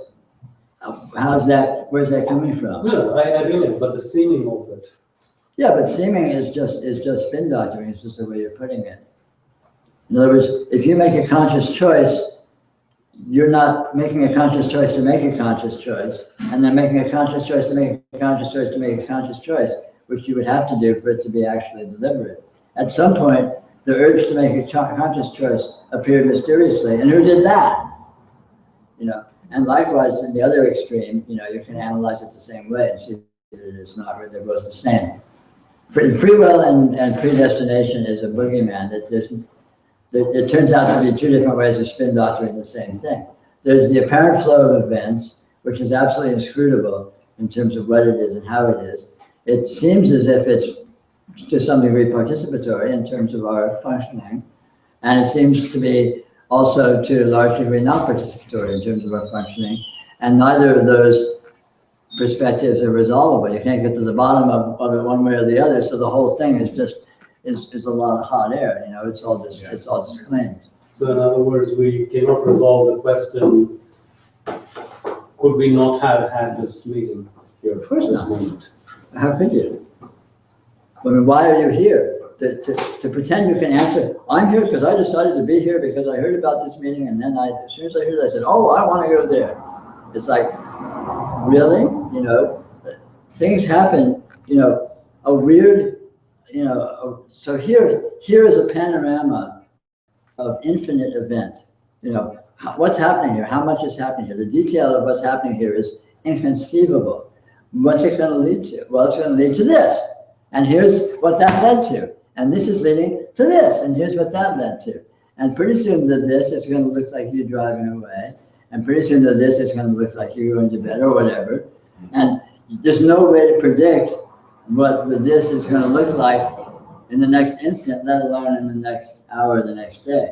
Speaker 3: where's that coming from?
Speaker 5: No, I get it, but the seeming of it.
Speaker 3: Yeah, but seeming is just spin doctoring. It's just the way you're putting it. In other words, if you make a conscious choice, you're not making a conscious choice to make a conscious choice, and then making a conscious choice to make a conscious choice to make a conscious choice, which you would have to do for it to be actually deliberate. At some point, the urge to make a conscious choice appeared mysteriously, and who did that? You know, and likewise, in the other extreme, you know, you can analyze it the same way and see that it's not really, they're both the same. Free will and predestination is a boogeyman. It turns out to be two different ways of spin doctoring the same thing. There's the apparent flow of events, which is absolutely inscrutable in terms of what it is and how it is. It seems as if it's to some degree participatory in terms of our functioning, and it seems to be also to a large degree not participatory in terms of our functioning, and neither of those perspectives are resolvable. You can't get to the bottom of it one way or the other, so the whole thing is just is a lot of hot air. You know, it's all just claims.
Speaker 5: So in other words, we cannot resolve the question, could we not have had this meeting here
Speaker 3: Of course
Speaker 5: at this
Speaker 3: not.
Speaker 5: moment?
Speaker 3: How could you? I mean, why are you here? To pretend you can answer, I'm here because I decided to be here because I heard about this meeting, and then as soon as I heard it, I said, oh, I want to go there. It's like, really? You know, things happen, you know, a weird, you know, so here is a panorama of infinite event. You know, what's happening here? How much is happening here? The detail of what's happening here is inconceivable. What's it going to lead to? Well, it's going to lead to this. And here's what that led to. And this is leading to this. And here's what that led to. And pretty soon that this is going to look like you driving away. And pretty soon that this is going to look like you're going to bed or whatever. And there's no way to predict what the this is going to look like in the next instant, let alone in the next hour, the next day.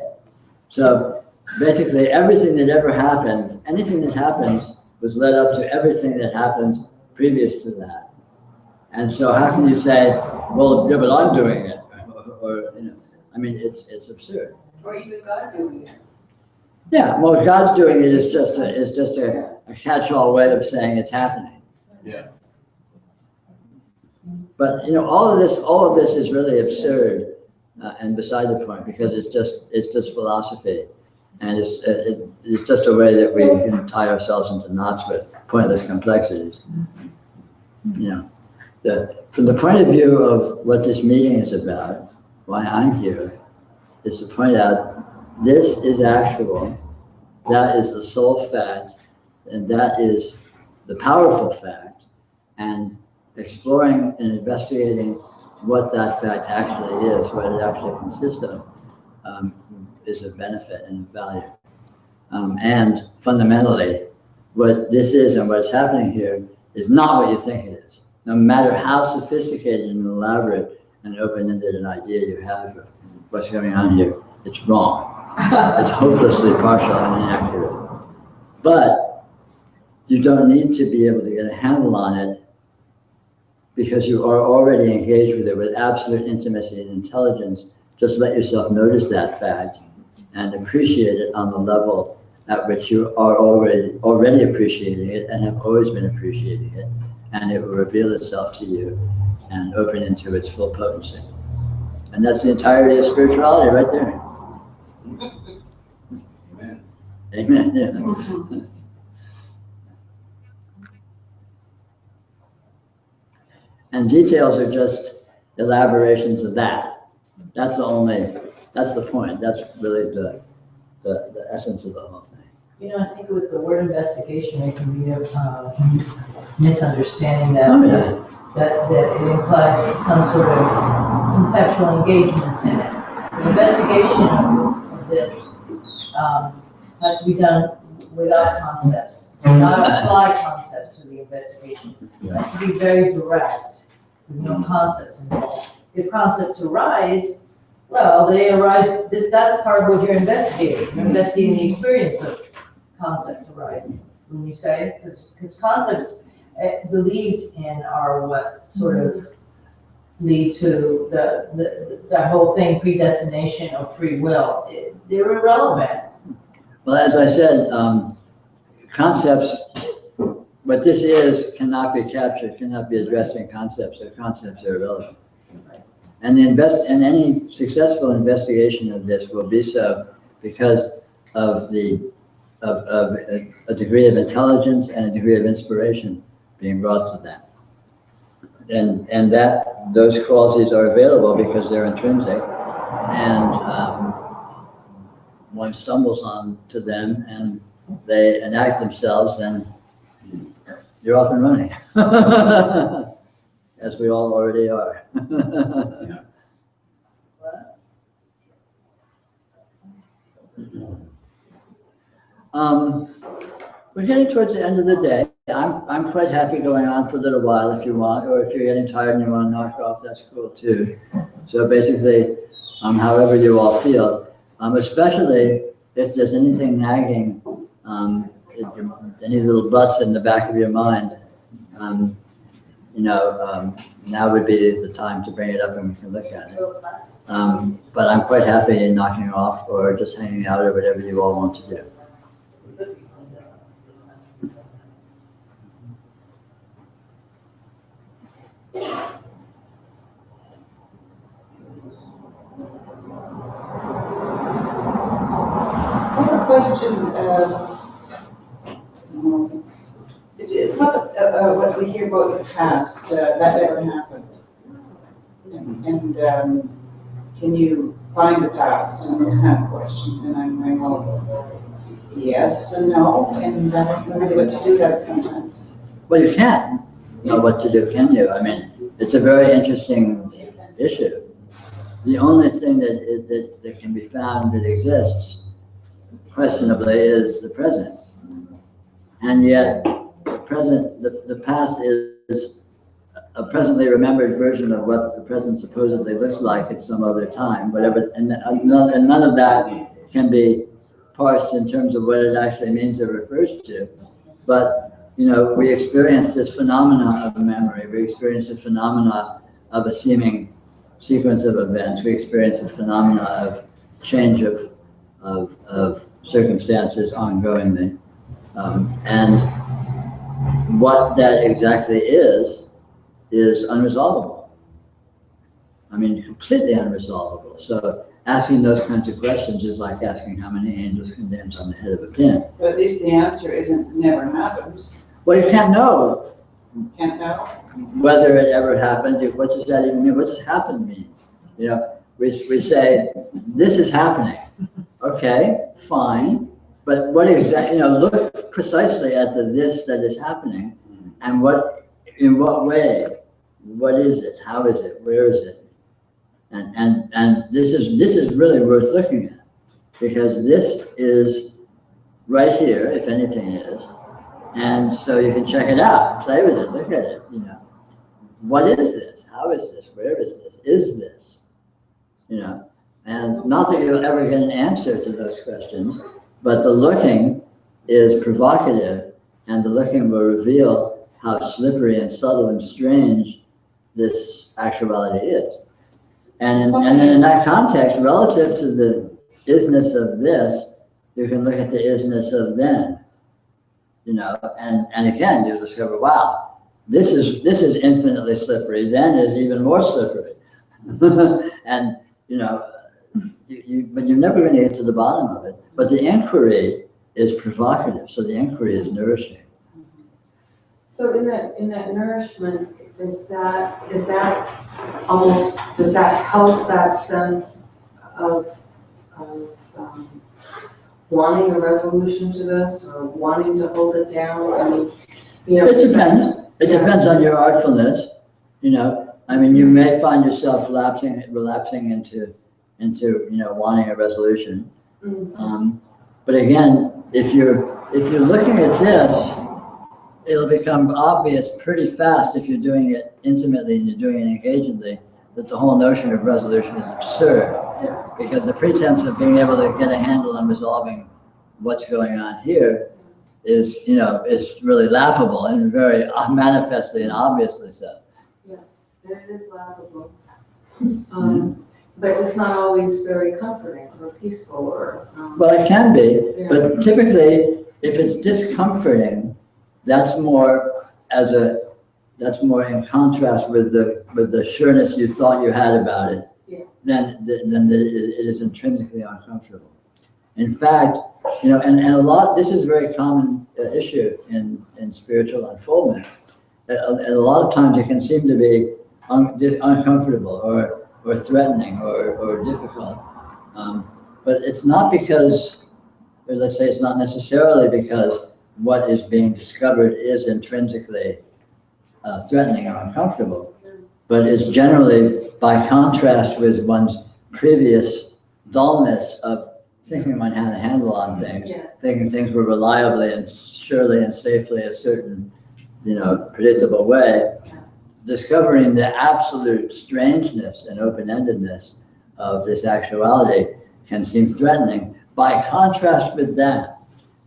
Speaker 3: So basically everything that ever happened, anything that happens was led up to everything that happened previous to that. And so how can you say, well, yeah, but I'm doing it? Or you know, I mean, it's absurd.
Speaker 11: Or even God doing it.
Speaker 3: Yeah, well, God's doing it is just a catch-all way of saying it's happening.
Speaker 1: Yeah.
Speaker 3: But you know, all of this is really absurd and beside the point because it's just philosophy, and it's just a way that we can tie ourselves into knots with pointless complexities. You know, from the point of view of what this meeting is about, why I'm here, is to point out this is actual, that is the sole fact, and that is the powerful fact, and exploring and investigating what that fact actually is, what it actually consists of, is of benefit and value. And fundamentally, what this is and what's happening here is not what you think it is. No matter how sophisticated and elaborate and open-ended an idea you have of what's going on here, it's wrong. It's hopelessly partial and inaccurate. But you don't need to be able to get a handle on it because you are already engaged with it with absolute intimacy and intelligence. Just let yourself notice that fact and appreciate it on the level at which you are already appreciating it and have always been appreciating it, and it will reveal itself to you and open into its full potency. And that's the entirety of spirituality right there.
Speaker 1: Amen.
Speaker 3: Amen. Yeah. And details are just elaborations of that. That's the point. That's really the essence of the whole thing.
Speaker 11: You know, I think with the word investigation, it can be a misunderstanding that,
Speaker 3: Oh, yeah.
Speaker 11: that it implies some sort of conceptual engagements in it. The investigation of this has to be done without concepts, not apply concepts to the investigation. It has to be very direct, with no concepts involved. If concepts arise, well, they arise, that's part of what you're investigating. You're investigating the experience of concepts arising. When you say, because concepts believed in are what sort of lead to that whole thing, predestination of free will. They're irrelevant.
Speaker 3: Well, as I said, concepts, what this is cannot be captured, cannot be addressed in concepts, so concepts are irrelevant. And any successful investigation of this will be so because of a degree of intelligence and a degree of inspiration being brought to them. And that those qualities are available because they're intrinsic, and one stumbles onto them and they enact themselves, and you're off and running, as we all already are. We're getting towards the end of the day. I'm quite happy going on for a little while if you want, or if you're getting tired and you want to knock off, that's cool too. So basically, however you all feel, especially if there's anything nagging, any little butts in the back of your mind, now would be the time to bring it up and we can look at it. But I'm quite happy in knocking off or just hanging out or whatever you all want to do.
Speaker 8: I have a question. It's not what we hear about the past, that never happened. And can you find the past and those kind of questions? And I'm going, well, yes and no, and I don't know really what to do that sometimes.
Speaker 3: Well, you can't know what to do, can you? I mean, it's a very interesting issue. The only thing that can be found that exists, questionably, is the present. And yet, the past is a presently remembered version of what the present supposedly looks like at some other time, whatever, and none of that can be parsed in terms of what it actually means or refers to. But, we experience this phenomena of memory. We experience the phenomena of a seeming sequence of events. We experience the phenomena of change of circumstances ongoingly. And what that exactly is unresolvable. I mean, completely unresolvable. So asking those kinds of questions is like asking how many angels can dance on the head of a pin.
Speaker 8: But at least the answer isn't never happened.
Speaker 3: Well, you can't know.
Speaker 8: Can't know.
Speaker 3: Whether it ever happened. What does that even mean? What does happen mean? We say, this is happening. Okay, fine. But what exactly, look precisely at the this that is happening, and in what way, what is it, how is it, where is it? And this is really worth looking at, because this is right here, if anything is, and so you can check it out, play with it, look at it, What is this? How is this? Where is this? Is this? And not that you'll ever get an answer to those questions, but the looking is provocative, and the looking will reveal how slippery and subtle and strange this actuality is. And then in that context, relative to the isness of this, you can look at the isness of then, and again, you discover, wow, this is infinitely slippery, then is even more slippery. And, but you're never going to get to the bottom of it. But the inquiry is provocative, so the inquiry is nourishing.
Speaker 12: So in that nourishment,
Speaker 7: does that almost, does that help that sense of wanting a resolution to this or wanting to hold it down? I mean, you know.
Speaker 3: It depends. It depends on your artfulness, you know. I mean, you may find yourself relapsing into, you know, wanting a resolution. But again, if you're looking at this, it'll become obvious pretty fast if you're doing it intimately and you're doing it engagingly, that the whole notion of resolution is absurd. Because the pretense of being able to get a handle on resolving what's going on here is, you know, is really laughable and very manifestly and obviously so.
Speaker 7: Yeah, it is laughable. But it's not always very comforting or peaceful or.
Speaker 3: Well, it can be, but typically, if it's discomforting, that's more in contrast with the sureness you thought you had about it. Then it is intrinsically uncomfortable. In fact, you know, and this is a very common issue in spiritual unfoldment. A lot of times it can seem to be uncomfortable or threatening or difficult. But it's not because, or let's say it's not necessarily because what is being discovered is intrinsically threatening or uncomfortable, but it's generally by contrast with one's previous dullness of thinking one had a handle on things, thinking things were reliably and surely and safely a certain, you know, predictable way. Discovering the absolute strangeness and open-endedness of this actuality can seem threatening by contrast with that.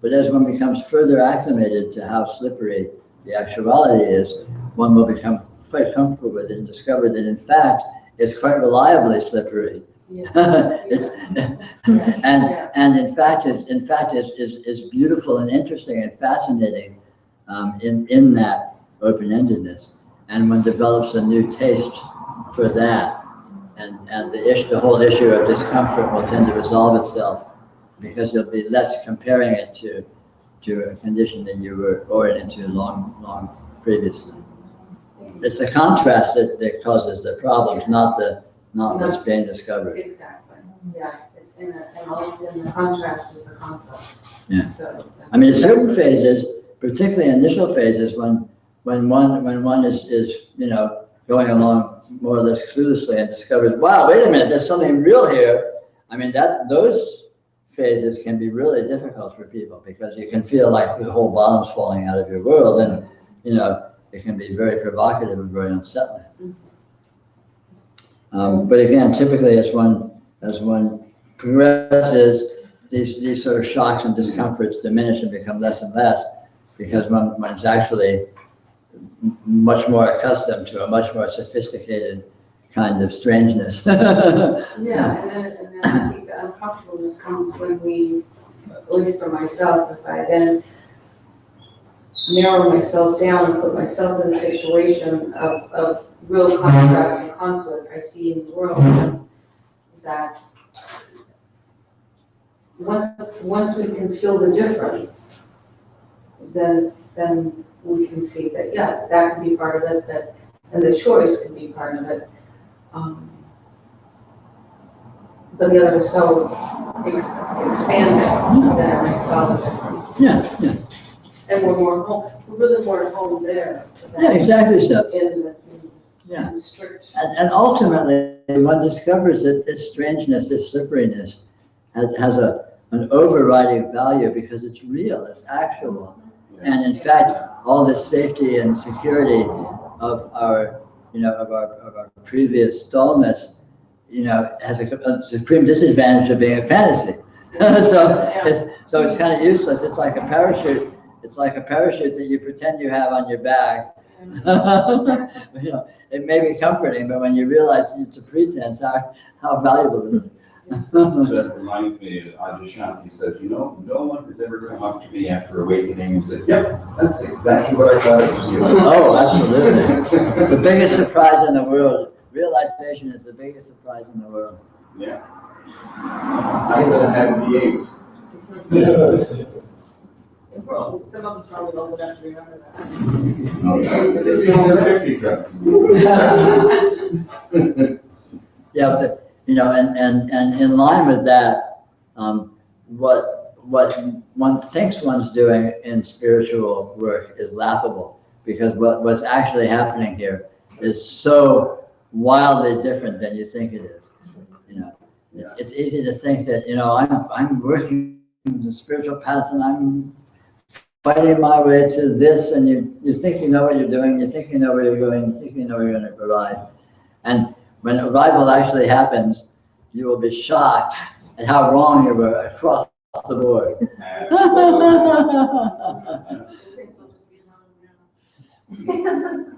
Speaker 3: But as one becomes further acclimated to how slippery the actuality is, one will become quite comfortable with it and discover that in fact it's quite reliably slippery. And in fact is beautiful and interesting and fascinating in that open-endedness. And one develops a new taste for that, and the whole issue of discomfort will tend to resolve itself because you'll be less comparing it to a condition that you were oriented to long previously. It's the contrast that causes the problems, not what's being discovered.
Speaker 7: Exactly. Yeah. And always in the contrast is the conflict.
Speaker 3: Yeah.
Speaker 7: So.
Speaker 3: I mean, in certain phases, particularly initial phases, when one is you know, going along more or less cluelessly and discovers, wow, wait a minute, there's something real here. I mean, those phases can be really difficult for people because you can feel like the whole bottom's falling out of your world, and you know, it can be very provocative and very unsettling. But again, typically as one progresses, these sort of shocks and discomforts diminish and become less and less because one's actually much more accustomed to a much more sophisticated kind of strangeness.
Speaker 7: Yeah, and I think the uncomfortableness comes when we, at least for myself, if I then narrow myself down and put myself in a situation of real contrast and conflict I see in the world, that once we can feel the difference, then we can see that, yeah, that can be part of it, and the choice can be part of it. But the other is so expanding that it makes all the difference.
Speaker 3: Yeah.
Speaker 7: And we're really more at home there.
Speaker 3: Yeah, exactly so.
Speaker 7: In
Speaker 3: Yeah.
Speaker 7: strict.
Speaker 3: And ultimately, one discovers that this strangeness, this slipperiness, has an overriding value because it's real, it's actual. And in fact, all this safety and security of our previous dullness, you know, has a supreme disadvantage of being a fantasy. So it's kind of useless. It's like a parachute. It's like a parachute that you pretend you have on your back. You know, it may be comforting, but when you realize it's a pretense, how valuable is it?
Speaker 1: That reminds me, Adyashanti says, you know, no one has ever come up to me after awakening and said, yep, that's exactly what I thought it was you.
Speaker 3: Oh, absolutely. The biggest surprise in the world. Realization is the biggest surprise in the world.
Speaker 1: Yeah. I'm gonna have the 8.
Speaker 12: Well, some of us probably old enough to remember that.
Speaker 1: It's the only 50 truck.
Speaker 3: Yeah, but, you know, and in line with that, what one thinks one's doing in spiritual work is laughable, because what's actually happening here is so wildly different than you think it is. You know, it's easy to think that, you know, I'm working the spiritual path and I'm fighting my way to this, and you think you know what you're doing, you think you know where you're going, you think you know where you're going to arrive. And when arrival actually happens, you will be shocked at how wrong you were across the board.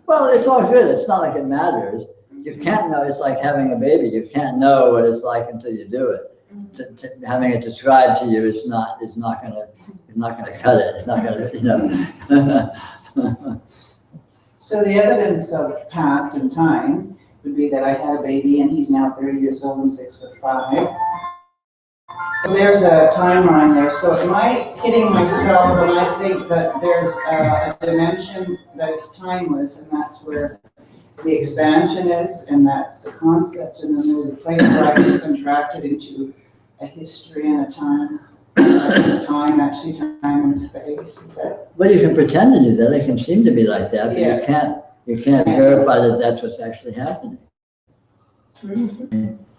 Speaker 3: Well, it's all good. It's not like it matters. You can't know. It's like having a baby. You can't know what it's like until you do it. Having it described to you is not gonna cut it. It's not gonna, you know.
Speaker 8: So the evidence of past and time would be that I had a baby and he's now 30 years old and 6'5". There's a timeline there. So am I kidding myself when I think that there's a dimension that is timeless, and that's where the expansion is, and that's a concept, and then there's a place where I can contract it into a history and a time, actually time and space. Is that?
Speaker 3: Well, you can pretend to do that. It can seem to be like that, but
Speaker 8: Yeah.
Speaker 3: you can't verify that that's what's actually happening.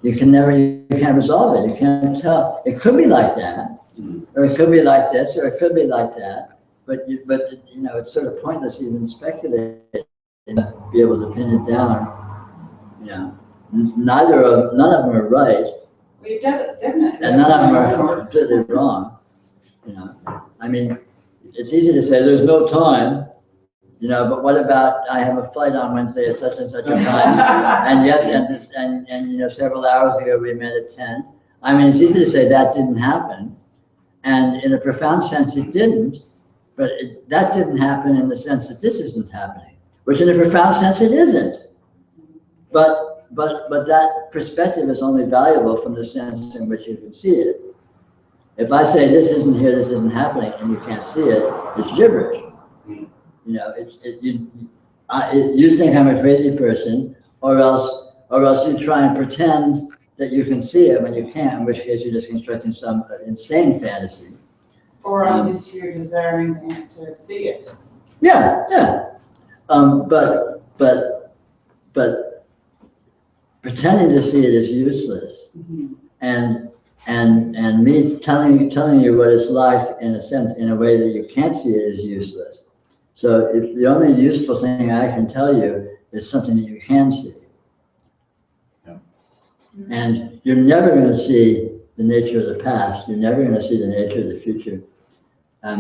Speaker 3: You can't resolve it. You can't tell. It could be like that, or it could be like this, or it could be like that. But you know, it's sort of pointless even speculating and be able to pin it down. You know, none of them are right,
Speaker 8: Well, definitely.
Speaker 3: and none of them are completely wrong. You know, I mean, it's easy to say there's no time. You know, but what about I have a flight on Wednesday at such and such a time, and yes, and you know, several hours ago we met at 10. I mean, it's easy to say that didn't happen, and in a profound sense it didn't, but that didn't happen in the sense that this isn't happening, which in a profound sense it isn't. But that perspective is only valuable from the sense in which you can see it. If I say this isn't here, this isn't happening, and you can't see it, it's gibberish. You know, you think I'm a crazy person, or else you try and pretend that you can see it when you can't, in which case you're just constructing some insane fantasy.
Speaker 8: Or I'm just here desiring to see it.
Speaker 3: Yeah. But pretending to see it is useless. And me telling you what it's like in a sense, in a way that you can't see it, is useless. So if the only useful thing I can tell you is something that you can see.
Speaker 1: Yeah.
Speaker 3: And you're never going to see the nature of the past. You're never going to see the nature of the future.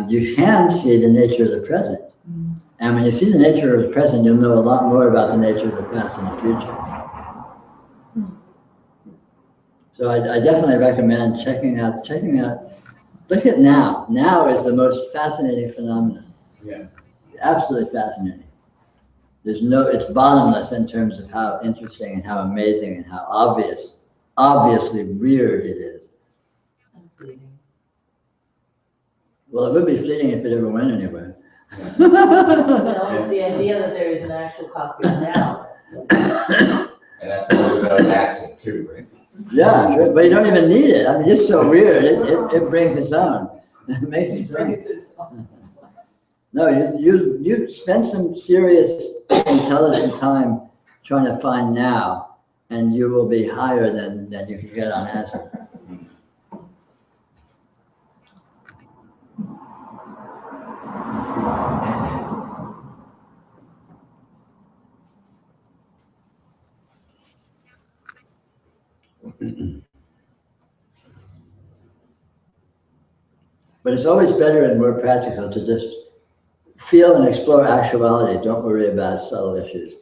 Speaker 3: You can see the nature of the present. And when you see the nature of the present, you'll know a lot more about the nature of the past and the future. So I definitely recommend checking out, look at now. Now is the most fascinating phenomenon.
Speaker 1: Yeah.
Speaker 3: Absolutely fascinating. It's bottomless in terms of how interesting and how amazing and how obviously weird it is. Well, it would be fleeting if it ever went anywhere.
Speaker 11: You know, it's the idea that there is an actual copy of now.
Speaker 1: And that's all about acid too, right?
Speaker 3: Yeah, sure, but you don't even need it. I mean, it's so weird. It brings its own. It makes its own. No, you spend some serious, intelligent time trying to find now, and you will be higher than you can get on acid. But it's always better and more practical to just feel and explore actuality. Don't worry about subtle issues.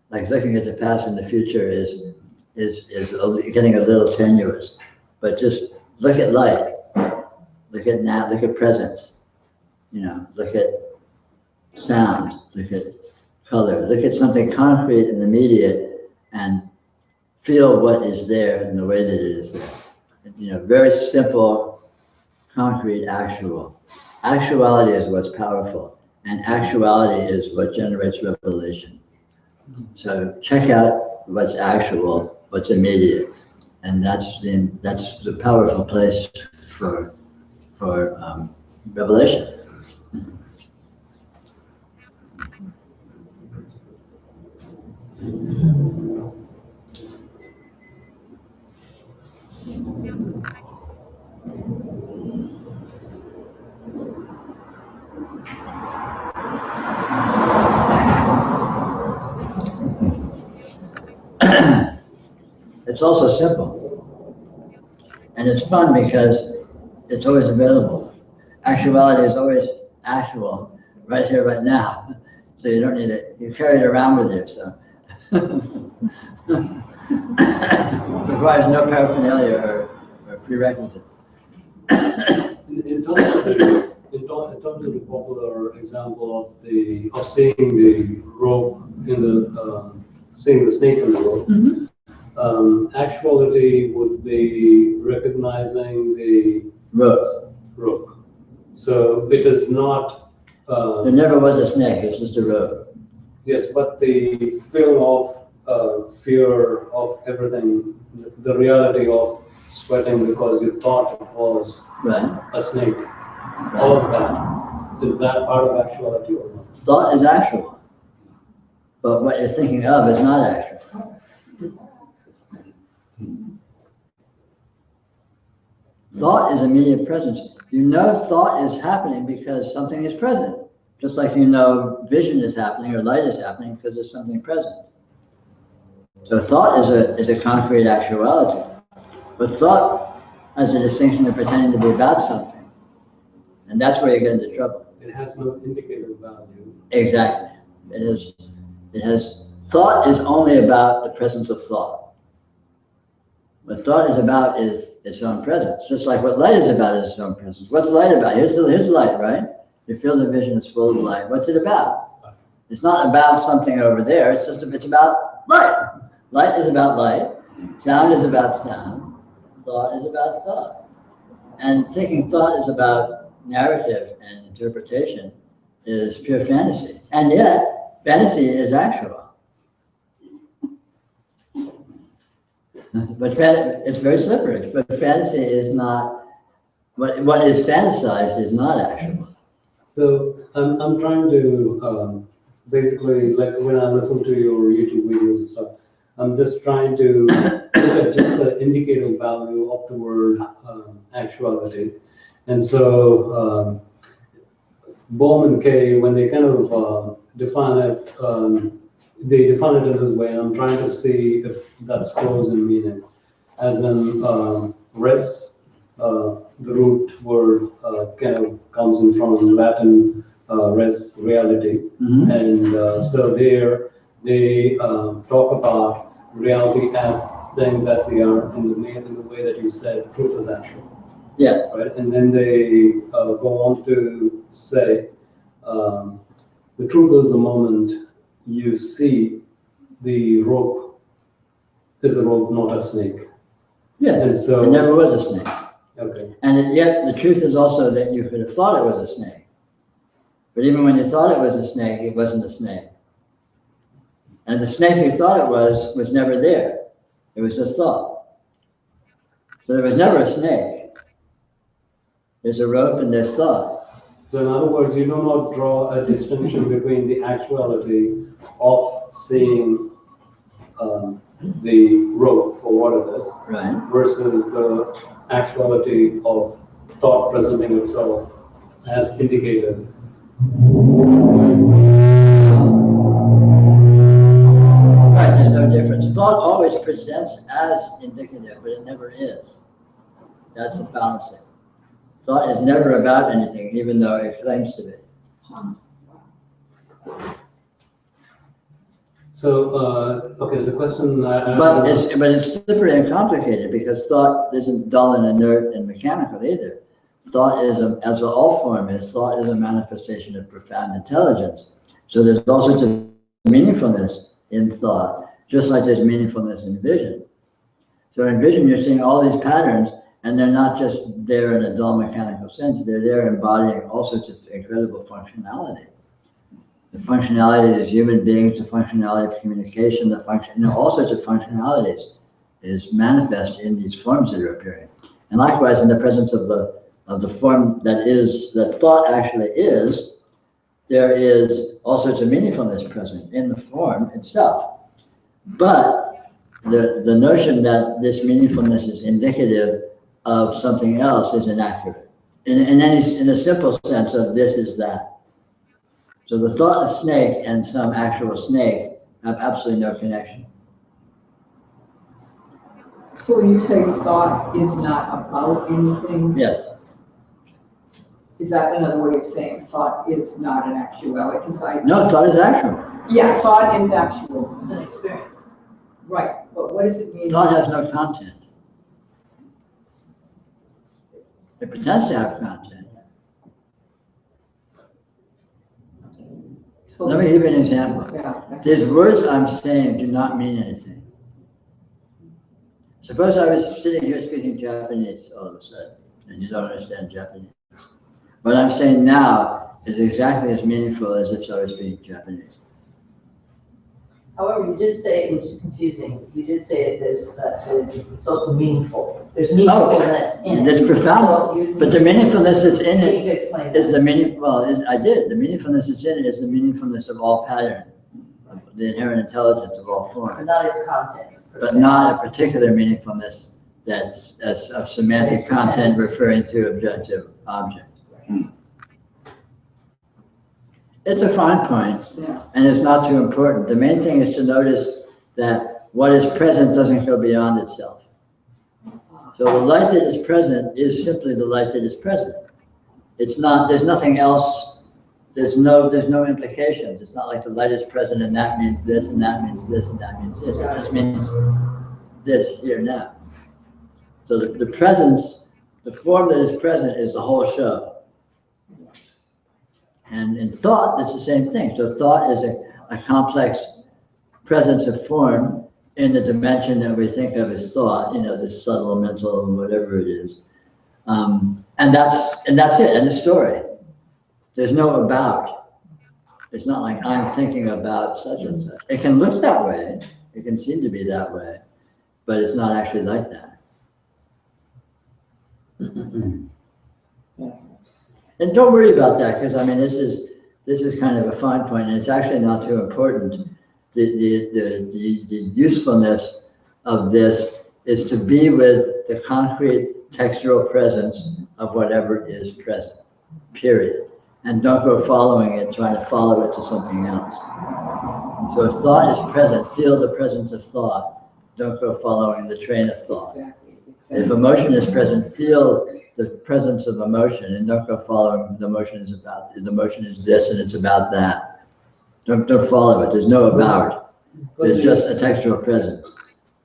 Speaker 3: Like looking at the past and the future is getting a little tenuous. But just look at life. Look at now. Look at presence. You know, look at sound. Look at color. Look at something concrete and immediate, and feel what is there in the way that it is there. You know, very simple, concrete, actual. Actuality is what's powerful, and actuality is what generates revelation. So check out what's actual, what's immediate, and that's the powerful place for revelation. It's also simple, and it's fun because it's always available. Actuality is always actual, right here, right now. So you don't need it. You carry it around with you. So requires no paraphernalia or prerequisite.
Speaker 5: In terms of the popular example of seeing the rope in the seeing the snake in the rope, actuality would be recognizing the rope. So it is not.
Speaker 3: There never was a snake. It's just a rope.
Speaker 5: Yes, but the feeling of fear of everything, the reality of sweating because you thought it was a snake. Right. All of that, is that part of actuality or not?
Speaker 3: Thought is actual, but what you're thinking of is not actual. Thought is immediate presence. You know thought is happening because something is present. Just like you know vision is happening or light is happening because there's something present. So thought is a concrete actuality. But thought has a distinction of pretending to be about something. And that's where you get into trouble.
Speaker 5: It has no indicator value.
Speaker 3: Exactly. It has thought is only about the presence of thought. What thought is about is its own presence. Just like what light is about is its own presence. What's light about? Here's light, right? Your field of vision is full of light. What's it about? It's not about something over there. It's about light. Light is about light. Sound is about sound. Thought is about thought. And thinking thought is about narrative and interpretation is pure fantasy. And yet, fantasy is actual. But it's very slippery. But fantasy is not, what is fantasized is not actual.
Speaker 5: So I'm trying to, basically, like when I listen to your YouTube videos and stuff, I'm just trying to look at just the indicator value of the word actuality. And so Bohm and Kay, when they kind of define it, they define it in this way, and I'm trying to see if that scores in meaning. As in res, the root word kind of comes in from Latin res, reality. And so there they talk about reality as things as they are in the way that you said truth is actual.
Speaker 3: Yeah.
Speaker 5: Right, and then they go on to say the truth is the moment you see the rope is a rope, not a snake.
Speaker 3: Yeah,
Speaker 5: and so
Speaker 3: it never was a snake.
Speaker 5: Okay.
Speaker 3: And yet the truth is also that you could have thought it was a snake. But even when you thought it was a snake, it wasn't a snake. And the snake you thought it was never there. It was just thought. So there was never a snake. There's a rope and there's thought.
Speaker 5: So in other words, you do not draw a distinction between the actuality of seeing the rope for what it is,
Speaker 3: right,
Speaker 5: versus the actuality of thought presenting itself as indicated.
Speaker 3: Right, there's no difference. Thought always presents as indicative, but it never is. That's a fallacy. Thought is never about anything, even though it claims to be.
Speaker 5: So, okay, the question.
Speaker 3: But it's slippery and complicated because thought isn't dull and inert and mechanical either. Thought is, as all form is, thought is a manifestation of profound intelligence. So there's all sorts of meaningfulness in thought, just like there's meaningfulness in vision. So in vision, you're seeing all these patterns, And they're not just there in a dull mechanical sense, they're there embodying all sorts of incredible functionality. The functionality as human beings, the functionality of communication, the function, all sorts of functionalities is manifest in these forms that are appearing. And likewise, in the presence of the form that thought actually is, there is all sorts of meaningfulness present in the form itself. But the notion that this meaningfulness is indicative of something else is inaccurate. In a simple sense of this is that. So the thought of snake and some actual snake have absolutely no connection.
Speaker 7: So when you say thought is not about anything,
Speaker 3: Yes.
Speaker 7: is that another way of saying thought is not an actuality? Because
Speaker 3: No, thought is actual.
Speaker 7: yeah, thought is actual.
Speaker 11: It's an experience.
Speaker 7: Right, but what does it mean?
Speaker 3: Thought has no content. It pretends to have content.
Speaker 7: So-
Speaker 3: Let me give you an example.
Speaker 7: Yeah.
Speaker 3: These words I'm saying do not mean anything. Suppose I was sitting here speaking Japanese all of a sudden, and you don't understand Japanese. What I'm saying now is exactly as meaningful as if I was speaking Japanese.
Speaker 11: However, you did say, which is confusing, you did say that it's also meaningful. There's meaningfulness in it.
Speaker 3: It's profound,
Speaker 11: So you
Speaker 3: but the meaningfulness that's in
Speaker 11: need to
Speaker 3: it
Speaker 11: explain
Speaker 3: is
Speaker 11: that.
Speaker 3: the meaning, I did. The meaningfulness that's in it is the meaningfulness of all pattern, of the inherent intelligence of all
Speaker 11: But
Speaker 3: form,
Speaker 11: not its content. per
Speaker 3: but
Speaker 11: se.
Speaker 3: not a particular meaningfulness that's of semantic content referring to objective object. It's a fine point,
Speaker 7: Yeah.
Speaker 3: and it's not too important. The main thing is to notice that what is present doesn't go beyond itself. So the light that is present is simply the light that is present. It's not, there's nothing else, there's no implications. It's not like the light is present and that means this and that means this and that means this. It just means this here now. So the presence, the form that is present is the whole show. And in thought, it's the same thing. So thought is a complex presence of form in the dimension that we think of as thought, this subtle mental, whatever it is. And that's it, and the story. There's no about. It's not like I'm thinking about such and such. It can look that way. It can seem to be that way, but it's not actually like that. And don't worry about that, because I mean, this is kind of a fine point, and it's actually not too important. The usefulness of this is to be with the concrete textural presence of whatever is present, period. And don't go following it, trying to follow it to something else. So if thought is present, feel the presence of thought. Don't go following the train of thought.
Speaker 7: Exactly.
Speaker 3: If emotion is present, feel the presence of emotion, and don't go following the emotion is this and it's about that. Don't follow it. There's no about. It's just a textual presence.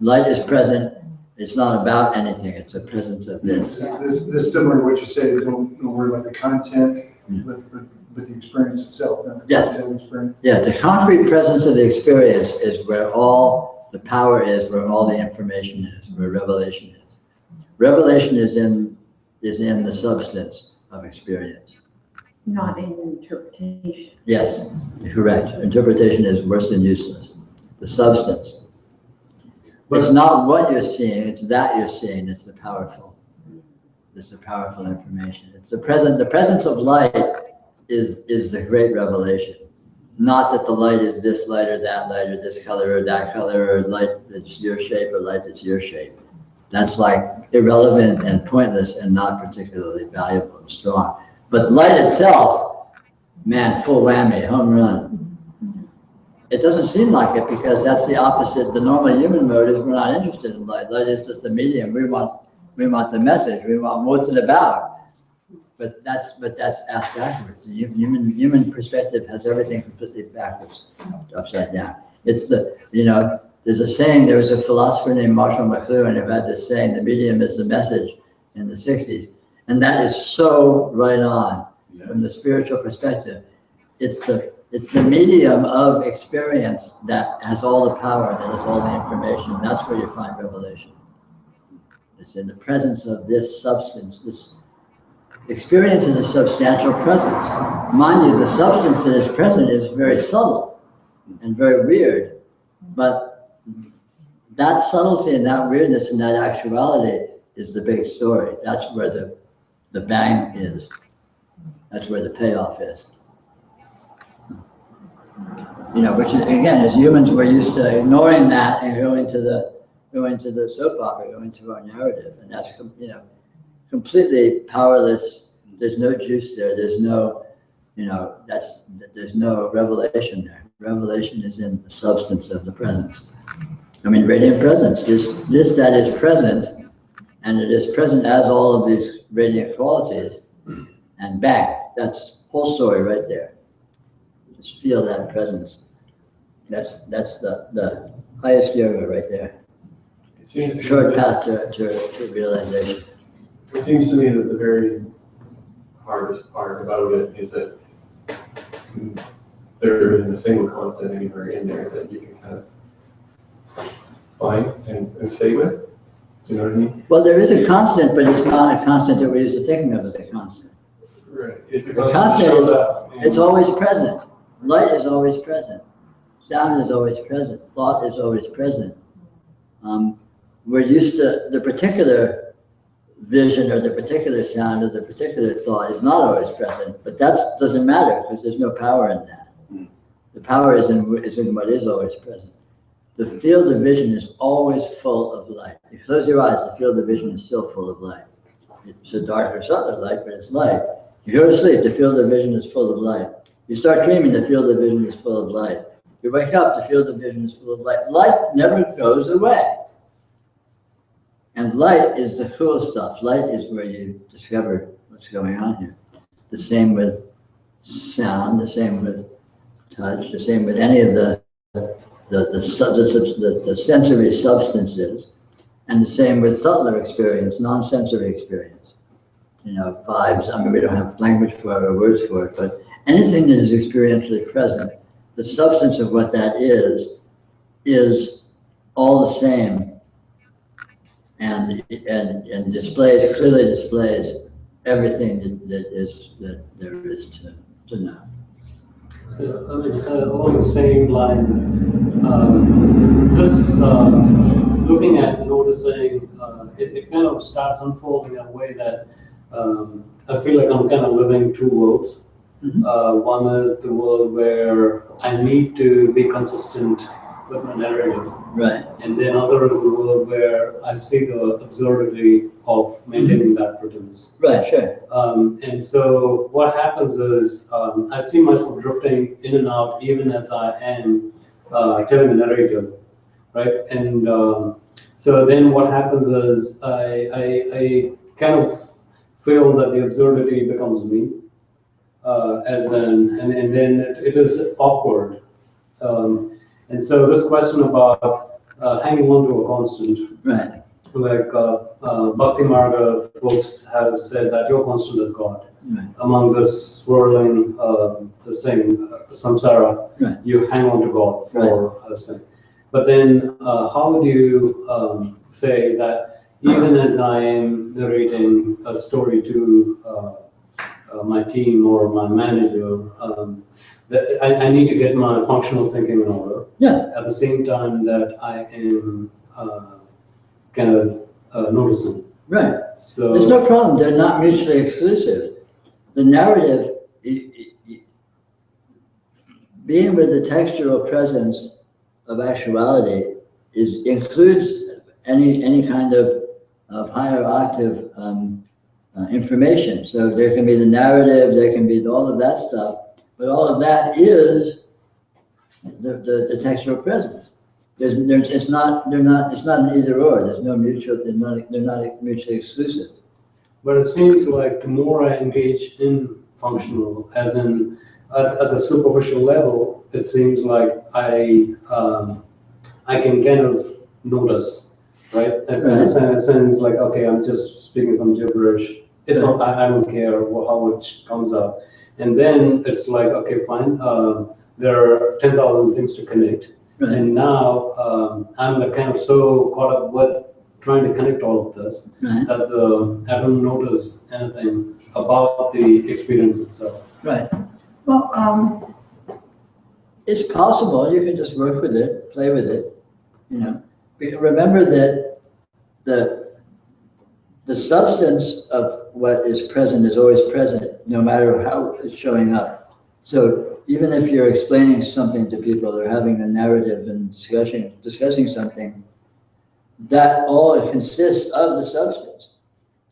Speaker 3: Light is present. It's not about anything. It's a presence of this.
Speaker 4: This similar to what you say, don't worry about the content, but the experience itself. Not the
Speaker 3: Yes.
Speaker 4: content of the experience.
Speaker 3: Yeah, the concrete presence of the experience is where all the power is, where all the information is, where revelation is. Revelation is in the substance of experience.
Speaker 9: Not in interpretation.
Speaker 3: Yes, correct. Interpretation is worse than useless. The substance. It's not what you're seeing, it's that you're seeing. It's the powerful. It's the powerful information. It's the presence of light is the great revelation. Not that the light is this light or that light or this color or that color or light that's your shape or light that's your shape. That's like irrelevant and pointless and not particularly valuable and strong. But light itself, man, full whammy, home run. It doesn't seem like it because that's the opposite. The normal human mode is we're not interested in light. Light is just the medium. We want the message. We want what's it about. But that's asked backwards. The human perspective has everything completely backwards, upside down. It's there's a saying, there was a philosopher named Marshall McLuhan who had this saying, the medium is the message in the 60s. And that is so right on from the spiritual perspective. It's the medium of experience that has all the power, that has all the information. That's where you find revelation. It's in the presence of this substance. This experience is a substantial presence. Mind you, the substance that is present is very subtle and very weird, but that subtlety and that weirdness and that actuality is the big story. That's where the bang is. That's where the payoff is. You know, which is, again, as humans, we're used to ignoring that and going to the soap opera, going to our narrative, and that's, you know, completely powerless. There's no juice there. There's no, you know, there's no revelation there. Revelation is in the substance of the presence. I mean, radiant presence. This that is present, and it is present as all of these radiant qualities, and back. That's the whole story right there. Just feel that presence. That's the highest yoga right there.
Speaker 13: It seems to
Speaker 3: Short path to realization.
Speaker 13: It seems to me that the very hardest part about it is that there isn't a single constant anywhere in there that you can kind of find and stay with. Do you know what I mean?
Speaker 3: Well, there is a constant, but it's not a constant that we're used to thinking of as a constant.
Speaker 13: Right. It's a
Speaker 3: The
Speaker 13: constant
Speaker 3: constant
Speaker 13: that shows
Speaker 3: is,
Speaker 13: up.
Speaker 3: it's always present. Light is always present. Sound is always present. Thought is always present. We're used to the particular vision or the particular sound or the particular thought is not always present, but that doesn't matter because there's no power in that. The power is in what is always present. The field of vision is always full of light. You close your eyes, the field of vision is still full of light. It's a darker, subtler light, but it's light. You go to sleep, the field of vision is full of light. You start dreaming, the field of vision is full of light. You wake up, the field of vision is full of light. Light never goes away. And light is the cool stuff. Light is where you discover what's going on here. The same with sound, the same with touch, the same with any of the sensory substances, and the same with subtler experience, non-sensory experience. You know, vibes. I mean, we don't have language for it or words for it, but anything that is experientially present, the substance of what that is all the same, and clearly displays everything that there is to know.
Speaker 5: So, I mean, along the same lines, looking at noticing, it kind of starts unfolding in a way that I feel like I'm kind of living two worlds.
Speaker 3: Mm-hmm.
Speaker 5: One is the world where I need to be consistent with my narrative.
Speaker 3: Right.
Speaker 5: And then other is the world where I see the absurdity of maintaining that pretense.
Speaker 3: Right, sure.
Speaker 5: And so what happens is I see myself drifting in and out even as I am telling a narrative, right? And so then what happens is I kind of feel that the absurdity becomes me, and then it is awkward. And so this question about hanging on to a constant,
Speaker 3: right?
Speaker 5: Like Bhakti Marga folks have said that your constant is God.
Speaker 3: Right.
Speaker 5: Among this swirling thing, samsara,
Speaker 3: right.
Speaker 5: You hang on to God for a thing. But then how would you say that even as I am narrating a story to my team or my manager, that I need to get my functional thinking in order.
Speaker 3: Yeah.
Speaker 5: At the same time that I am kind of noticing.
Speaker 3: Right.
Speaker 5: So
Speaker 3: there's no problem. They're not mutually exclusive. The narrative, being with the textural presence of actuality, includes any kind of higher octave information. So there can be the narrative, there can be all of that stuff. But all of that is the textual presence. It's not an either or. There's no mutual. They're not mutually exclusive.
Speaker 5: But it seems like the more I engage in functional, as in at the superficial level, it seems like I can kind of notice, right? In a sense, like okay, I'm just speaking some gibberish. It's not. I don't care how it comes out. And then it's like, okay, fine, there are 10,000 things to connect.
Speaker 3: Right.
Speaker 5: And now I'm kind of so caught up with trying to connect all of this,
Speaker 3: Right.
Speaker 5: that I don't notice anything about the experience itself.
Speaker 3: Right. Well, it's possible. You can just work with it, play with it. You know, remember that the substance of what is present is always present, no matter how it's showing up. So even if you're explaining something to people or having a narrative and discussing something, that all consists of the substance.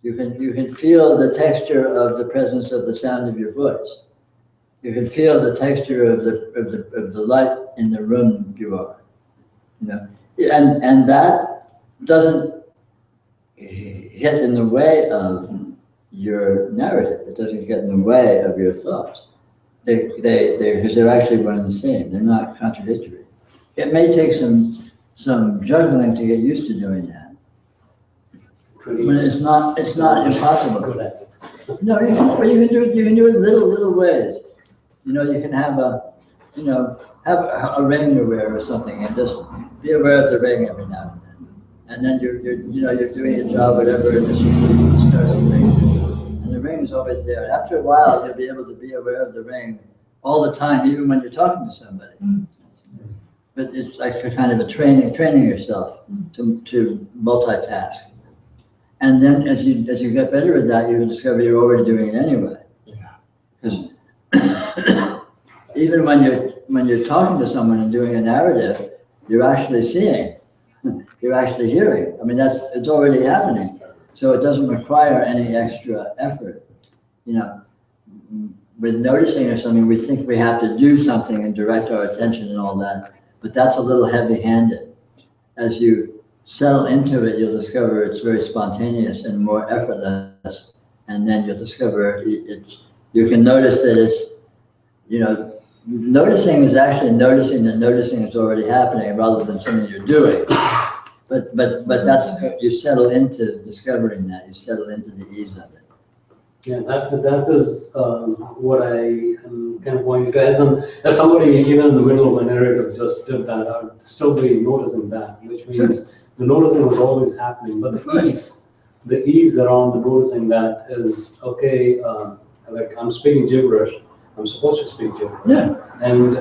Speaker 3: You can feel the texture of the presence of the sound of your voice. You can feel the texture of the light in the room you are. You know, and that doesn't get in the way of your narrative. It doesn't get in the way of your thoughts. Because they're actually one and the same. They're not contradictory. It may take some juggling to get used to doing that. But it's not impossible. No, you can do it little ways. You know, you can have a ring you wear or something, and just be aware of the ring every now and then. And then you're doing a job, whatever, and you start the ring. And the ring is always there. After a while, you'll be able to be aware of the ring all the time, even when you're talking to somebody. But it's like a kind of a training yourself to multitask. And then as you get better at that, you will discover you're already doing it anyway. Because even when you're talking to someone and doing a narrative, you're actually seeing, you're actually hearing. I mean, it's already happening. So it doesn't require any extra effort. You know, with noticing or something, we think we have to do something and direct our attention and all that, but that's a little heavy-handed. As you settle into it, you'll discover it's very spontaneous and more effortless, and then you'll discover you can notice that it's, you know, noticing is actually noticing that noticing is already happening rather than something you're doing. But that's, you settle into discovering that, you settle into the ease of it.
Speaker 5: Yeah, that is what I am kind of going to, as somebody even in the middle of my narrative just did that, I would still be noticing that, which means the noticing was always happening, but the ease around the noticing that is, okay, like I'm speaking gibberish, I'm supposed to speak gibberish.
Speaker 3: Yeah.
Speaker 5: And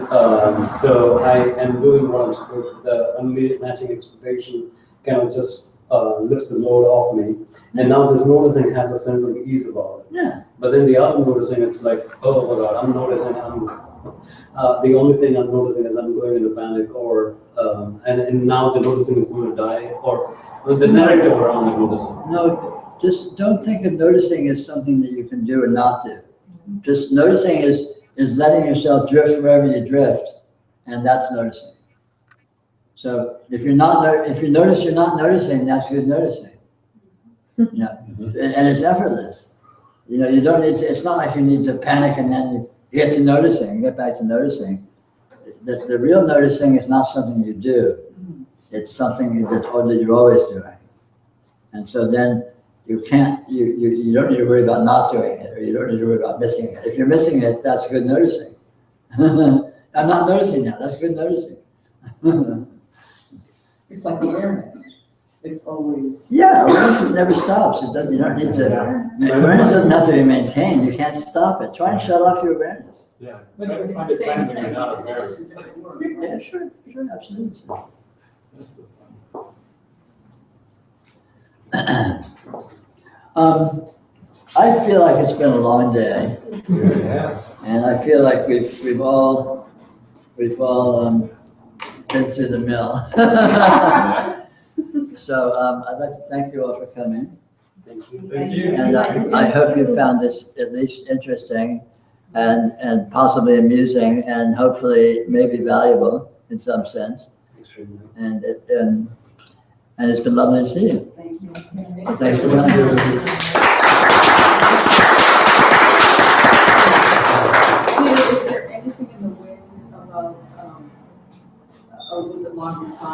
Speaker 5: so I am doing what I'm supposed to, the unmatching expectation kind of just lifts the load off me. And now this noticing has a sense of ease about it.
Speaker 3: Yeah.
Speaker 5: But then the other noticing, it's like, oh my God, I'm noticing, the only thing I'm noticing is I'm going into panic, or, and now the noticing is going to die, or the narrative around the noticing.
Speaker 3: No, just don't think of noticing as something that you can do or not do. Just noticing is letting yourself drift wherever you drift, and that's noticing. So if you notice you're not noticing, that's good noticing. You know, and it's effortless. You know, you don't need to. It's not like you need to panic and then you get to noticing, get back to noticing. The real noticing is not something you do. It's something that you're always doing. And so then you don't need to worry about not doing it, or you don't need to worry about missing it. If you're missing it, that's good noticing. I'm not noticing now, that's good noticing.
Speaker 7: It's like awareness. It's always.
Speaker 3: Yeah, awareness never stops. You don't need to, awareness doesn't have to be maintained. You can't stop it. Try and shut off your awareness.
Speaker 13: Yeah.
Speaker 7: But
Speaker 13: Try to
Speaker 7: it's
Speaker 13: find
Speaker 7: the
Speaker 13: a time
Speaker 7: same
Speaker 13: when you're
Speaker 7: thing.
Speaker 13: not aware.
Speaker 7: It's just a different word.
Speaker 3: Yeah, sure, absolutely. I feel like it's been a long day, and I feel like we've all been through the mill. So I'd like to thank you all for coming.
Speaker 13: Thank you.
Speaker 3: And I hope you found this at least interesting and possibly amusing, and hopefully maybe valuable in some sense. And it's been lovely to see you.
Speaker 7: Thank you.
Speaker 3: So thanks for coming.
Speaker 7: Peter, is there anything in the way of a little bit longer time?